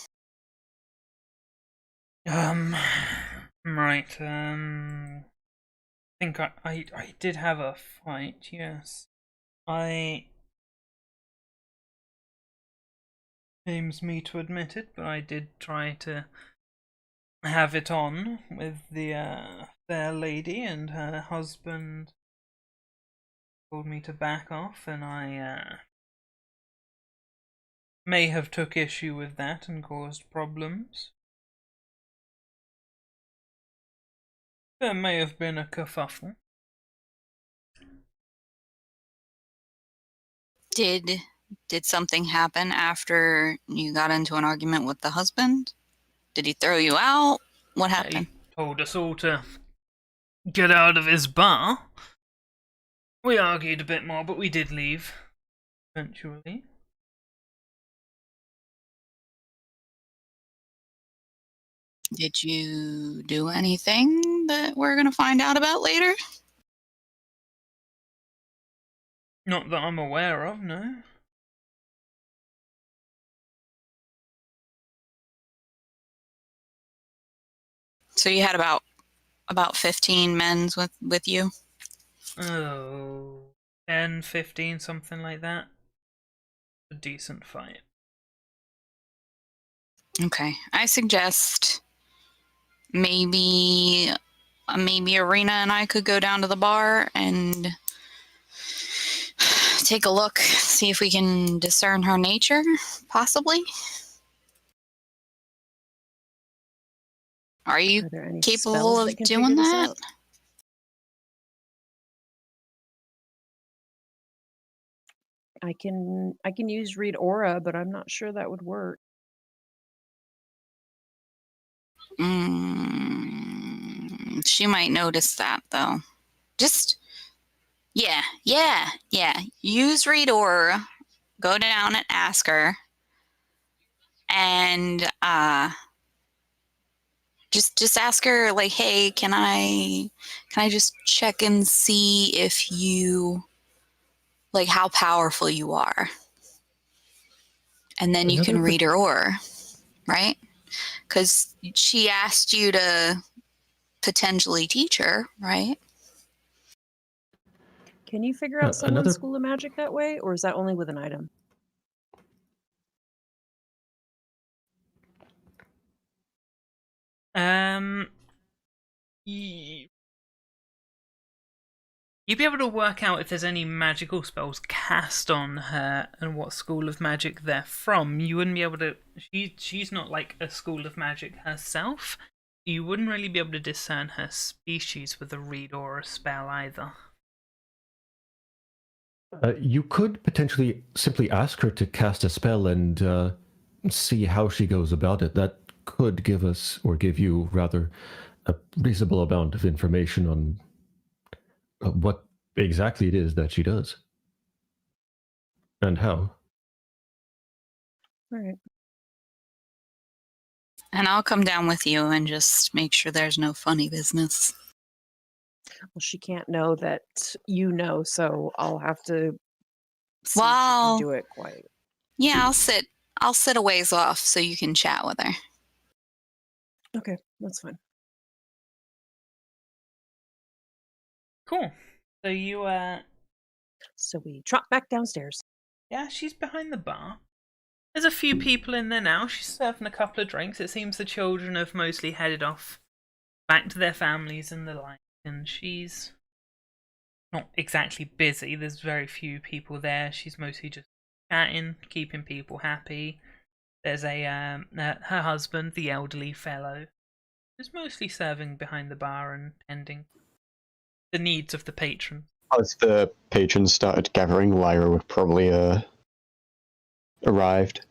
Right, I think I did have a fight, yes. Shames me to admit it, but I did try to have it on with the fair lady, and her husband told me to back off, and I may have took issue with that and caused problems. There may have been a kerfuffle. Did something happen after you got into an argument with the husband? Did he throw you out? What happened? He told us all to get out of his bar. We argued a bit more, but we did leave eventually. Did you do anything that we're going to find out about later? Not that I'm aware of, no. So you had about 15 men with you? Oh, 10, 15, something like that. A decent fight. Okay. I suggest maybe Arena and I could go down to the bar and take a look, see if we can discern her nature, possibly. Are you Are there any capable spells of that can doing figure this that? out? I can use read aura, but I'm not sure that would work. She might notice that though. Just yeah. Use read aura. Go down and ask her, and just ask her like, hey, can I just check and see if you like how powerful you are, and then you can Another read her aura, right? Because she asked you to potentially teach her, right? Can you figure out someone's another school of magic that way, or is that only with an item? You'd be able to work out if there's any magical spells cast on her and what school of magic they're from. You wouldn't be able to. She's not like a school of magic herself. You wouldn't really be able to discern her species with a read or a spell either. You could potentially simply ask her to cast a spell and see how she goes about it. That could give us, or give you rather, a reasonable amount of information on what exactly it is that she does and how. All right. And I'll come down with you and just make sure there's no funny business. Well, she can't know that you know, so I'll have to see if she Well, can do it quiet. yeah, I'll sit a ways off so you can chat with her. Okay, that's fine. Cool. So you So we trot back downstairs. yeah, she's behind the bar. There's a few people in there now. She's serving a couple of drinks. It seems the children have mostly headed off back to their families and the like, and she's not exactly busy. There's very few people there. She's mostly just chatting, keeping people happy. There's her husband, the elderly fellow, who's mostly serving behind the bar and tending the needs of the patrons. As the patrons started gathering, Lyra would probably arrived.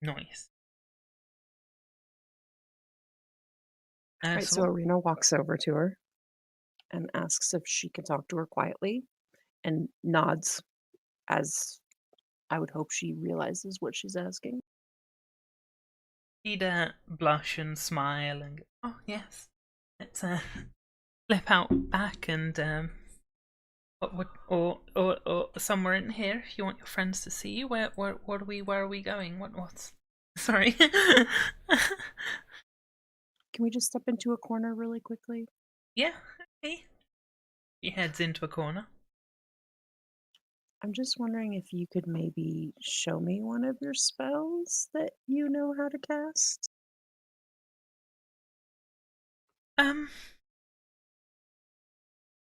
Nice. Right, so Arena walks over to her and asks if she can talk to her quietly and nods, as I would hope she realizes what she's asking. She'd blush and smile and go, oh yes, let's flip out back and or somewhere in here if you want your friends to see you. Where are we going? What's sorry. Can we just step into a corner really quickly? Yeah, okay. He heads into a corner. I'm just wondering if you could maybe show me one of your spells that you know how to cast.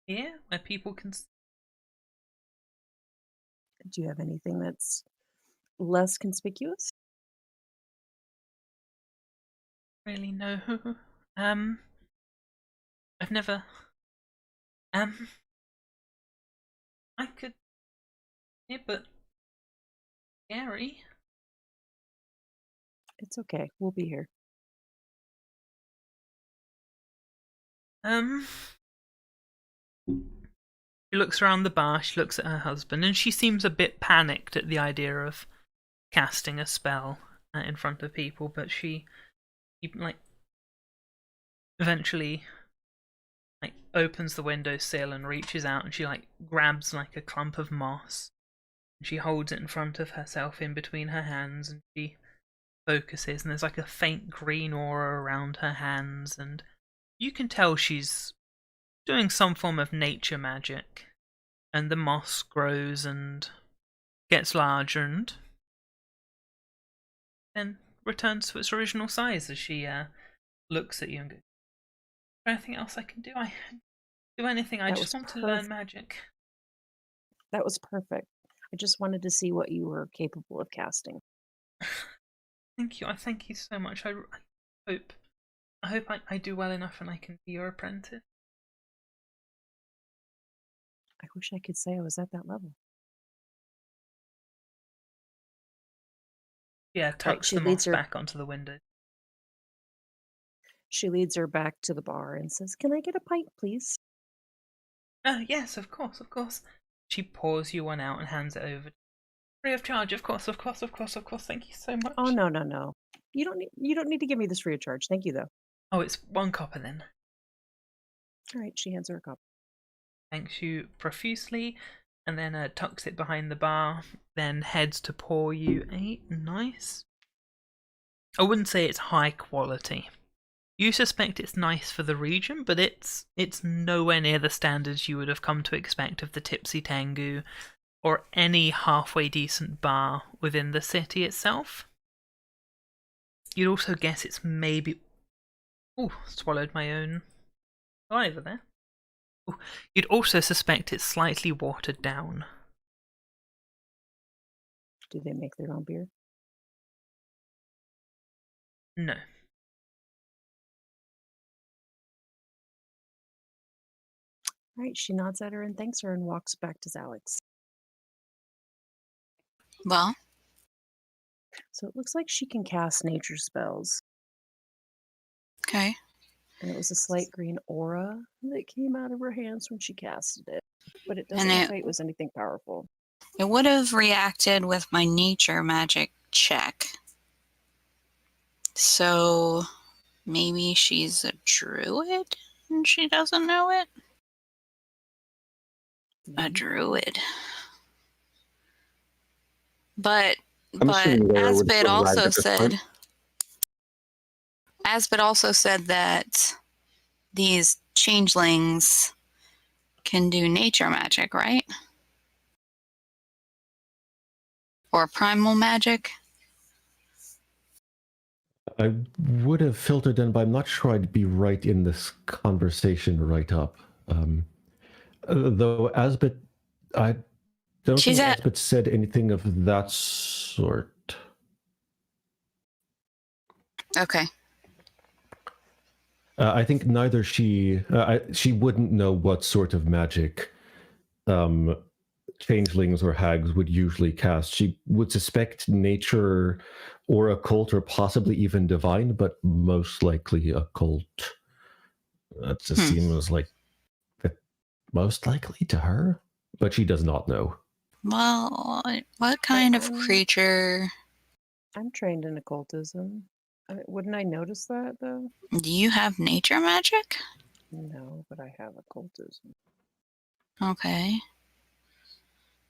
Yeah, where people can Do you have anything that's less conspicuous? really know. I've never. I could. Yeah, but scary. It's okay. We'll be here. She looks around the bar, she looks at her husband, and she seems a bit panicked at the idea of casting a spell in front of people, but she like, eventually, like, opens the windowsill and reaches out, and she like grabs like a clump of moss. And she holds it in front of herself in between her hands, and she focuses, and there's like a faint green aura around her hands, and you can tell she's doing some form of nature magic. And the moss grows and gets larger and then returns to its original size as she looks at you and goes, "Is there anything else I can do? I do anything. I That just was want to learn magic." That was perfect. I just wanted to see what you were capable of casting. Thank you. I thank you so much. I hope I do well enough and I can be your apprentice. I wish I could say I was at that level. Yeah, tucks she the leads moss her- back onto the window. She leads her back to the bar and says, "Can I get a pint, please?" Yes, of course, of course. She pours you one out and hands it over. Free of charge, of course, of course, of course, of course. Thank you so much. Oh no. You don't need to give me this free of charge. Thank you though. Oh, it's 1 copper then. All right, she hands her a cup. Thanks you profusely, and then tucks it behind the bar, then heads to pour you a nice... I wouldn't say it's high quality. You suspect it's nice for the region, but it's nowhere near the standards you would have come to expect of the Tipsy Tengu, or any halfway decent bar within the city itself. You'd also guess it's maybe... Ooh, swallowed my own saliva there. Ooh. You'd also suspect it's slightly watered down. Do they make their own beer? No. All right, she nods at her and thanks her and walks back to Alex. Well, So it looks like she can cast nature spells. okay. And it was a slight green aura that came out of her hands when she casted it. But it doesn't And look like it was anything powerful. It would have reacted with my nature magic check. So maybe she's a druid and she doesn't know it? A druid. But I'm assuming Laura would Asbit have also arrived at this said point. Asbit also said that these changelings can do nature magic, right? Or primal magic? I would have filtered in, but I'm not sure I'd be right in this conversation right up. Though Asbit, I don't think Asbit said anything of that sort. Okay. I think neither she wouldn't know what sort of magic changelings or hags would usually cast. She would suspect nature or occult or possibly even divine, but most likely occult. That just seems like the most likely to her, but she does not know. Well, what kind of creature? I'm trained in occultism. Wouldn't I notice that, though? Do you have nature magic? No, but I have occultism. Okay.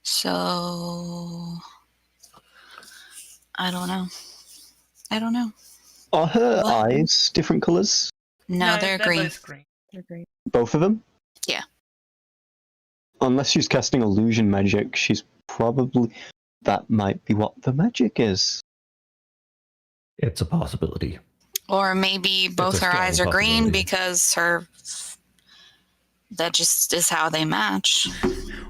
So... I don't know. Are her What? eyes different colors? No, they're green. Both green. They're great. Both of them? Yeah. Unless she's casting illusion magic, she's probably... That might be what the magic is. It's a possibility. Or maybe both a her strong eyes are green possibility. because that just is how they match.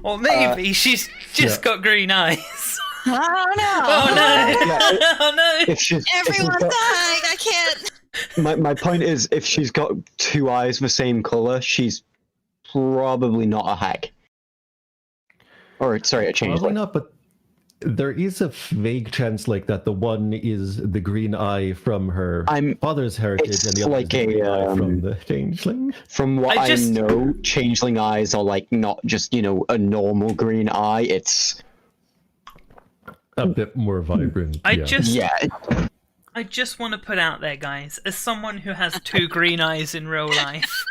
Or maybe she's just got green eyes. I don't know. Oh no! Yeah, Oh no! If she's Everyone's got, dying. I can't. my point is, if she's got two eyes the same color, she's probably not a hag. Or sorry, a Probably changeling. not, but there is a vague chance like that the one is the green eye from her father's heritage it's and the other like is the green a, eye from the changeling. From what I just- know, changeling eyes are like not just, a normal green eye. It's A bit more vibrant. I yeah. just want to put out there, guys, as someone who has two green eyes in real life,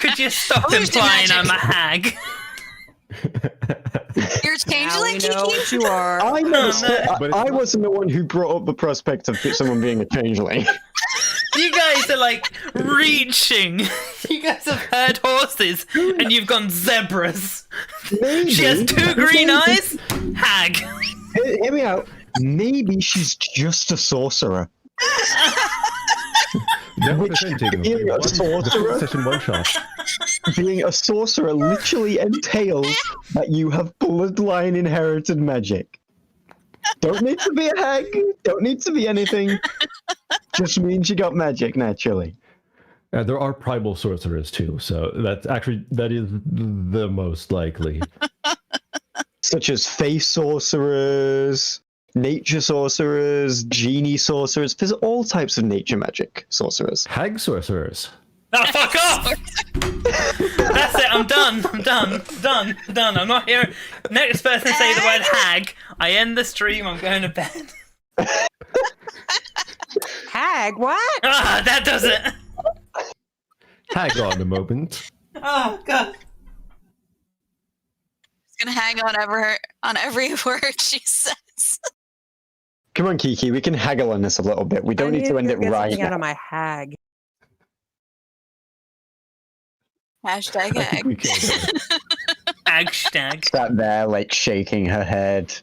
Could you stop Illusion implying magic. I'm a hag? You're a Now we changeling, know Kiki? what you are. I never said. But it's I not- wasn't the one who brought up the prospect of someone being a changeling. You guys are like reaching. You guys have heard horses, and you've gone zebras. Maybe. She has 2 green eyes. Hag. Hear me out. Maybe she's just a sorcerer. Now Which presenting being a the full sorcerer, session one shot. being a sorcerer literally entails that you have bloodline inherited magic. Don't need to be a hag. Don't need to be anything. Just means you got magic naturally. There are primal sorcerers too, so that is the most likely. Such as face sorcerers, nature sorcerers, genie sorcerers. There's all types of nature magic sorcerers. Hag sorcerers. Oh, fuck off! That's it. I'm done. I'm done. I'm not here. Next person to say the word hag, I end the stream. I'm going to bed. Hag, what? Ah, that does it. Hag on a moment. Oh god. She's gonna hang on every word she says. Come on, Kiki, we can haggle on this a little bit. We don't need to end it Get right something out now. of my hag. Hashtag I think we hag. can. Hashtag. Sat there, like, shaking her head.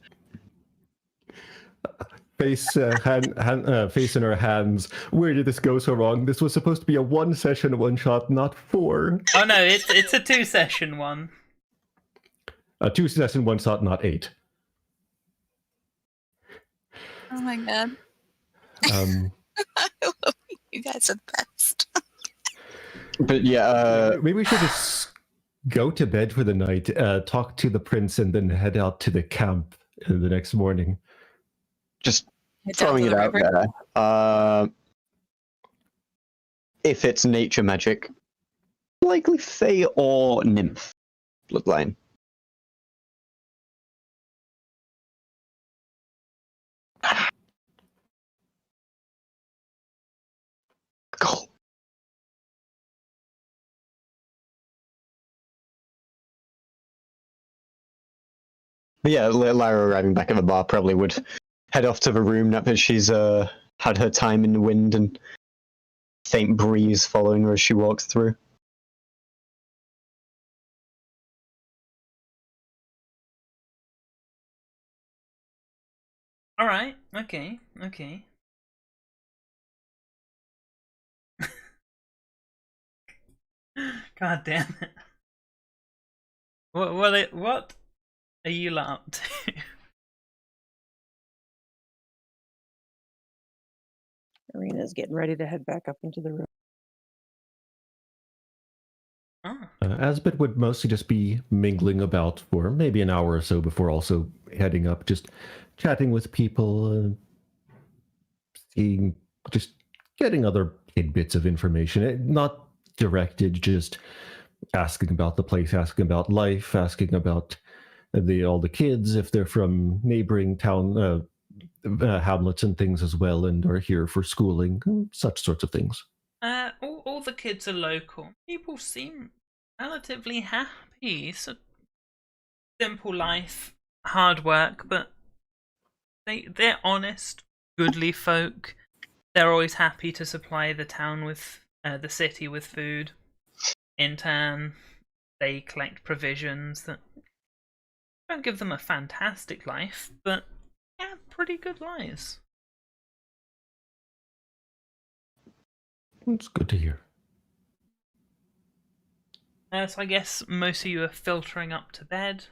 Face in her hands. Where did this go so wrong? This was supposed to be a 1-session one-shot, not 4. Oh no, it's a 2-session one. A 2-session one-shot, not 8. Oh my god. Um, You guys are the best. But yeah, maybe we should just go to bed for the night, talk to the prince, and then head out to the camp the next morning. just Head down throwing to it the out river. there. If it's nature magic, likely Fae or Nymph bloodline. Cool. But yeah, Lyra arriving back at the bar probably would head off to the room now that she's had her time in the wind and faint breeze following her as she walks through. Alright, okay. God damn it. What are you lot up to? Arena's getting ready to head back up into the room. Oh, Asbit would mostly just be mingling about for maybe an hour or so before also heading up, just chatting with people, just getting other tidbits of information. Not directed, just asking about the place, asking about life, asking about all the kids, if they're from neighboring town hamlets and things as well, and are here for schooling, such sorts of things. all the kids are local. People seem relatively happy. It's a simple life, hard work, but they're honest, goodly folk. They're always happy to supply the town with the city with food. In turn, they collect provisions that don't give them a fantastic life, but yeah, pretty good lives. It's good to hear. So I guess most of you are filtering up to bed.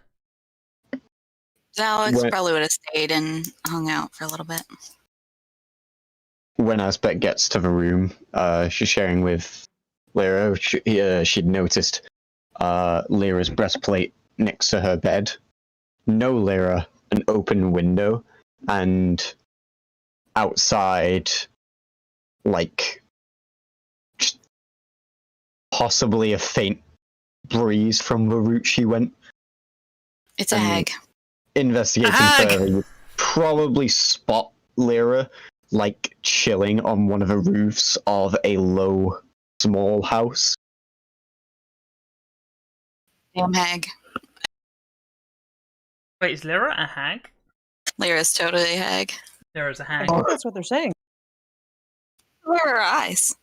Alex When- probably would have stayed and hung out for a little bit. When Asbet gets to the room, she's sharing with Lyra. She'd noticed Lyra's breastplate next to her bed. No Lyra, an open window, and outside, like, just possibly a faint breeze from the route she went. It's a Um, hag. Investigating Hag! further, you probably spot Lyra, like, chilling on one of the roofs of a low, small house. Damn hag. Wait, is Lyra a hag? Lyra's totally a hag. Lyra's a I hag. think that's what they're saying. Where are her eyes?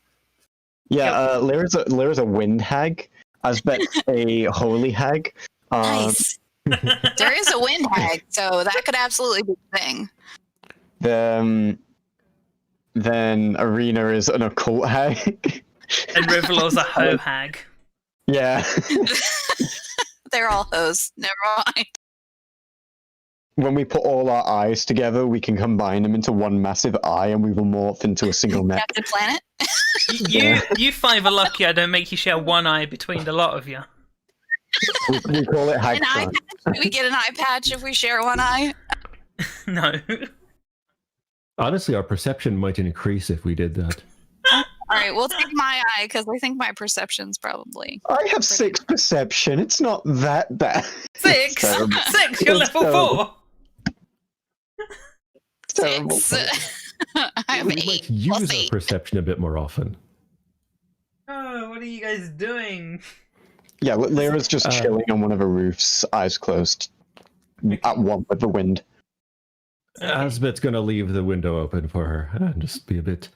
Yeah, Lyra's a wind hag. Asbet's a holy hag. Nice. There is a wind hag, so that could absolutely be a thing. Then Arena is an occult hag. And Rivalor's a hoe hag. Yeah. They're all hoes. Never mind. When we put all our eyes together, we can combine them into one massive eye, and we will morph into a single neck. Captain Planet? You five are lucky I don't make you share one eye between the lot of you. We call it hag An eye time. patch? Do we get an eye patch if we share one eye? No. Honestly, our perception might increase if we did that. Alright, we'll take my eye, because I think my perception's probably... I have 6 perception. It's not that bad. 6? Terrible. 6? You're It's level terrible. 4? Terrible. 6. I'm We 8 might use plus our 8. perception a bit more often. Oh, what are you guys doing? Yeah, Lyra's just chilling on one of her roofs, eyes closed, at one with the wind. Asbet's going to leave the window open for her and just be a bit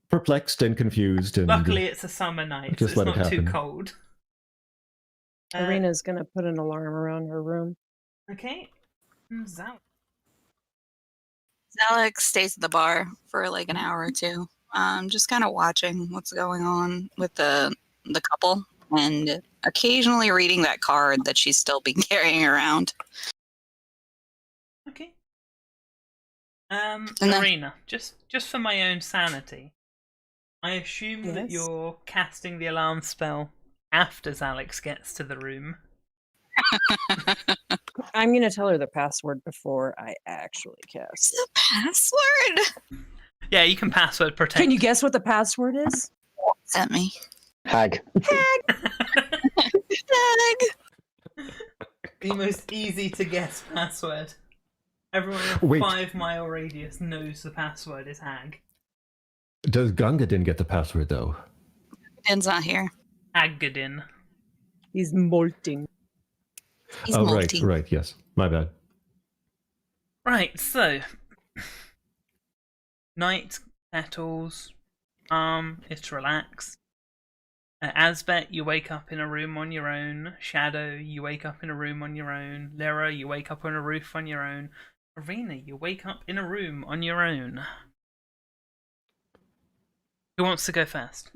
perplexed and confused. And Luckily, it's a summer night, so just it's let it not too happen. cold. Arena's gonna put an alarm around her room. Okay. Zalek. Alex stays at the bar for like an hour or two, just kind of watching what's going on with the couple, and occasionally reading that card that she's still been carrying around. Okay. And then- Arena, just for my own sanity, I assume that Yes? you're casting the alarm spell after Alex gets to the room. I'm gonna tell her the password before I actually cast. The password Yeah, you can password protect. Can you guess what the password is? sent me. Hag. The most easy to guess password. Everyone in a Wait. 5-mile radius knows the password is hag. Does Gungadin get the password, though? Ben's not here. Haggadin. He's molting. He's oh, multi. right, yes. My bad. Right, so night settles. Is to relax. Asbet, you wake up in a room on your own. Shadow, you wake up in a room on your own. Lyra, you wake up on a roof on your own. Arena, you wake up in a room on your own. Who wants to go first?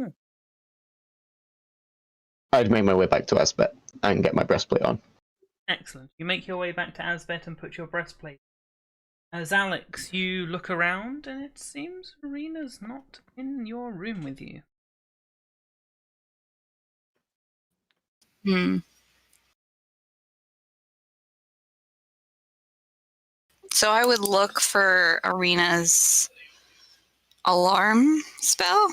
I'd make my way back to Asbet and get my breastplate on. Excellent. You make your way back to Asbet and put your breastplate. As Alex, you look around and it seems Arena's not in your room with you. So I would look for Arena's alarm spell.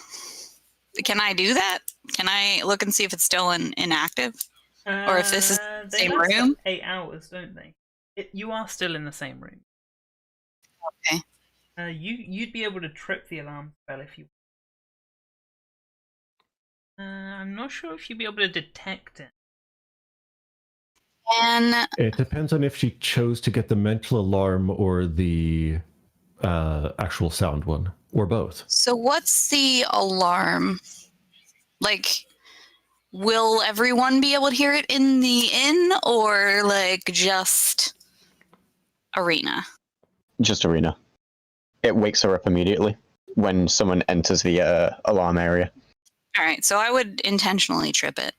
Can I do that? Can I look and see if it's still inactive? Or if this is the They same last room? 8 hours, don't they? You are still in the same room. Okay. You'd be able to trip the alarm spell if you. I'm not sure if you'd be able to detect it. And It depends on if she chose to get the mental alarm or the actual sound one, or both. so what's the alarm? Like, will everyone be able to hear it in the inn, or like just Arena? Just Arena. It wakes her up immediately when someone enters the alarm area. All right, so I would intentionally trip it.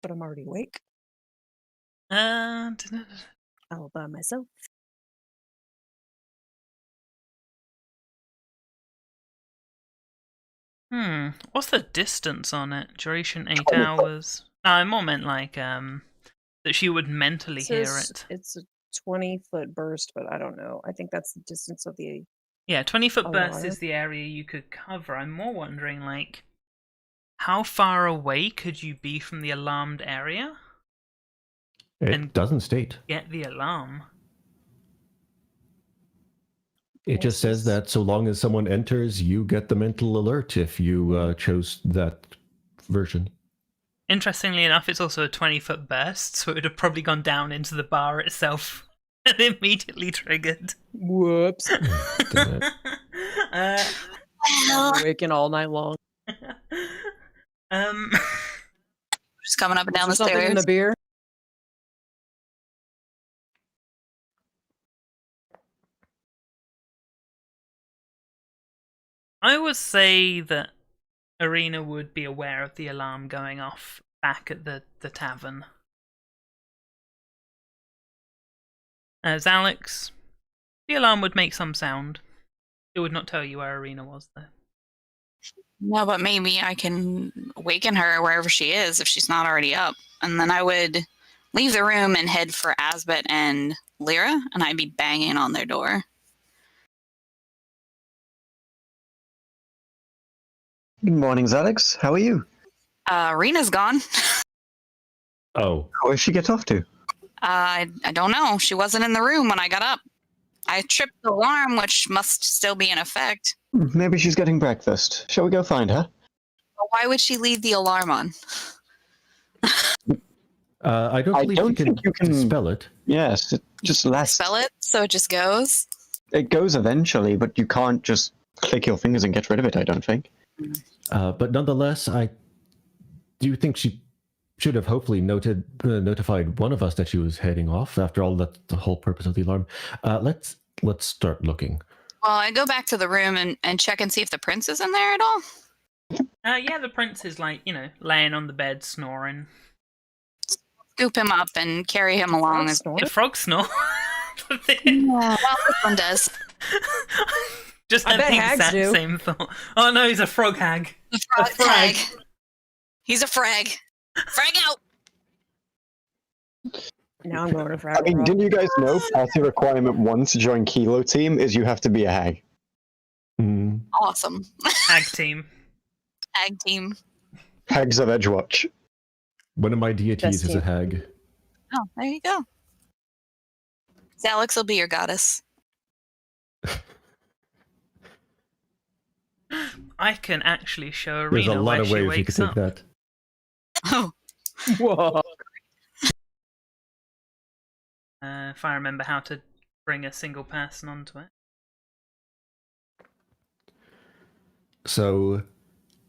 But I'm already awake. Uh, All by myself. What's the distance on it? Duration 8 hours. No, I more meant like that she would mentally hear Says it. It's a 20-foot burst, but I don't know. I think that's the distance of the. Yeah, 20-foot burst Alarm. is the area you could cover. I'm more wondering, like, how far away could you be from the alarmed area? It And- doesn't state. Get the alarm. It just says that so long as someone enters, you get the mental alert if you chose that version. Interestingly enough, it's also a 20-foot burst, so it would have probably gone down into the bar itself and immediately triggered. Whoops. Damn it. Well, Waking all night long. just coming up and down the Something in stairs. the beer. I would say that Arena would be aware of the alarm going off back at the tavern. As Alex, the alarm would make some sound. It would not tell you where Arena was, though. No, but maybe I can waken her wherever she is if she's not already up. And then I would leave the room and head for Asbet and Lyra, and I'd be banging on their door. Good morning, Alex. How are you? Rena's gone. Oh, Where did she get off to? I don't know. She wasn't in the room when I got up. I tripped the alarm, which must still be in effect. Maybe she's getting breakfast. Shall we go find her? But why would she leave the alarm on? I don't believe don't think you can- dispel it. Yes, it just lasts. Spell it so it just goes. It goes eventually, but you can't just click your fingers and get rid of it, I don't think. But nonetheless, I do think she should have hopefully notified one of us that she was heading off. After all, that's the whole purpose of the alarm. Let's start looking. Well, I go back to the room and check and see if the prince is in there at all. Yeah, the prince is laying on the bed snoring. Scoop him up and carry him along. A frog snore. Well, this one does. Just I had bet the hags exact do. same thought. Oh no, he's a frog hag. The frog frag. tag. He's a frag. Frag out! Now I'm going to I mean, didn't you guys know party requirement 1 to join Kilo Team is you have to be a hag? Mm. Awesome. Hag team. Tag team. Hags of Edgewatch. One of my deities Best is a team. hag. Oh, there you go. Alex will be your goddess. I can actually show There's Arena a lot where of she ways you wakes could take up. that. Oh, Whoa. If I remember how to bring a single person onto it. So,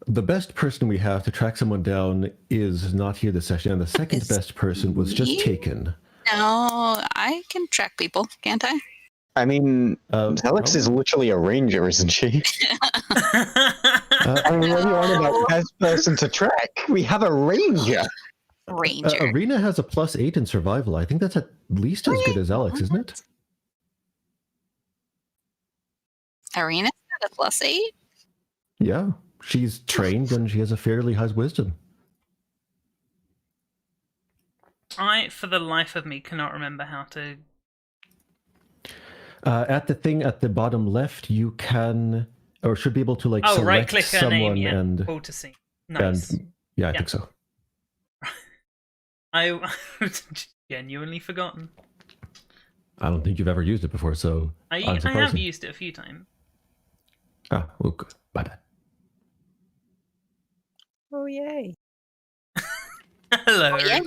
the best person we have to track someone down is not here this session, and the second Is best person was just me? taken. no, I can track people, can't I? I mean, Alex is literally a ranger, isn't she? I mean, what are you on about best person to track? We have a ranger. Ranger. Arena has a +8 in survival. I think that's at least as good as Alex, isn't it? Arena's got a +8? Yeah, she's trained and she has a fairly high wisdom. I, for the life of me, cannot remember how to. At the thing at the bottom left, you can or should be able to Oh, select right click her someone name, yeah. and Pull to see. Nice. yeah, I Yeah. think so. I genuinely forgotten. I don't think you've ever used it before, so I have unsurprising. used it a few times. Ah, well, good. My bad. Oh, yay. Hello. yeah.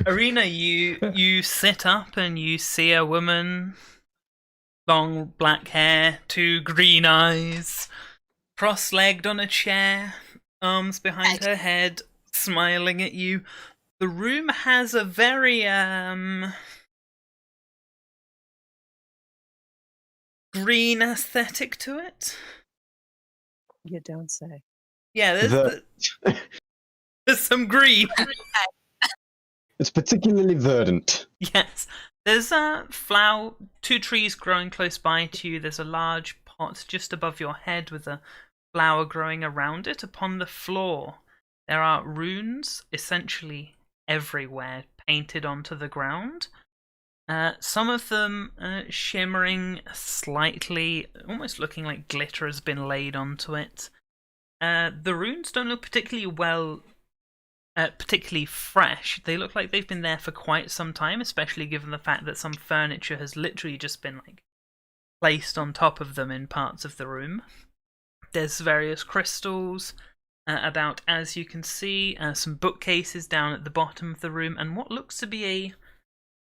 Arena, you sit up and you see a woman, long black hair, 2 green eyes, cross-legged on a chair, arms behind her head, smiling at you. The room has a very green aesthetic to it. You don't say. Yeah, there's some green. It's particularly verdant. Yes. There's a flower, 2 trees growing close by to you. There's a large pot just above your head with a flower growing around it. Upon the floor, there are runes essentially everywhere painted onto the ground. Some of them shimmering slightly, almost looking like glitter has been laid onto it. The runes don't look particularly fresh. They look like they've been there for quite some time, especially given the fact that some furniture has literally just been placed on top of them in parts of the room. There's various crystals, about, as you can see, some bookcases down at the bottom of the room, and what looks to be a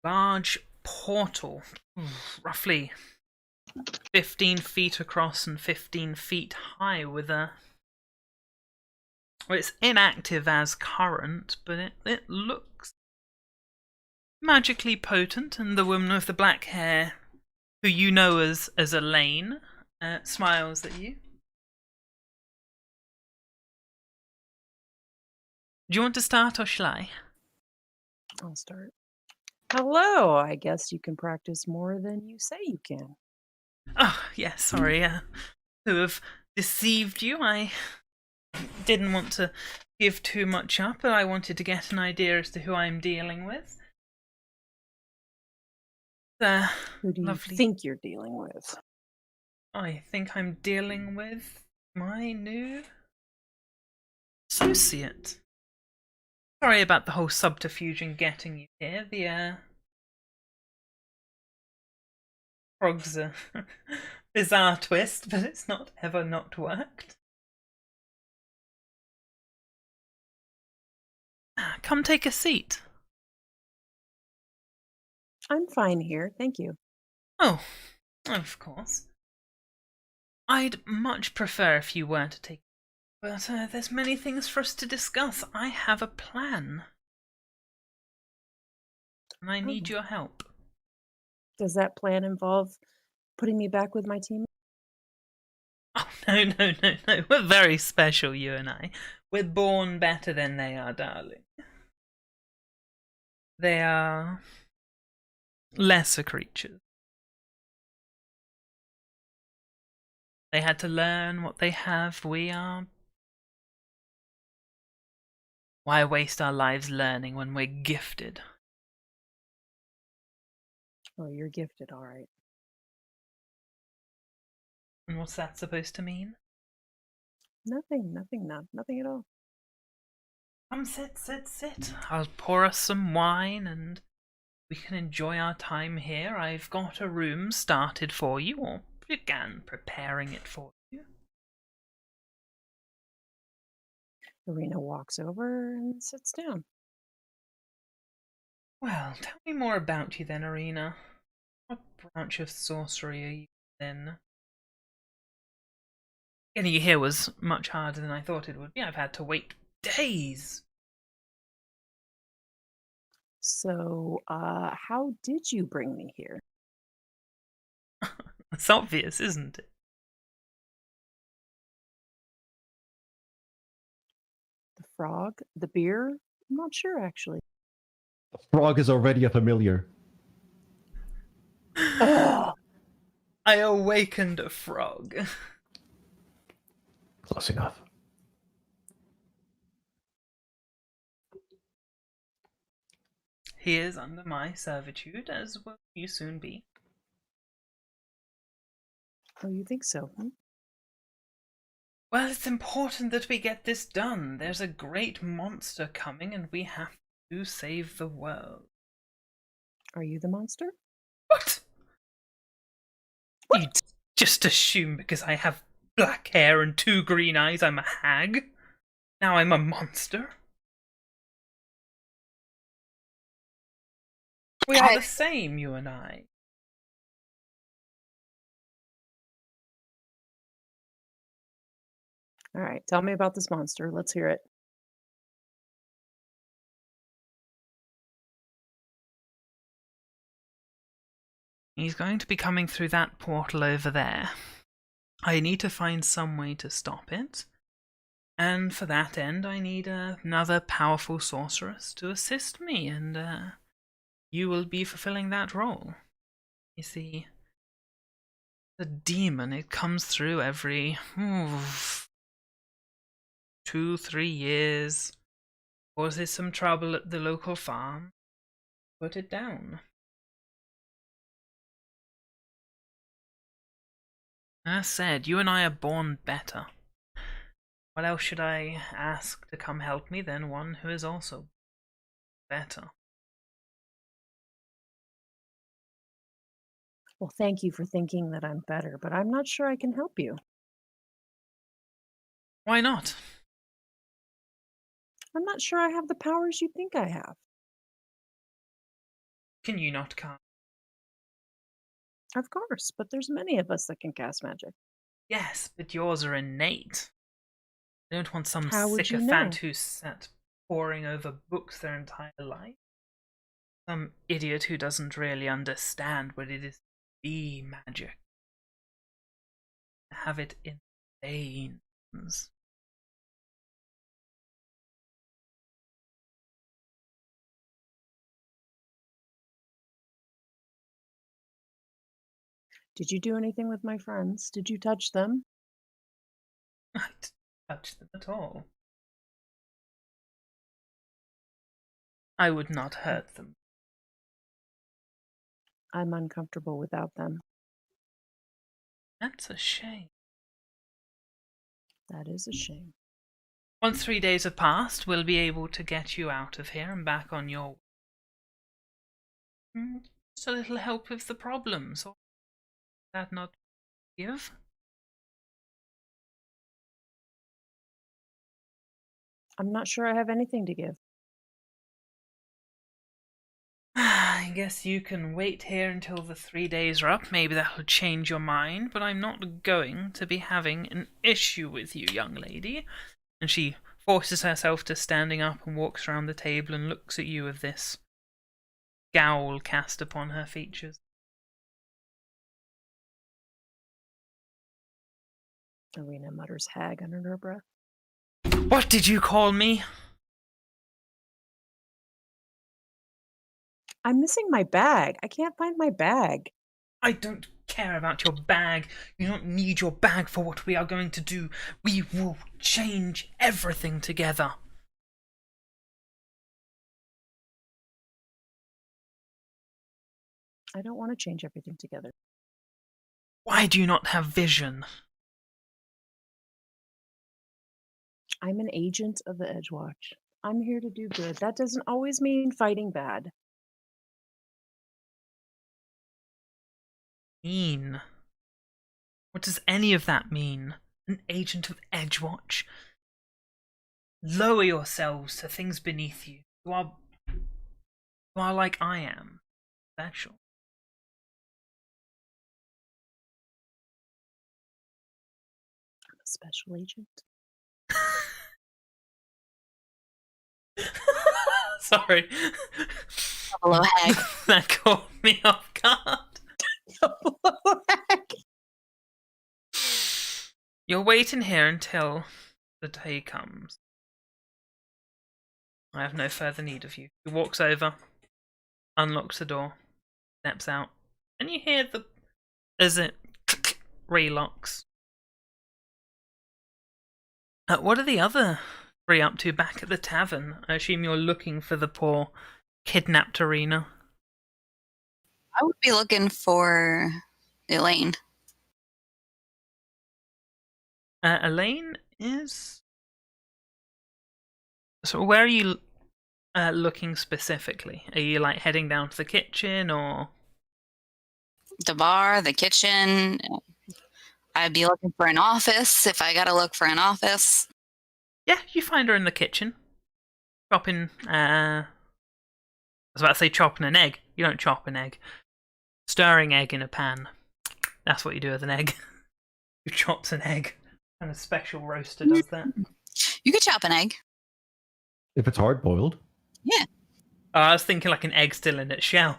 large portal, roughly 15 feet across and 15 feet high, with a... Well, it's inactive as current, but it looks magically potent, and the woman with the black hair, who you know as Elaine, smiles at you. Do you want to start, or shall I? I'll start. Hello, I guess you can practice more than you say you can. Oh, yeah, sorry to have deceived you. I didn't want to give too much up, but I wanted to get an idea as to who I'm dealing with. Who do you think you're dealing with? I think I'm dealing with my new associate. Sorry about the whole subterfuge in getting you here. The frog's a bizarre twist, but it's not ever not worked. Come take a seat. I'm fine here, thank you. Oh, of course. I'd much prefer if you were to take, but there's many things for us to discuss. I have a plan, and I need your help. Does that plan involve putting me back with my team? Oh, no. We're very special, you and I. We're born better than they are, darling. They are lesser creatures. They had to learn what they have. We are... Why waste our lives learning when we're gifted? Oh, you're gifted, all right. And what's that supposed to mean? Nothing at all. Come sit. I'll pour us some wine and we can enjoy our time here. I've got a room started for you, or began preparing it for you. Irina walks over and sits down. Well, tell me more about you then, Irina. What branch of sorcery are you in? Getting you here was much harder than I thought it would be. I've had to wait days. So, how did you bring me here? It's obvious, isn't it? The frog? The beer? I'm not sure, actually. The frog is already a familiar. I awakened a frog. Close enough. He is under my servitude, as will you soon be. Oh, you think so? Hmm? Well, it's important that we get this done. There's a great monster coming, and we have to save the world. Are you the monster? What? You just assume because I have black hair and 2 green eyes I'm a hag? Now I'm a monster? We are the same, you and I. All right, tell me about this monster. Let's hear it. He's going to be coming through that portal over there. I need to find some way to stop it. And for that end, I need another powerful sorceress to assist me, and you will be fulfilling that role. You see, the demon, it comes through every 2-3 years, causes some trouble at the local farm, put it down. As said, you and I are born better. What else should I ask to come help me than one who is also better? Well, thank you for thinking that I'm better, but I'm not sure I can help you. Why not? I'm not sure I have the powers you think I have. Can you not cast? Of course, but there's many of us that can cast magic. Yes, but yours are innate. I don't want some How would you sycophant know? who's sat poring over books their entire life. Some idiot who doesn't really understand what it is to be magic. Have it in veins. Did you do anything with my friends? Did you touch them? I didn't touch them at all. I would not hurt them. I'm uncomfortable without them. That's a shame. That is a shame. Once 3 days have passed, we'll be able to get you out of here and back on your way. Just a little help with the problems. Or that not give? I'm not sure I have anything to give. I guess you can wait here until the 3 days are up. Maybe that'll change your mind, but I'm not going to be having an issue with you, young lady. And she forces herself to standing up and walks around the table and looks at you with this scowl cast upon her features. Arena mutters hag under her breath. What did you call me? I'm missing my bag. I can't find my bag. I don't care about your bag. You don't need your bag for what we are going to do. We will change everything together. I don't want to change everything together. Why do you not have vision? I'm an agent of the Edgewatch. I'm here to do good. That doesn't always mean fighting bad. Mean? What does any of that mean? An agent of Edgewatch? Lower yourselves to things beneath you. You are like I am. Special. I'm a special agent. Sorry. Hello, hag. That caught me off guard. You're waiting here until the day comes. I have no further need of you. He walks over, unlocks the door, steps out, and you hear as it relocks. What are the other three up to back at the tavern? I assume you're looking for the poor kidnapped Arena. I would be looking for Elaine. Elaine is... So where are you looking specifically? Are you like heading down to the kitchen or... The bar, the kitchen. I'd be looking for an office if I gotta look for an office. Yeah, you find her in the kitchen. Chopping, I was about to say chopping an egg. You don't chop an egg. Stirring egg in a pan. That's what you do with an egg. You chops an egg. And a special roaster does that. You could chop an egg. If it's hard boiled. Yeah. I was thinking like an egg still in its shell.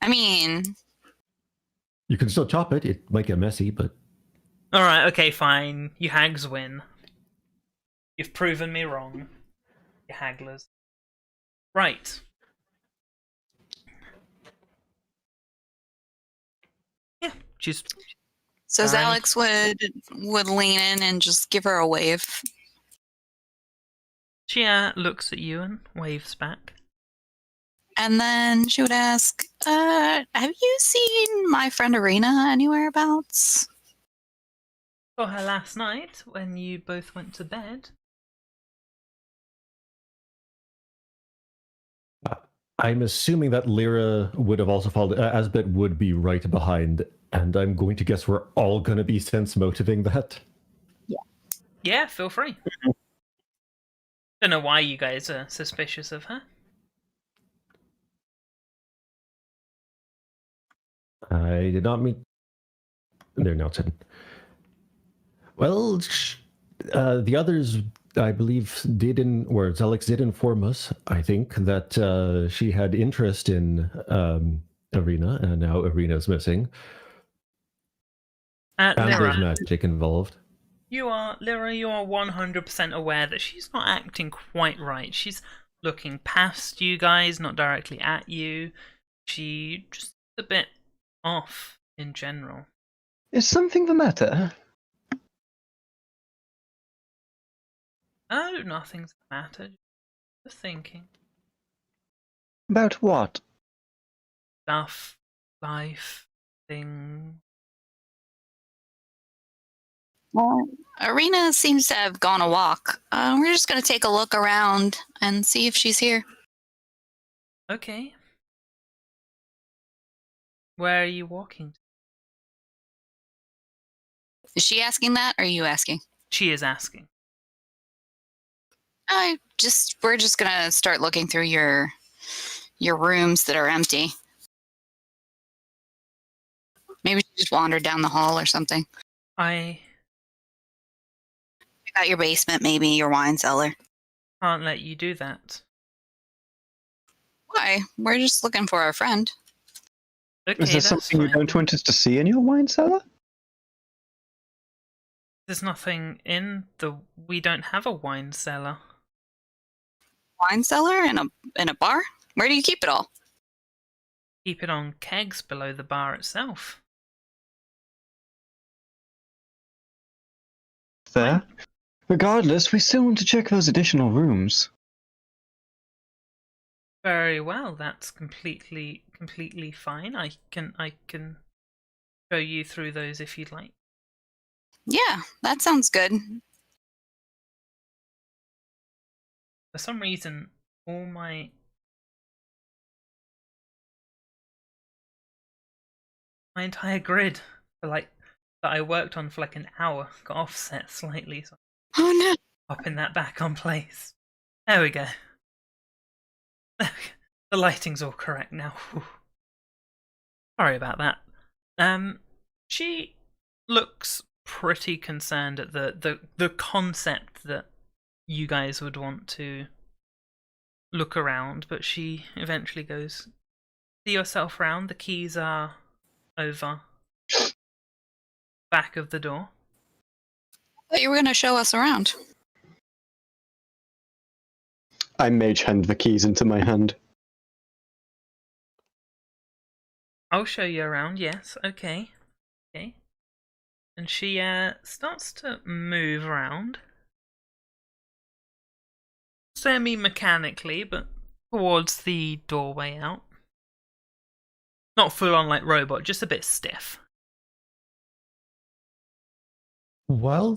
I mean... You can still chop it. It might get messy, but... Alright, okay, fine. You hags win. You've proven me wrong. You hagglers. Right. Yeah, she's... So as Fine. Alex would lean in and just give her a wave. She looks at you and waves back. And then she would ask, have you seen my friend Arena anywhereabouts? Saw her last night when you both went to bed. I'm assuming that Lyra would have also followed. Asbet would be right behind, and I'm going to guess we're all going to be sense motivating that. Yeah, feel free. Don't know why you guys are suspicious of her. I did not mean. They're now 10. Well, the others, I believe, or Zelix did inform us, I think, that she had interest in Arena, and now Arena's missing. And there's Lyra, magic involved. Lyra, you are 100% aware that she's not acting quite right. She's looking past you guys, not directly at you. She just a bit off in general. Is something the matter? Oh, nothing's the matter. Just thinking. About what? Stuff, life, things. Well, Arena seems to have gone a walk. We're just going to take a look around and see if she's here. Okay. Where are you walking to? Is she asking that, or are you asking? She is asking. We're just going to start looking through your rooms that are empty. Maybe she just wandered down the hall or something. I Check out your basement, maybe your wine cellar. can't let you do that. Why? We're just looking for our friend. Okay, Is there that's something fine. you don't want us to see in your wine cellar? There's nothing in the. We don't have a wine cellar. Wine cellar in a bar? Where do you keep it all? Keep it on kegs below the bar itself. There. Regardless, we still want to check those additional rooms. Very well. That's completely fine. I can show you through those if you'd like. Yeah, that sounds good. For some reason, all my entire grid that I worked on for like an hour got offset slightly, so Oh no. popping that back on place. There we go. The lighting's all correct now. Sorry about that. She looks pretty concerned at the concept that you guys would want to look around, but she eventually goes, see yourself round. The keys are over back of the door. I thought you were going to show us around. I mage hand the keys into my hand. I'll show you around, yes, okay. Okay. And she starts to move around. Semi-mechanically, but towards the doorway out. Not full on like robot, just a bit stiff. While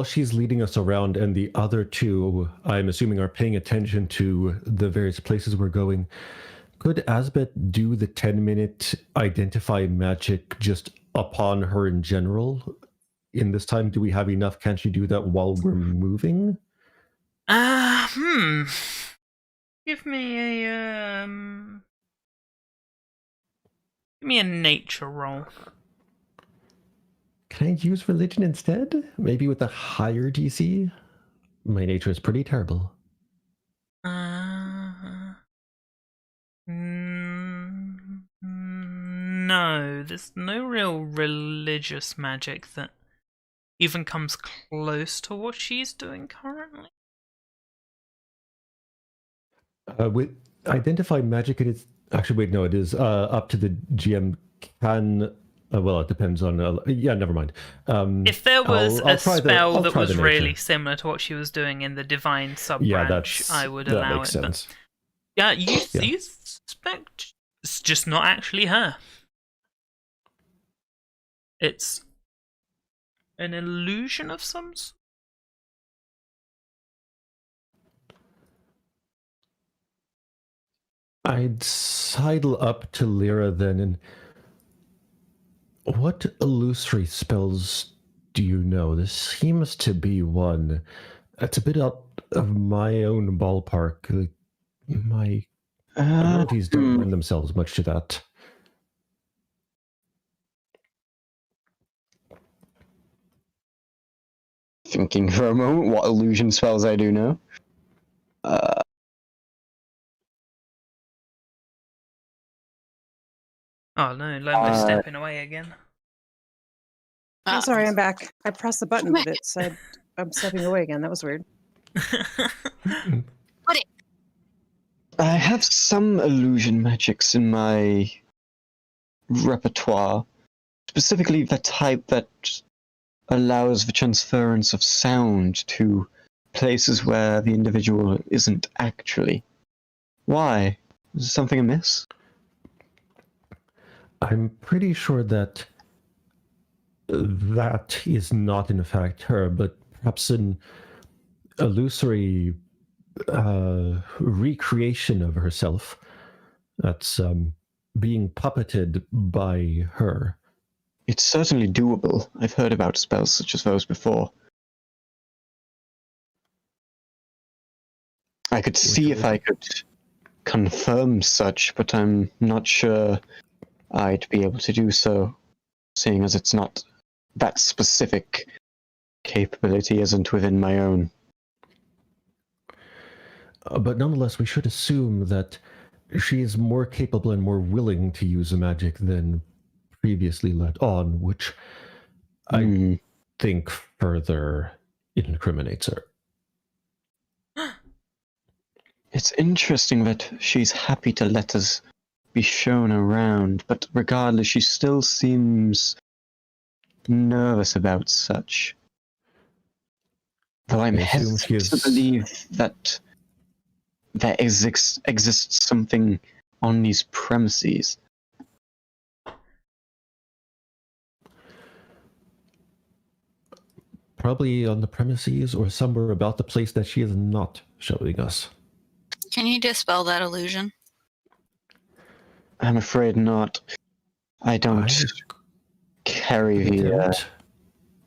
she's leading us around, and the other two, I'm assuming, are paying attention to the various places we're going, could Asbeth do the 10-minute identify magic just upon her in general? In this time, do we have enough? Can she do that while we're moving? Give me a nature roll. Can I use religion instead? Maybe with a higher DC? My nature is pretty terrible. No, there's no real religious magic that even comes close to what she's doing currently. With identify magic, it is actually it is up to the GM. Well, it depends on. Never mind. If there was a spell that was really nature. similar to what she was doing in the divine sub-branch, I would that allow makes it. Sense. But you suspect it's just not actually her. It's an illusion of some sort. I'd sidle up to Lyra then, and what illusory spells do you know? This seems to be one. It's a bit of my own ballpark. My abilities don't lend themselves much to that. Thinking for a moment what illusion spells I do know. Oh no, Lomo's stepping away again. Oh, sorry, I'm back. I pressed the button, but it said I'm stepping away again. That was weird. I have some illusion magics in my repertoire, specifically the type that allows the transference of sound to places where the individual isn't actually. Why? Is something amiss? I'm pretty sure that that is not in fact her, but perhaps an illusory recreation of herself that's being puppeted by her. It's certainly doable. I've heard about spells such as those before. I could see if I could confirm such, but I'm not sure I'd be able to do so, seeing as it's not that specific capability isn't within my own. But nonetheless, we should assume that she is more capable and more willing to use a magic than previously let on, which I think further incriminates her. It's interesting that she's happy to let us be shown around, but regardless, she still seems nervous about such. Though I'm hesitant to believe that there exists something on these premises. Probably on the premises or somewhere about the place that she is not showing us. Can you dispel that illusion? I'm afraid not. I don't carry the...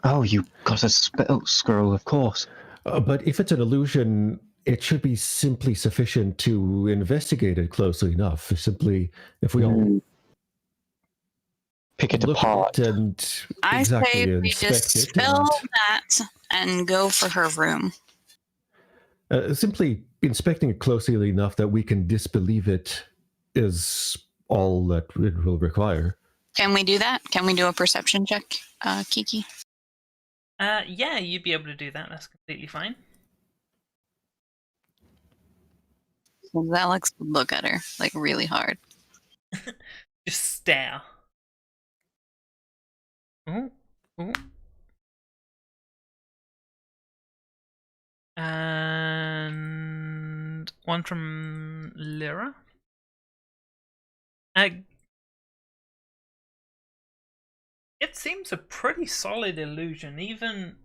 Oh, you got a spell scroll, of course. But if it's an illusion, it should be simply sufficient to investigate it closely enough. Simply, if we all pick it apart. And I say we dispel that and go for her room. Simply inspecting it closely enough that we can disbelieve it is all that it will require. Can we do that? Can we do a perception check, Kiki? Yeah, you'd be able to do that. That's completely fine. Well, Alex would look at her, like, really hard. Just stare. Ooh, ooh. And one from Lyra. It seems a pretty solid illusion, even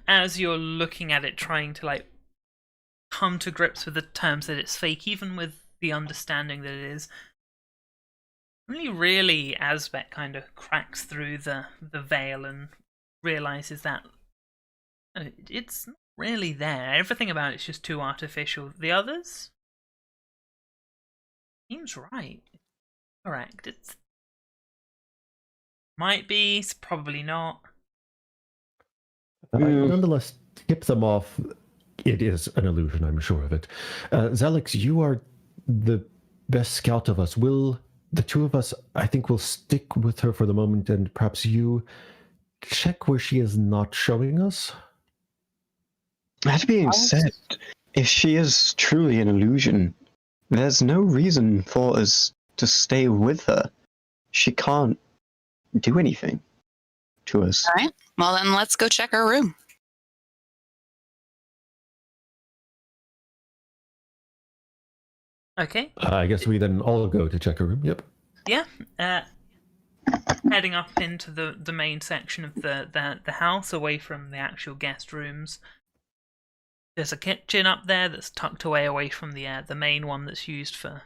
as you're looking at it, trying to like come to grips with the terms that it's fake, even with the understanding that it is. Only really Asbet kind of cracks through the veil and realizes that it's not really there. Everything about it's just too artificial. The others seems right. Correct. It's might be, it's probably not. I nonetheless tip them off. It is an illusion, I'm sure of it. Zalix, you are the best scout of us. Will the two of us, I think, will stick with her for the moment, and perhaps you check where she is not showing us? That being said, if she is truly an illusion, there's no reason for us to stay with her. She can't do anything to us. All right. Well, then let's go check her room. Okay. I guess we then all go to check her room. Yep. Yeah. Heading up into the main section of the house, away from the actual guest rooms. There's a kitchen up there that's tucked away from the main one that's used for,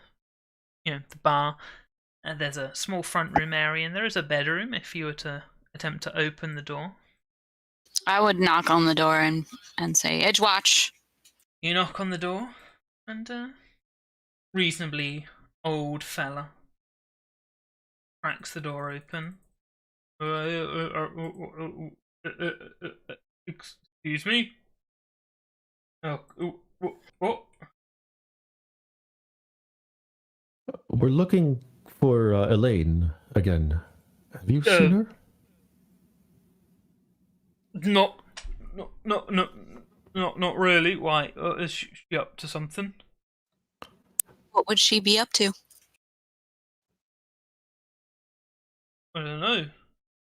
the bar. There's a small front room area, and there is a bedroom if you were to attempt to open the door. I would knock on the door and say, Edgewatch, You knock on the door, and a reasonably old fella cracks the door open. Excuse me? What? We're looking for Elaine again. Have you seen her? Not really. Why? Is she up to something? What would she be up to? I don't know.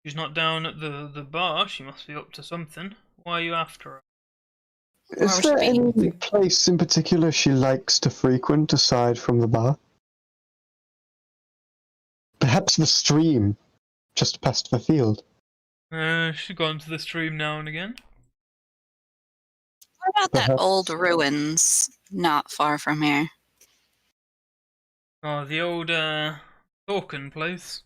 She's not down at the bar. She must be up to something. Why are you after her? Is would there she be? any place in particular she likes to frequent aside from the bar? Perhaps the stream, just past the field. She's gone to the stream now and again. What about that Perhaps. old ruins not far from here? Oh, the old Torkin place.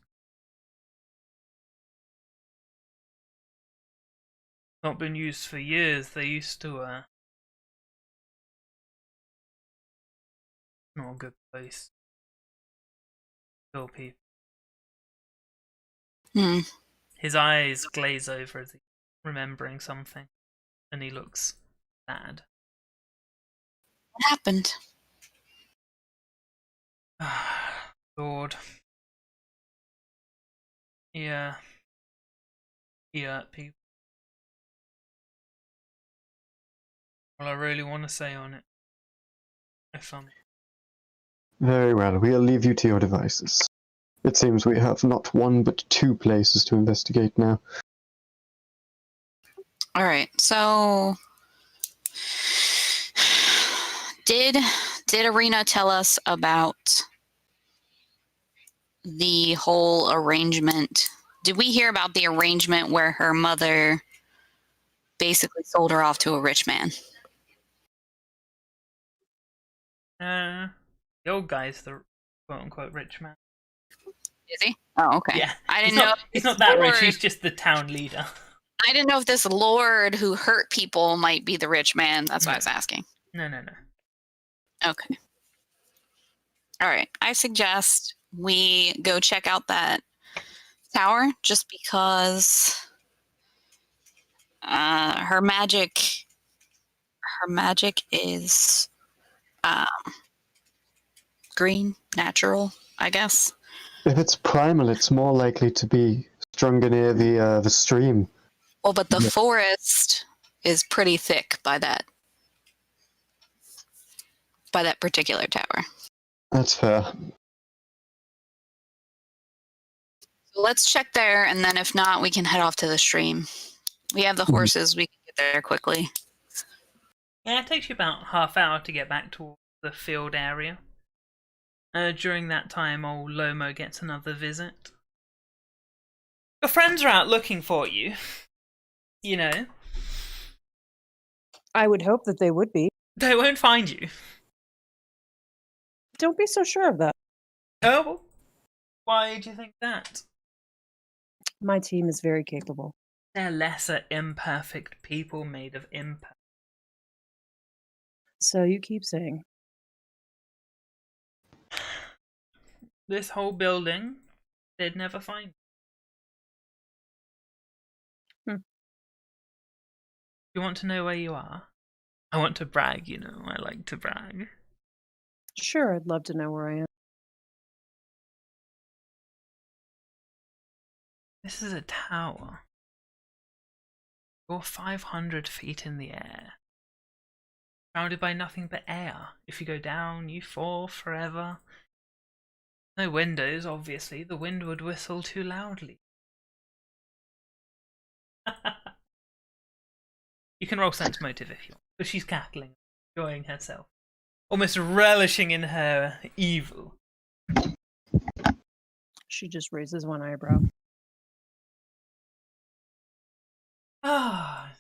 Not been used for years. They used to not a good place. Kill people. Hmm. His eyes glaze over as he's remembering something, and he looks sad. What happened? Lord. Yeah. He hurt people. All I really want to say on it. If I'm... Very well, we'll leave you to your devices. It seems we have not one but two places to investigate now. All right. So, did Arena tell us about the whole arrangement? Did we hear about the arrangement where her mother basically sold her off to a rich man? The old guy's the quote-unquote rich man. Is he? Oh, okay. Yeah. I didn't know. He's not that rich, he's just the town leader. I didn't know if this lord who hurt people might be the rich man. That's why I was asking. No. Okay. All right. I suggest we go check out that tower just because her magic is green, natural, I guess. If it's primal, it's more likely to be stronger near the stream. Well, but the forest is pretty thick by that particular tower. That's fair. So let's check there, and then if not, we can head off to the stream. We have the horses. We can get there quickly. Yeah, it takes you about half hour to get back to the field area. During that time, old Lomo gets another visit. Your friends are out looking for you. You know. I would hope that they would be. They won't find you. Don't be so sure of that. Oh, why do you think that? My team is very capable. They're lesser, imperfect people made of impact. So you keep saying. This whole building, they'd never find. You want to know where you are? I want to brag, you know. I like to brag. Sure, I'd love to know where I am. This is a tower. You're 500 feet in the air. Surrounded by nothing but air. If you go down, you fall forever. No windows, obviously. The wind would whistle too loudly. You can roll sense motive if you want. But she's cackling, enjoying herself. Almost relishing in her evil. She just raises one eyebrow. Ah.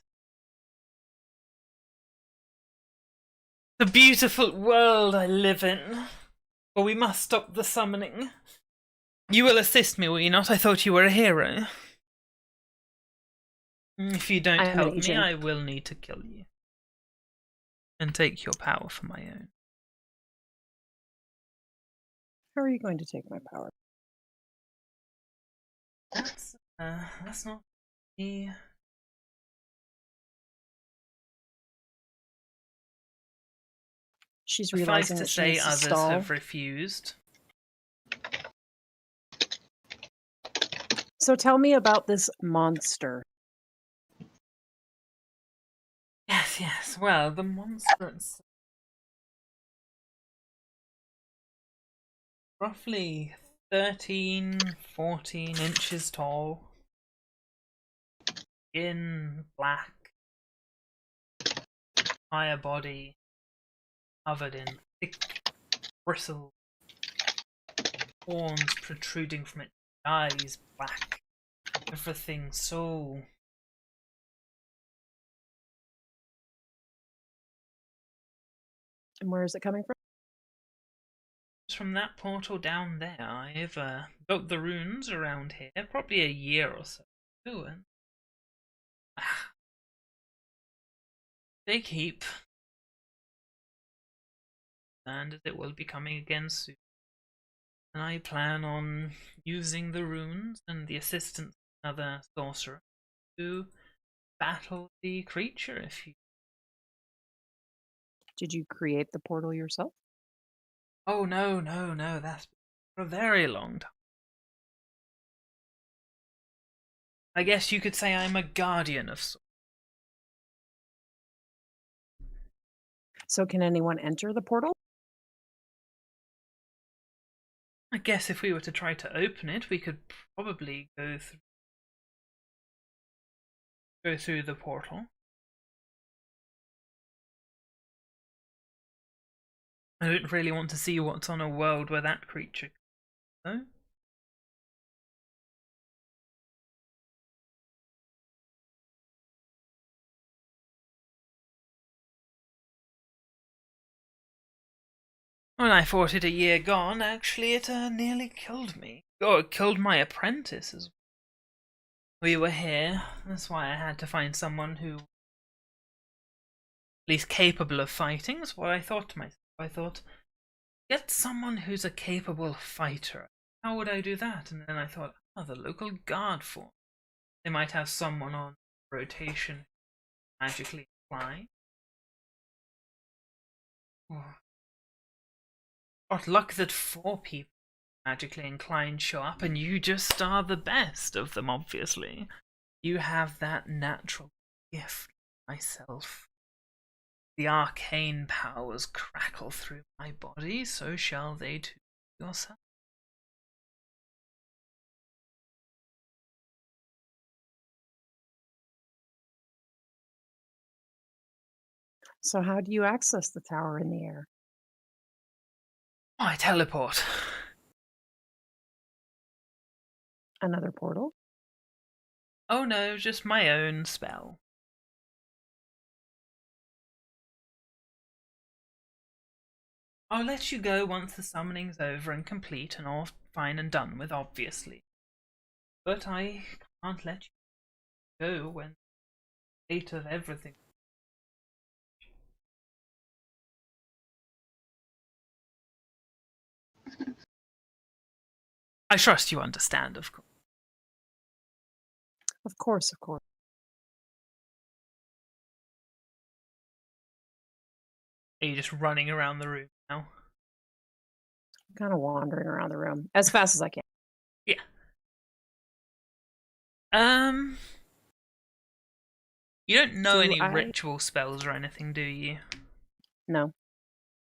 The beautiful world I live in. But we must stop the summoning. You will assist me, will you not? I thought you were a hero. If you don't I am an help me, agent. I will need to kill you. and take your power for my own. How are you going to take my power? That's not me. She's Suffice realizing to that she say, needs to others stall. have refused. So tell me about this monster. Yes. Well, the monster is roughly 13, 14 inches tall. Skin black. Entire body covered in thick bristles. Horns protruding from its eyes black. Everything so... And where is it coming from? From that portal down there. I've built the runes around here probably a year or so. Ooh, and they keep, and as it will be coming again soon. And I plan on using the runes and the assistance of another sorcerer to battle the creature. If you, Did you create the portal yourself? oh no, that's for a very long time. I guess you could say I'm a guardian of sorts. So can anyone enter the portal? I guess if we were to try to open it, we could probably go through the portal. I don't really want to see what's on a world where that creature. No? When I fought it a year gone, actually, it nearly killed me. Oh, it killed my apprentice as well. We were here, that's why I had to find someone who, at least capable of fighting, is what I thought to myself. I thought, get someone who's a capable fighter. How would I do that? And then I thought, oh, the local guard force. They might have someone on rotation magically fly. Oh. What luck that 4 people magically inclined show up, and you just are the best of them, obviously. You have that natural gift, myself. The arcane powers crackle through my body, so shall they to yourself. So how do you access the tower in the air? Oh, I teleport. Another portal? Oh no, just my own spell. I'll let you go once the summoning's over and complete and all fine and done with, obviously. But I can't let you go when the fate of everything. I trust you understand, of course. Of course, of course. Are you just running around the room now? I'm kind of wandering around the room as fast as I can. Yeah. You don't know any ritual spells or anything, do you? No.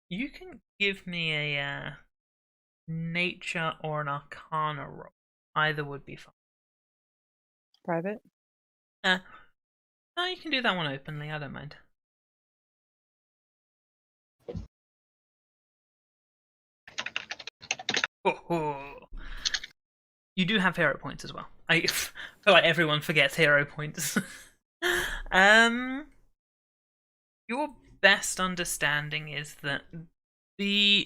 You can give me a nature or an arcana roll. Either would be fine. Private? No, you can do that one openly. I don't mind. Oh. You do have hero points as well. I feel like everyone forgets hero points. Your best understanding is that you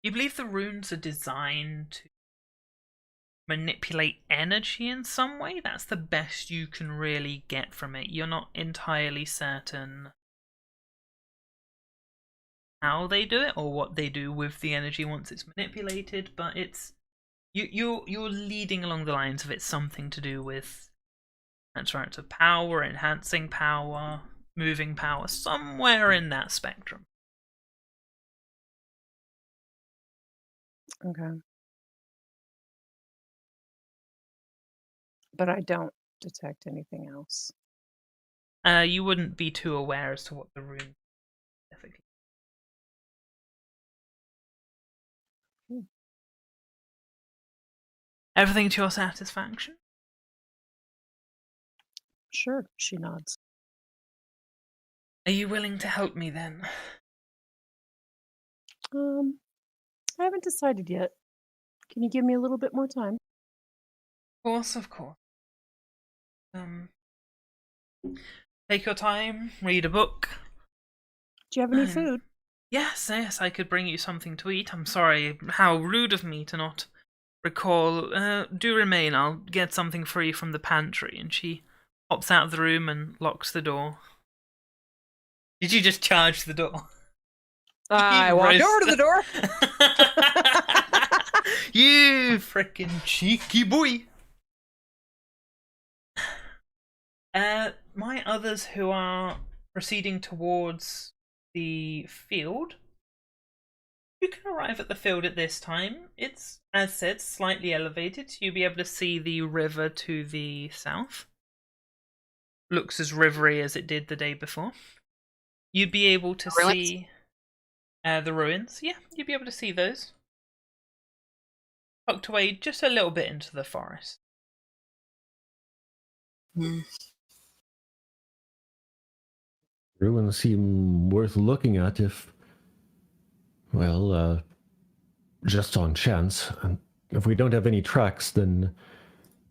believe the runes are designed to manipulate energy in some way. That's the best you can really get from it. You're not entirely certain how they do it or what they do with the energy once it's manipulated, but it's you're leading along the lines of it's something to do with transference of power, enhancing power, moving power, somewhere in that spectrum. Okay. But I don't detect anything else. You wouldn't be too aware as to what the room specifically. Everything to your satisfaction? Sure, she nods. Are you willing to help me then? I haven't decided yet. Can you give me a little bit more time? Of course. Take your time, read a book. Do you have any food? Yes, I could bring you something to eat. I'm sorry, how rude of me to not recall. Do remain, I'll get something for you from the pantry. And she hops out of the room and locks the door. Did you just charge the door? I walk over to the door. You frickin' cheeky boy. My others who are proceeding towards the field, you can arrive at the field at this time. It's, as said, slightly elevated, so you'll be able to see the river to the south. Looks as rivery as it did the day before. You'd be able to see the ruins. Yeah, you'd be able to see those. Tucked away just a little bit into the forest. Ruins seem worth looking at if, well, just on chance. And if we don't have any tracks, then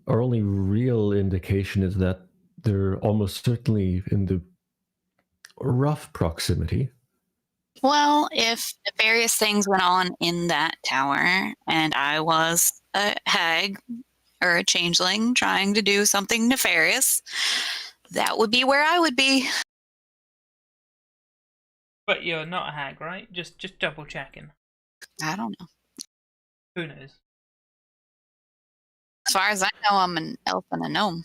our only real indication is that they're almost certainly in the rough proximity. Well, if various things went on in that tower and I was a hag or a changeling trying to do something nefarious, that would be where I would be. But you're not a hag, right? Just double checking. I don't know. Who knows? As far as I know, I'm an elf and a gnome.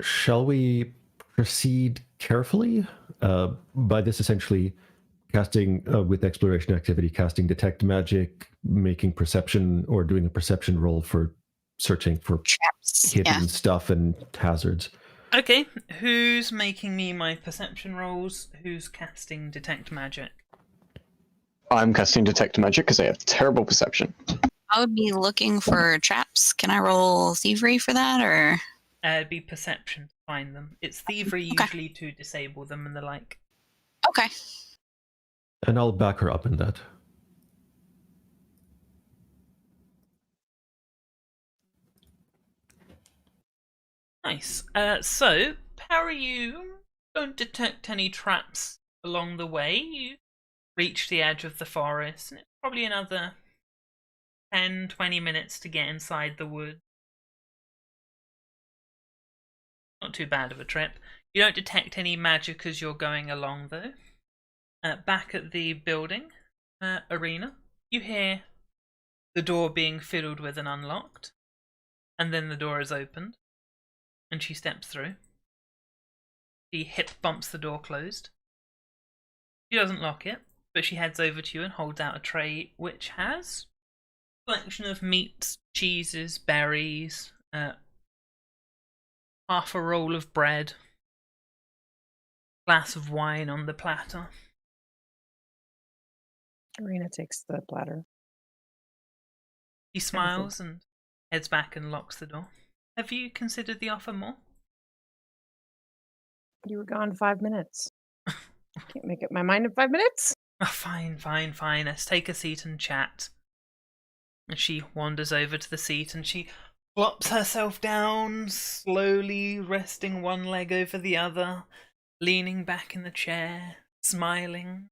Shall we proceed carefully? By this, essentially, casting with exploration activity, casting detect magic, making perception, or doing a perception roll for searching for Traps. hidden stuff and hazards. Okay, who's making me my perception rolls? Who's casting detect magic? I'm casting detect magic because I have terrible perception. I would be looking for traps. Can I roll thievery for that, or? It'd be perception to find them. It's thievery usually to disable them and the like. Okay. And I'll back her up in that. Nice. So, Parry, you don't detect any traps along the way. You reach the edge of the forest, and it's probably another 10-20 minutes to get inside the woods. Not too bad of a trip. You don't detect any magic as you're going along, though. Back at the building arena, you hear the door being fiddled with and unlocked, and then the door is opened, and she steps through. She hip bumps the door closed. She doesn't lock it, but she heads over to you and holds out a tray which has a collection of meats, cheeses, berries, half a roll of bread, glass of wine on the platter. Arena takes the platter. He smiles and heads back and locks the door. Have you considered the offer more? You were gone 5 minutes. Can't make up my mind in 5 minutes. Oh, fine. Let's take a seat and chat. And she wanders over to the seat and she flops herself down, slowly resting one leg over the other, leaning back in the chair, smiling.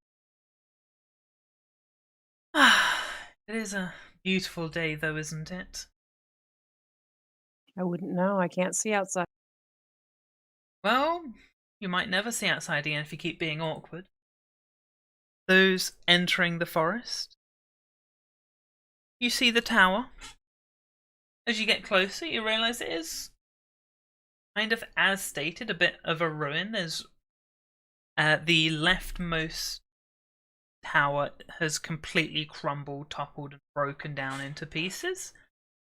It is a Beautiful day, though, isn't it? I wouldn't know. I can't see outside. Well, you might never see outside again if you keep being awkward. Those entering the forest. You see the tower. As you get closer, you realise it is kind of, as stated, a bit of a ruin. There's the leftmost tower has completely crumbled, toppled, and broken down into pieces.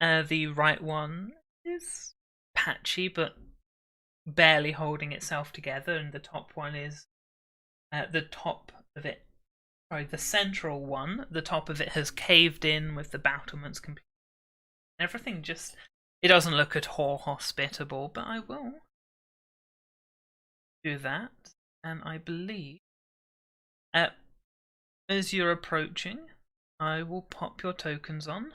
The right one is patchy, but barely holding itself together, and the top one is the top of it. Sorry, the central one. The top of it has caved in with the battlements completely. Everything just, it doesn't look at all hospitable, but I will do that. And I believe as you're approaching, I will pop your tokens on.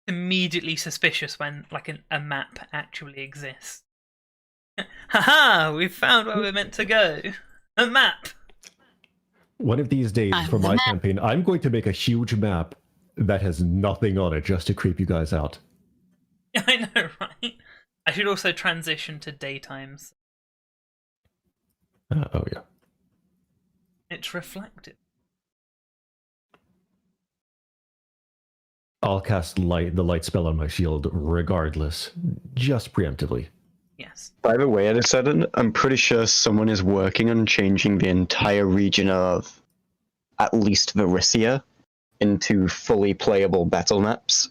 Immediately suspicious when like a map actually exists. Haha, we've found where we're meant to go. A map. One of these days for my campaign, I'm going to make a huge map that has nothing on it just to creep you guys out. I know, right? I should also transition to daytimes. Oh yeah. It's reflective. I'll cast the light spell on my shield regardless, just preemptively. Yes. By the way, Edison, I'm pretty sure someone is working on changing the entire region of at least Varisia into fully playable battle maps.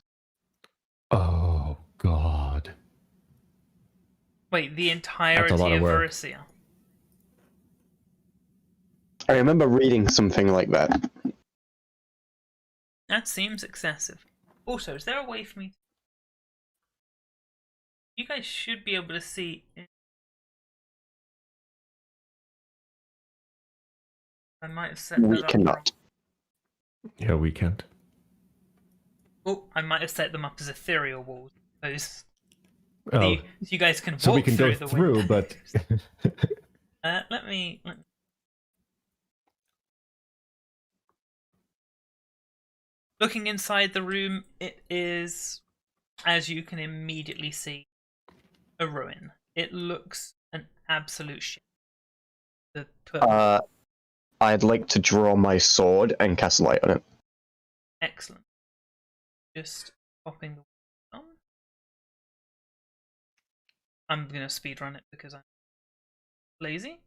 Oh god. Wait, the entirety of Varisia? I remember reading something like that. That seems excessive. Also, is there a way for me? You guys should be able to see. I might have set that We up. cannot. Yeah, we can't. Oh, I might have set them up as ethereal walls. Those. Oh, So you guys can walk so we can through go the through, windows. but Let me. Looking inside the room, it is, as you can immediately see, a ruin. It looks an absolute shit. I'd like to draw my sword and cast light on it. Excellent. Just popping the on. I'm gonna speedrun it because I'm lazy.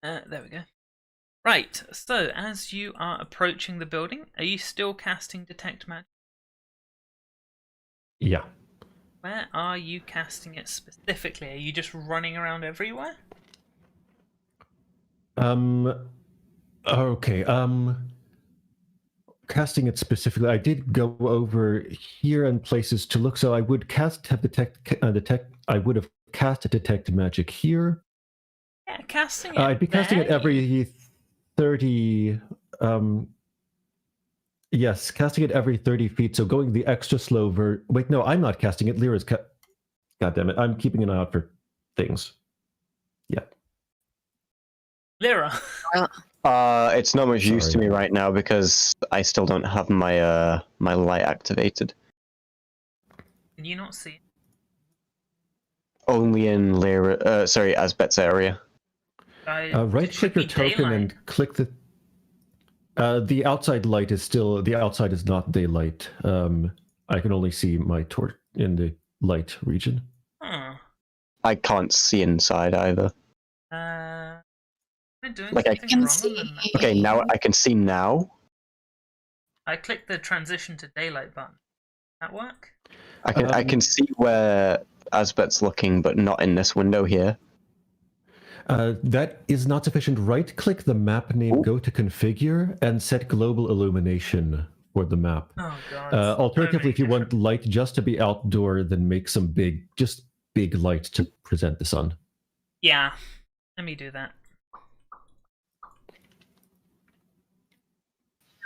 There we go. Right, so as you are approaching the building, are you still casting Detect Magic? yeah. Where are you casting it specifically? Are you just running around everywhere? Okay. Casting it specifically, I did go over here and places to look. So I would I would have cast Detect Magic here. Yeah, casting it. I'd be casting it every 30. Yes, casting it every 30 feet. So going the extra slow wait, no, I'm not casting it. Lyra's God damn it. I'm keeping an eye out for things. Yeah. Lyra. It's not much use to me right now because I still don't have my my light activated. Can you not see it? Only in Asbet's area. Right click your token and click the outside light is still, the outside is not daylight. I can only see my torch in the light region. Huh. I can't see inside either. Am I doing Like, I something can wrong see. on the map? Okay, now I can see now. I clicked the transition to daylight button. That work? I can see where Asbet's looking, but not in this window here. That is not sufficient. Right-click the map name, go to configure, and set global illumination for the map. Oh god. Alternatively, if you want light just to be outdoor, then make some big light to present the sun. Yeah, let me do that.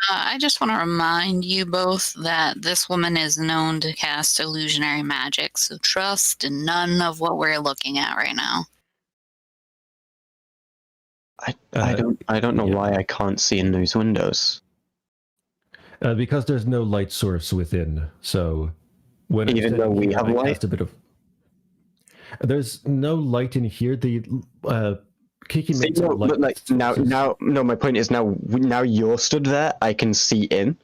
I just want to remind you both that this woman is known to cast illusionary magic, so trust in none of what we're looking at right now. I don't know yeah. why I can't see in those windows. Because there's no light source within, so when Even though we have I light? cast a bit of. There's no light in here. The Kiki See, makes no, light. but like sources. no. My point is now you're stood there. I can see in,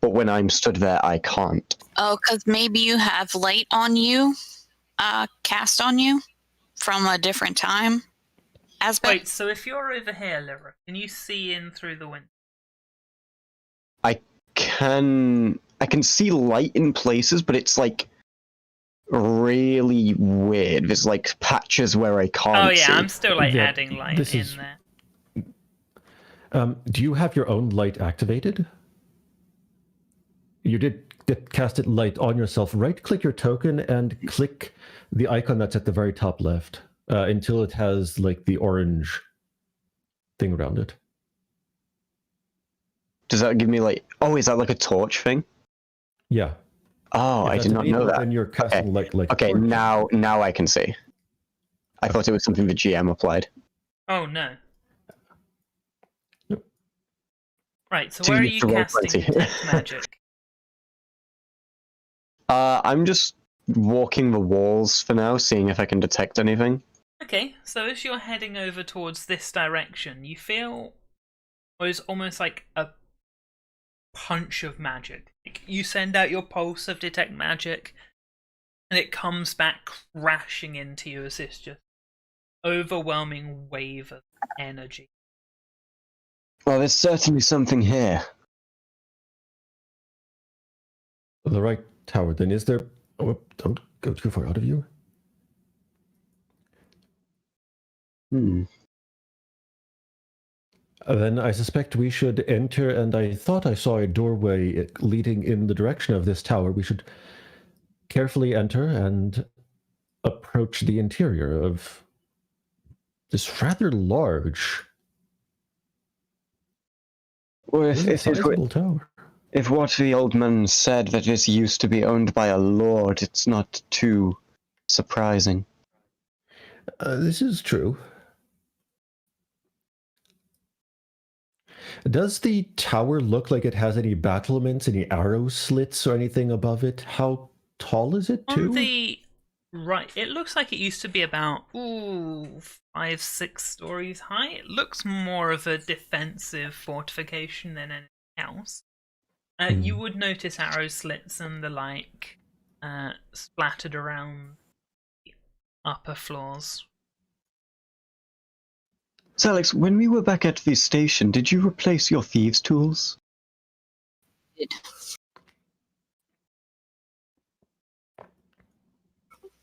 but when I'm stood there, I can't. Oh, because maybe you have light on you, cast on you from a different time. Aspect. Wait, so if you're over here, Lyra, can you see in through the window? I can see light in places, but it's like really weird. There's like patches where I can't Oh yeah, see. I'm still like Yeah, adding light this in is- there. Do you have your own light activated? You did cast it light on yourself. Right-click your token and click the icon that's at the very top left until it has like the orange thing around it. Does that give me like? Oh, is that like a torch thing? Yeah. Oh, If I that's did not know enabled, that. Then you're casting like a Okay, torch. now I can see. I thought it was something the GM applied. Oh no. Nope. Right, so So where are you you have to roll casting 20. detect magic? I'm just walking the walls for now, seeing if I can detect anything. Okay, so as you're heading over towards this direction, you feel it's almost like a punch of magic. Like you send out your pulse of detect magic, and it comes back crashing into you as this just overwhelming wave of energy. Well, there's certainly something here. The right tower. Then is there? Oh, don't go too far out of you. Then I suspect we should enter, and I thought I saw a doorway leading in the direction of this tower. We should carefully enter and approach the interior of this rather large, Well, really sizable tower. if what the old man said that this used to be owned by a lord, it's not too surprising. This is true. Does the tower look like it has any battlements, any arrow slits, or anything above it? How tall is it, too? On the right, it looks like it used to be about 5-6 stories high. It looks more of a defensive fortification than anything else. You would notice arrow slits and the like splattered around the upper floors. So, Alex, when we were back at the station, did you replace your thieves' tools?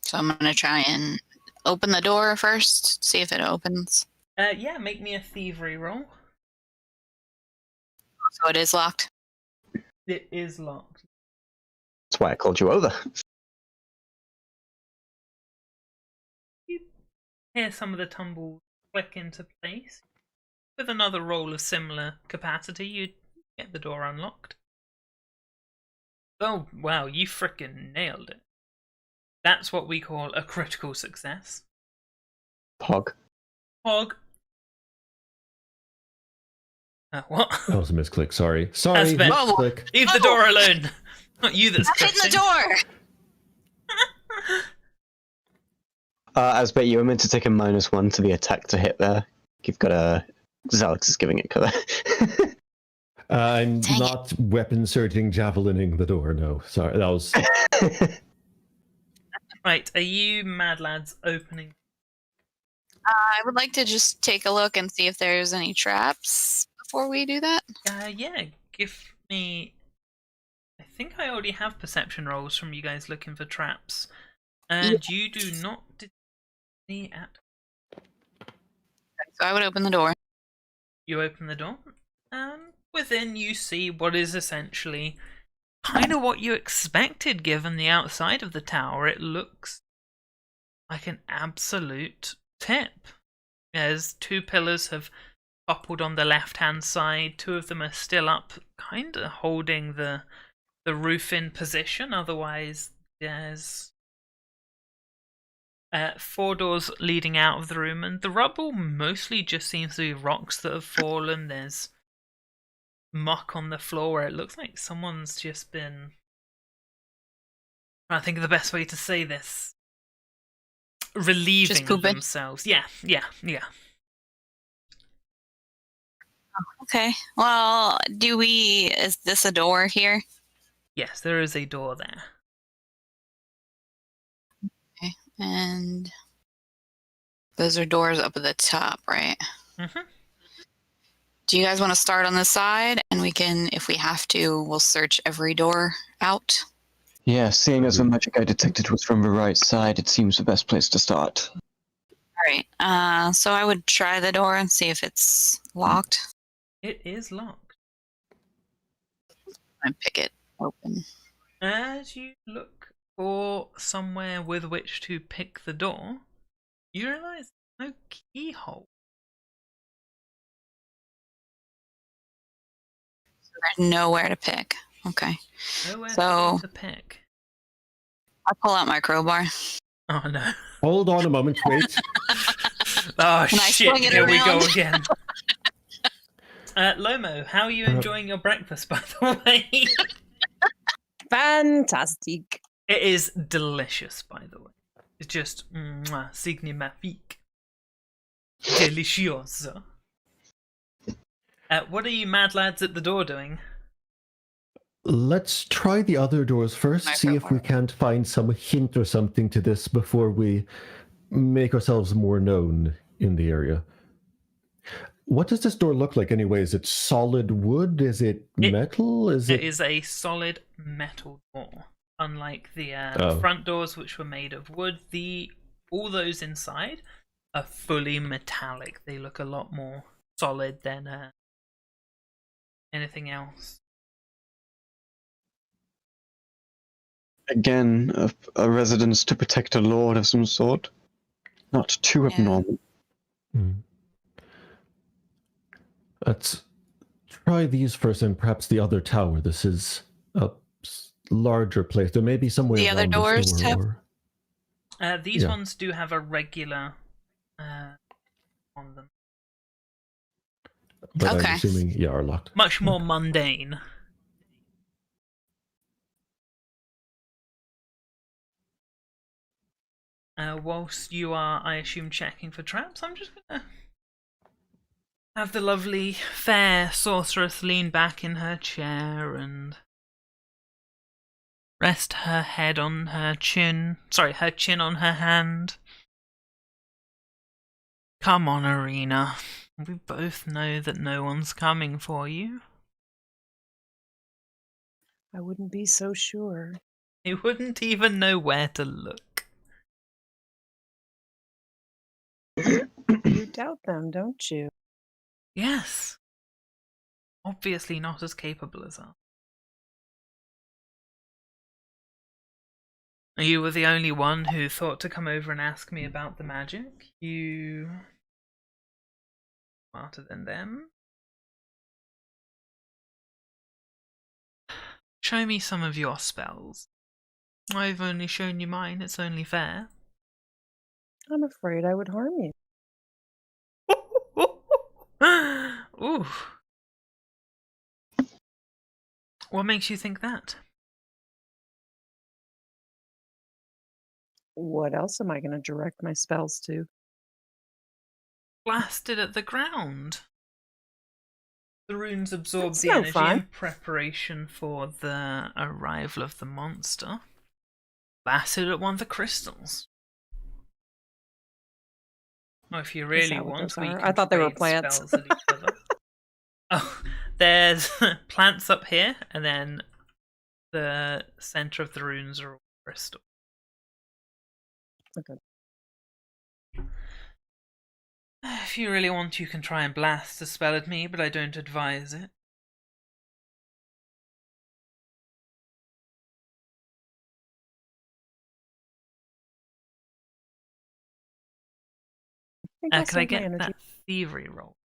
So I'm gonna try and open the door first, see if it opens. Yeah, make me a thievery roll. So it is locked. It is locked. That's why I called you over. You hear some of the tumbles click into place. With another roll of similar capacity, you get the door unlocked. Oh, wow, you frickin' nailed it. That's what we call a critical success. Pog. Hog. What? That was a misclick, sorry. Sorry, That's been- misclick. Leave the door alone! Not you that's I've hidden the pressing. door! Asbet, you were meant to take a -1 to the attack to hit there. You've got a... Alex is giving it cover. I'm Dang not weapon surging javelining the door, no. Sorry, that was... Right, are you mad lads opening? I would like to just take a look and see if there's any traps before we do that. Yeah, give me... I think I already have perception rolls from you guys looking for traps. And you do not see at... So I would open the door. You open the door, and within you see what is essentially kind of what you expected given the outside of the tower. It looks like an absolute tip. As 2 pillars have toppled on the left-hand side, 2 of them are still up, kind of holding the roof in position. Otherwise, there's 4 doors leading out of the room, and the rubble mostly just seems to be rocks that have fallen. There's muck on the floor where it looks like someone's just been... I think of the best way to say this. Relieving pooping? themselves. Yeah. Okay. Well, is this a door here? Yes, there is a door there. Okay. And those are doors up at the top, right? Mm-hmm. Do you guys want to start on this side? And we can, if we have to, we'll search every door out. Yeah, seeing as the magic I detected was from the right side, it seems the best place to start. All right. So I would try the door and see if it's locked. It is locked. And pick it open. As you look for somewhere with which to pick the door, you realize there's no keyhole. There's nowhere to pick. Okay. Nowhere So- to pick. I pull out my crowbar. Oh no. Hold on a moment, wait. Oh Can I shit, swing it here we go around? again. Lomo, how are you enjoying your breakfast, by the way? Fantastic. It is delicious, by the way. It's just signe magnifique. Delicioso. What are you mad lads at the door doing? Let's try the other doors first, see if we can't find some hint or something to this before we make ourselves more known in the area. What does this door look like anyway? Is it solid wood? Is it metal? It is a solid metal door. Unlike the front doors, which were made of wood, all those inside are fully metallic. They look a lot more solid than anything else. Again, a residence to protect a lord of some sort. Not too abnormal. Let's try these first and perhaps the other tower. This is a larger place. There may be some way The other around doors this door. These ones do have a regular on them. But Okay. I'm assuming, are locked. Much more mundane. Whilst you are, I assume, checking for traps, I'm just gonna have the lovely, fair sorceress lean back in her chair and rest her head on her chin. Sorry, her chin on her hand. Come on, Arena. We both know that no one's coming for you. I wouldn't be so sure. You wouldn't even know where to look. You doubt them, don't you? Yes. Obviously not as capable as us. You were the only one who thought to come over and ask me about the magic. You... smarter than them. Show me some of your spells. I've only shown you mine, it's only fair. I'm afraid I would harm you. Ooh. What makes you think that? What else am I going to direct my spells to? Blasted at the ground. The runes absorb That's the no energy fun. in preparation for the arrival of the monster. Blasted at one of the crystals. Well, if you really that what want, those we are? can I thought they were trade plants. spells at each other. Oh, there's plants up here, and then the center of the runes are all crystal. Okay. If you really want, you can try and blast a spell at me, but I don't advise it. I think I'll Can I save my get energy. that thievery roll?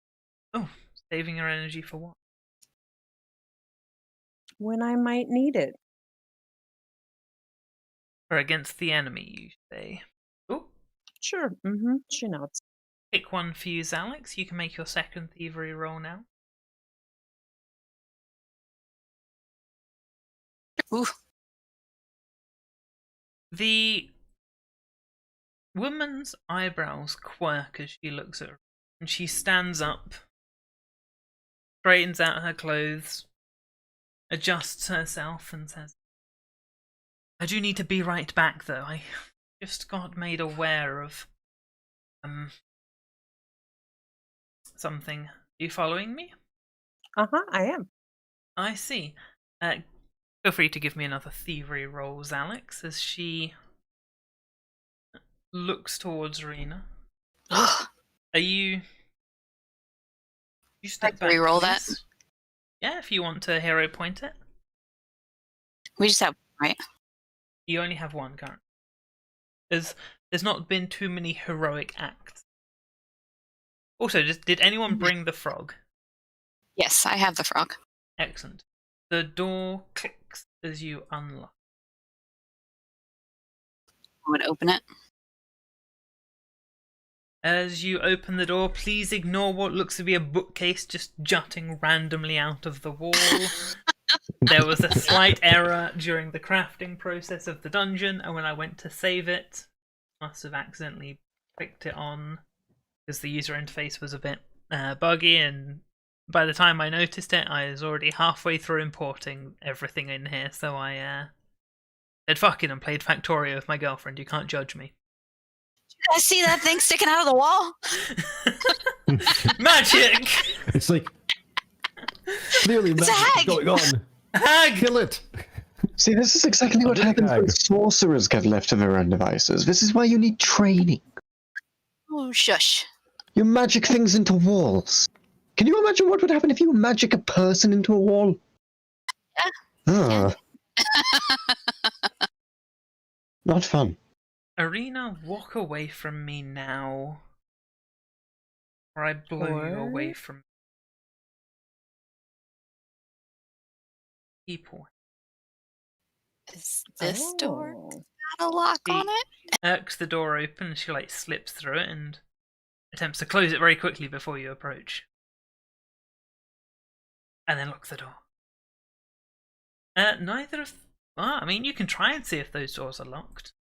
Oh, saving your energy for what? When I might need it. Or against the enemy, you say. Oh, Sure. She nods. Pick one for you, Alex. You can make your second thievery roll now. Ooh. The woman's eyebrows quirk as she looks at her, and she stands up, straightens out her clothes, adjusts herself, and says, I do need to be right back, though. I just got made aware of something. Are you following me? I am. I see. Feel free to give me another thievery roll, Alex, as she looks towards Rena. Are you... You step back, re-roll that? please? Yeah, if you want to hero point it. We just have, right? You only have one current. There's not been too many heroic acts. Also, did anyone bring the frog? Yes, I have the frog. Excellent. The door clicks as you unlock. I would open it. As you open the door, please ignore what looks to be a bookcase just jutting randomly out of the wall. There was a slight error during the crafting process of the dungeon, and when I went to save it, must have accidentally clicked it on because the user interface was a bit buggy, and by the time I noticed it, I was already halfway through importing everything in here, so I said fuck it and played Factorio with my girlfriend. You can't judge me. I see that thing sticking out of the wall. Magic! It's like clearly It's a magic hag! going on. Hag! Kill it. See, this is exactly what Big happens when hag. sorcerers get left to their own devices. This is why you need training. Oh, shush. You magic things into walls. Can you imagine what would happen if you magic a person into a wall? Yeah. Not fun. Arena, walk away from me now, or I blow you away from people. Is this door Oh. got a lock on The- it? Irks the door open, and she slips through it and attempts to close it very quickly before you approach, and then locks the door. Neither of. I mean, you can try and see if those doors are locked.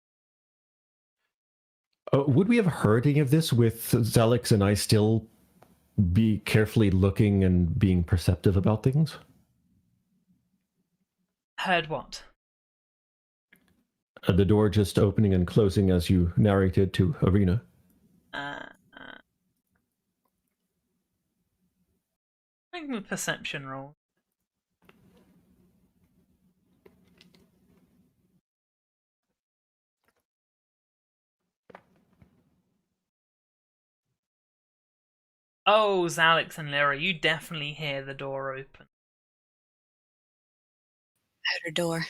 Would we have heard any of this with Zalix and I still be carefully looking and being perceptive about things? Heard what? The door just opening and closing as you narrated to Arena. Make me a perception roll. Oh, Zalix and Lyra, you definitely hear the door open. Outer door.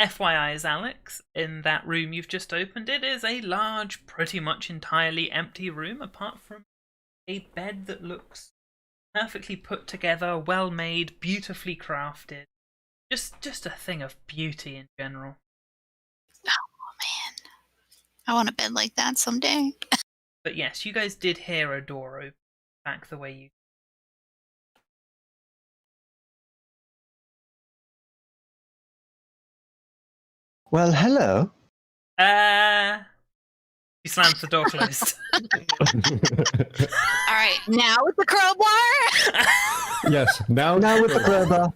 FYI, Zalix, in that room you've just opened, it is a large, pretty much entirely empty room, apart from a bed that looks perfectly put together, well made, beautifully crafted. Just a thing of beauty in general. Oh, man. I want a bed like that someday. But yes, you guys did hear a door open back the way you... Well, hello. She slams the door closed. All right, now with the crowbar. Yes, now Now with the crowbar.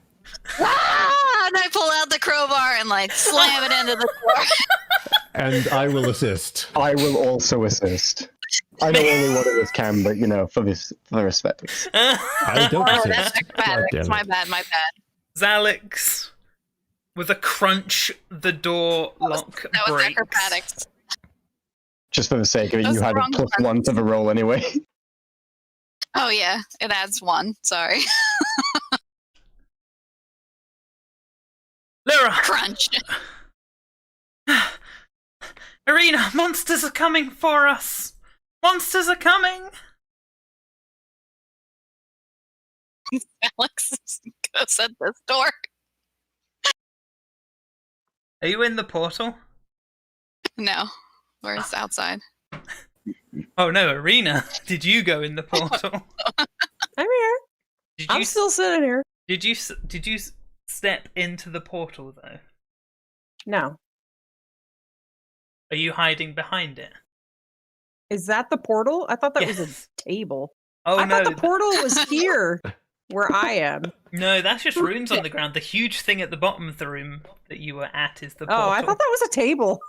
Ah! And I pull out the crowbar and slam it into the door. And I will assist. I will also assist. I know only one of us can, but for the respect. I don't Oh, assist. that's acrobatics. God damn My it. bad. Zalix, with a crunch, the door lock That was breaks. acrobatics. Just for the sake of it, That's you the had a wrong +1 to the roll anyway. Oh yeah, it adds 1. Sorry. Lyra! Crunch. Arena, monsters are coming for us! Monsters are coming! Alex goes at this door. Are you in the portal? No. Where's outside? Oh no, Arena! Did you go in the portal? I'm here. Did I'm you still sitting here. Did you step into the portal though? No. Are you hiding behind it? Is that the portal? I thought that was Yes. a table. Oh I no! thought the portal was here, where I am. No, that's just runes on the ground. The huge thing at the bottom of the room that you were at is the portal. Oh, I thought that was a table.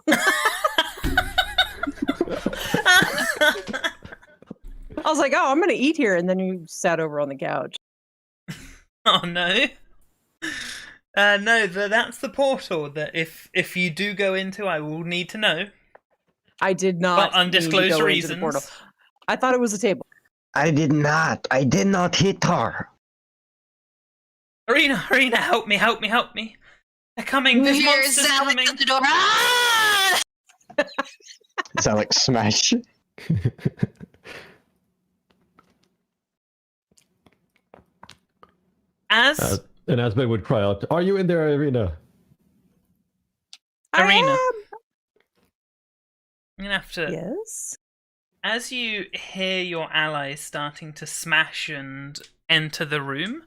I was like, oh, I'm gonna eat here, and then you sat over on the couch. Oh no. No, that's the portal that if you do go into, I will need to know. I did not. For undisclosed need to go into the reasons. portal. I thought it was a table. I did not hit her. Arena, help me! They're coming. This Here's monster's Alex coming. at the door. Ah! Zalek smash. As And Asbe would cry out, "Are you in there, Arena?" Arena. I I'm gonna have to. am. Yes. As you hear your allies starting to smash and enter the room,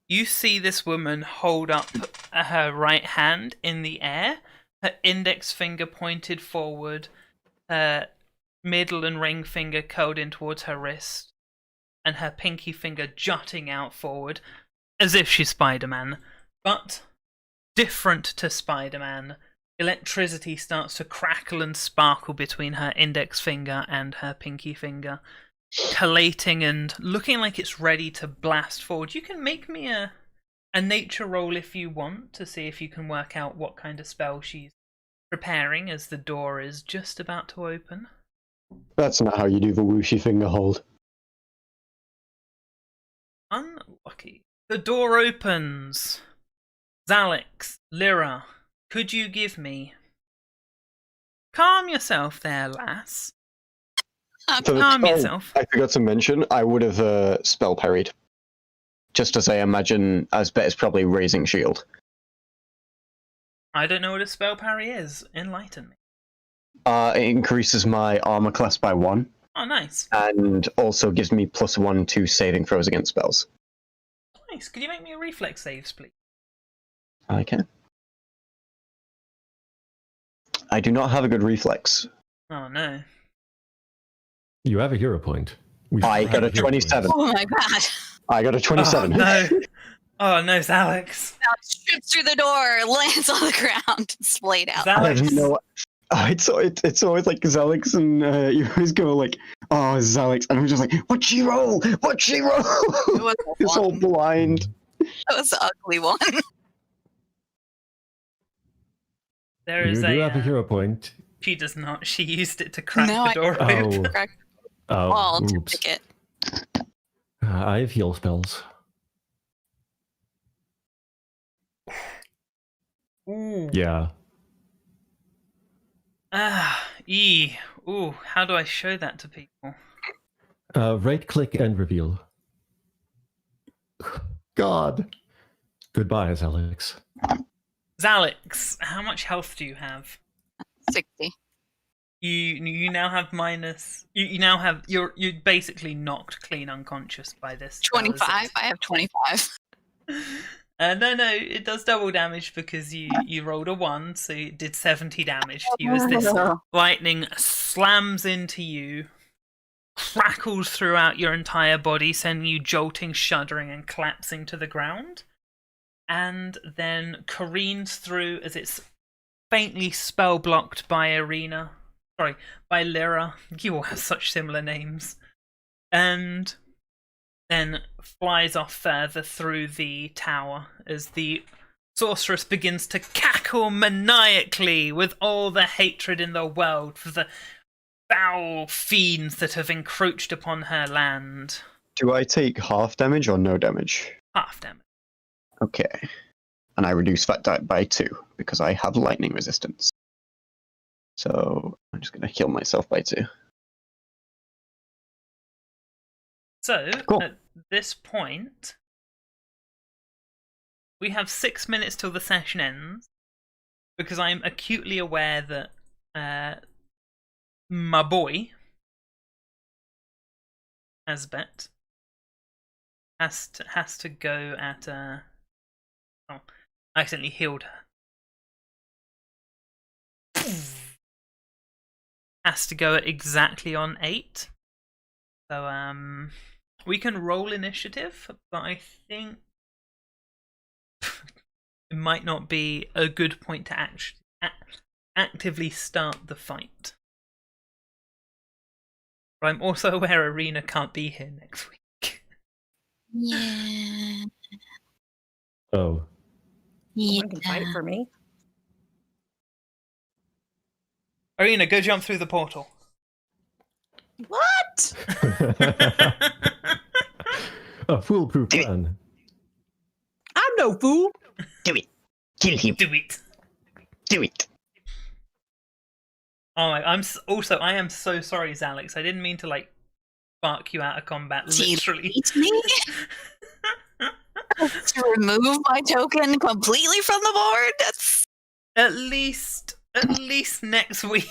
you see this woman hold up her right hand in the air, her index finger pointed forward, her middle and ring finger curled in towards her wrist, and her pinky finger jutting out forward, as if she's Spider-Man. But different to Spider-Man, electricity starts to crackle and sparkle between her index finger and her pinky finger, collating and looking like it's ready to blast forward. You can make me a nature roll if you want to see if you can work out what kind of spell she's preparing as the door is just about to open. That's not how you do the whooshy finger hold. Unlucky. The door opens. Zalix, Lyra, could you give me... Calm yourself there, lass. Calm yourself. I forgot to mention, I would have spell parried. Just as I imagine Asbet is probably raising shield. I don't know what a spell parry is. Enlighten me. It increases my armor class by 1, Oh, nice. and also gives me +1 to saving throws against spells. Nice. Could you make me a reflex saves, please? I can. I do not have a good reflex. Oh, no. You have a hero point. I got a have hero 27. Oh my god. I got a 27. Oh, no. Oh, no, Zalix. Alex trips through the door, lands on the ground, splayed out. I have Zalix. no. It's always like Zalix, and you always go like, "Oh, Zalix," and I'm just like, "What'd she roll? What'd she roll?" It was a It's all one. blind. That was the ugly one. There You is do have a a... hero point. She does not. She used it to crack No, the I- door Oh. open. Crack Oh, wall to oops. pick it. I have heal spells. Ooh. Yeah. Ooh, how do I show that to people? Right click and reveal. God. Goodbye, Alex. Zalix, how much health do you have? 60. You now have minus. You now have. You're basically knocked clean unconscious by this. spell, is it? 25. I have 25. No, it does double damage because you rolled a 1, so it did 70 damage to you as this lightning slams into you, crackles throughout your entire body, sending you jolting, shuddering, and collapsing to the ground, and then careens through as it's faintly spell blocked by by Lyra. You all have such similar names. And then flies off further through the tower as the sorceress begins to cackle maniacally with all the hatred in the world for the foul fiends that have encroached upon her land. Do I take half damage or no damage? Half damage. Okay. And I reduce that die by 2 because I have lightning resistance. So I'm just gonna heal myself by 2. So, Cool. at this point, we have 6 minutes till the session ends, because I'm acutely aware that my boy, Asbet, has to go at oh, I accidentally healed her. Has to go at exactly on 8. So we can roll initiative, but I think it might not be a good point to actively start the fight. But I'm also aware Arena can't be here next week. Yeah. Oh. Someone can fight for me. Arena, go jump through the portal. What? A foolproof plan. I'm no fool. Do it. Kill him. Do it. Do it. Oh my! I am so sorry, Zalex. I didn't mean to like spark you out of combat. Literally. Delete me? To remove my token completely from the board? That's At least next week,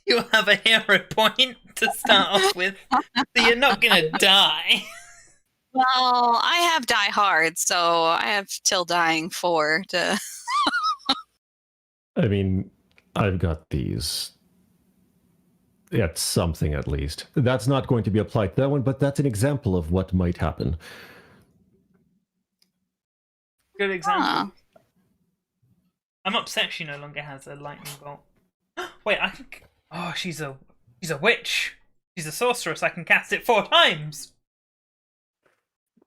you'll have a hero point to start off with, so you're not gonna die. well, I have Die Hard, so I have Till Dying 4 to. I mean, I've got these. It's something at least. That's not going to be applied to that one, but that's an example of what might happen. Good example. Huh. I'm upset she no longer has a lightning bolt. Wait, I can. Oh, she's a witch. She's a sorceress. I can cast it 4 times.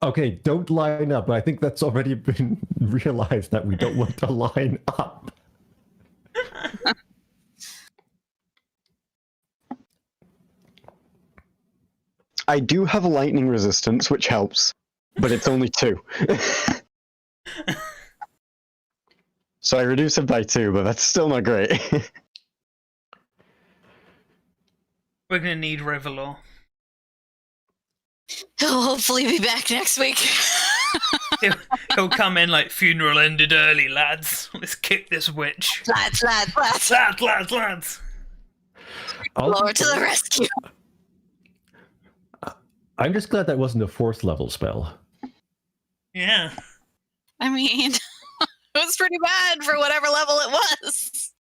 Okay, don't line up. I think that's already been realized that we don't want to line up. I do have a lightning resistance, which helps, but it's only 2. So I reduce it by 2, but that's still not great. We're gonna need Rivalor. He'll hopefully be back next week. He'll come in like funeral ended early, lads. Let's kick this witch. lads. Lads. Lord to the rescue. I'm just glad that wasn't a 4th level spell. Yeah. I mean, it was pretty bad for whatever level it was.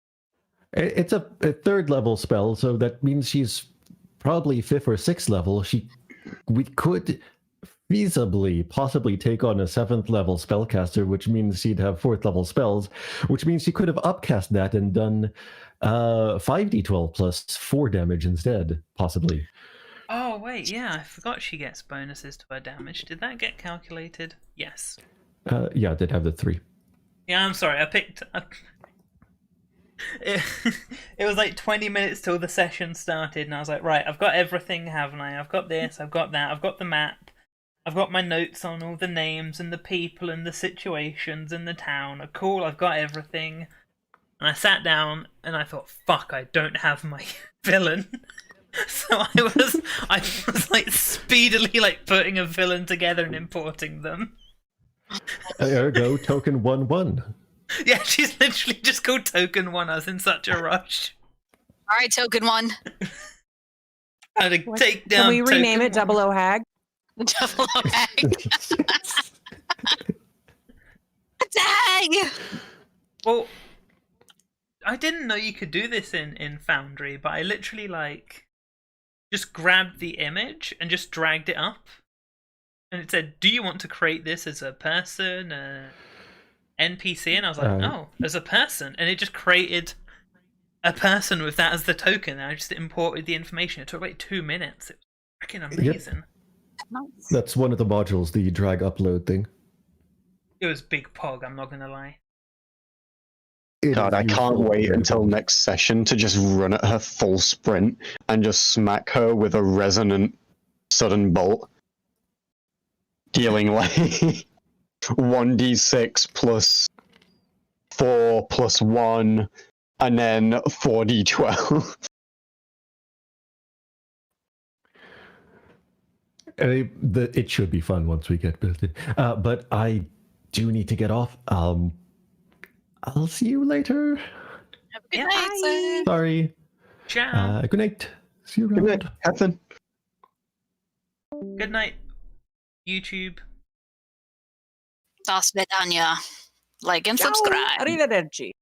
It's a 3rd level spell, so that means she's probably 5th or 6th level. We could feasibly possibly take on a 7th level spellcaster, which means she'd have 4th level spells, which means she could have upcast that and done 5d12 plus 4 damage instead, possibly. Oh wait, yeah, I forgot she gets bonuses to her damage. Did that get calculated? Yes. Yeah, I did have the 3. Yeah, I'm sorry. I picked. It was like 20 minutes till the session started, and I was like, right, I've got everything, haven't I? I've got this, I've got that, I've got the map, I've got my notes on all the names and the people and the situations in the town. Cool, I've got everything. And I sat down and I thought, fuck, I don't have my villain. So I was like speedily like putting a villain together and importing them. Ergo, token 1/1. Yeah, she's literally just called Token 1. I was in such a rush. All right, Token 1. I had to take down. Can we rename Token it Double O Hag? Double O Hag. Dang! Well, I didn't know you could do this in Foundry, but I literally like just grabbed the image and just dragged it up, and it said, "Do you want to create this as a person, NPC?" And I was like, "Oh, as a person," and it just created a person with that as the token. And I just imported the information. It took like 2 minutes. It was freaking amazing. Yep. That's one of the modules, the drag upload thing. It was big pog. I'm not gonna lie. God, I can't wait until next session to just run at her full sprint and just smack her with a resonant sudden bolt, dealing like 1d6 plus 4 plus 1, and then 4d12. It should be fun once we get built in. But I do need to get off. I'll see you later. Have a good night, sir. Sorry. Ciao. Good night. See you Good around. night. Have fun. Good night, YouTube. До свидания. Like and Ciao, subscribe. arrivederci.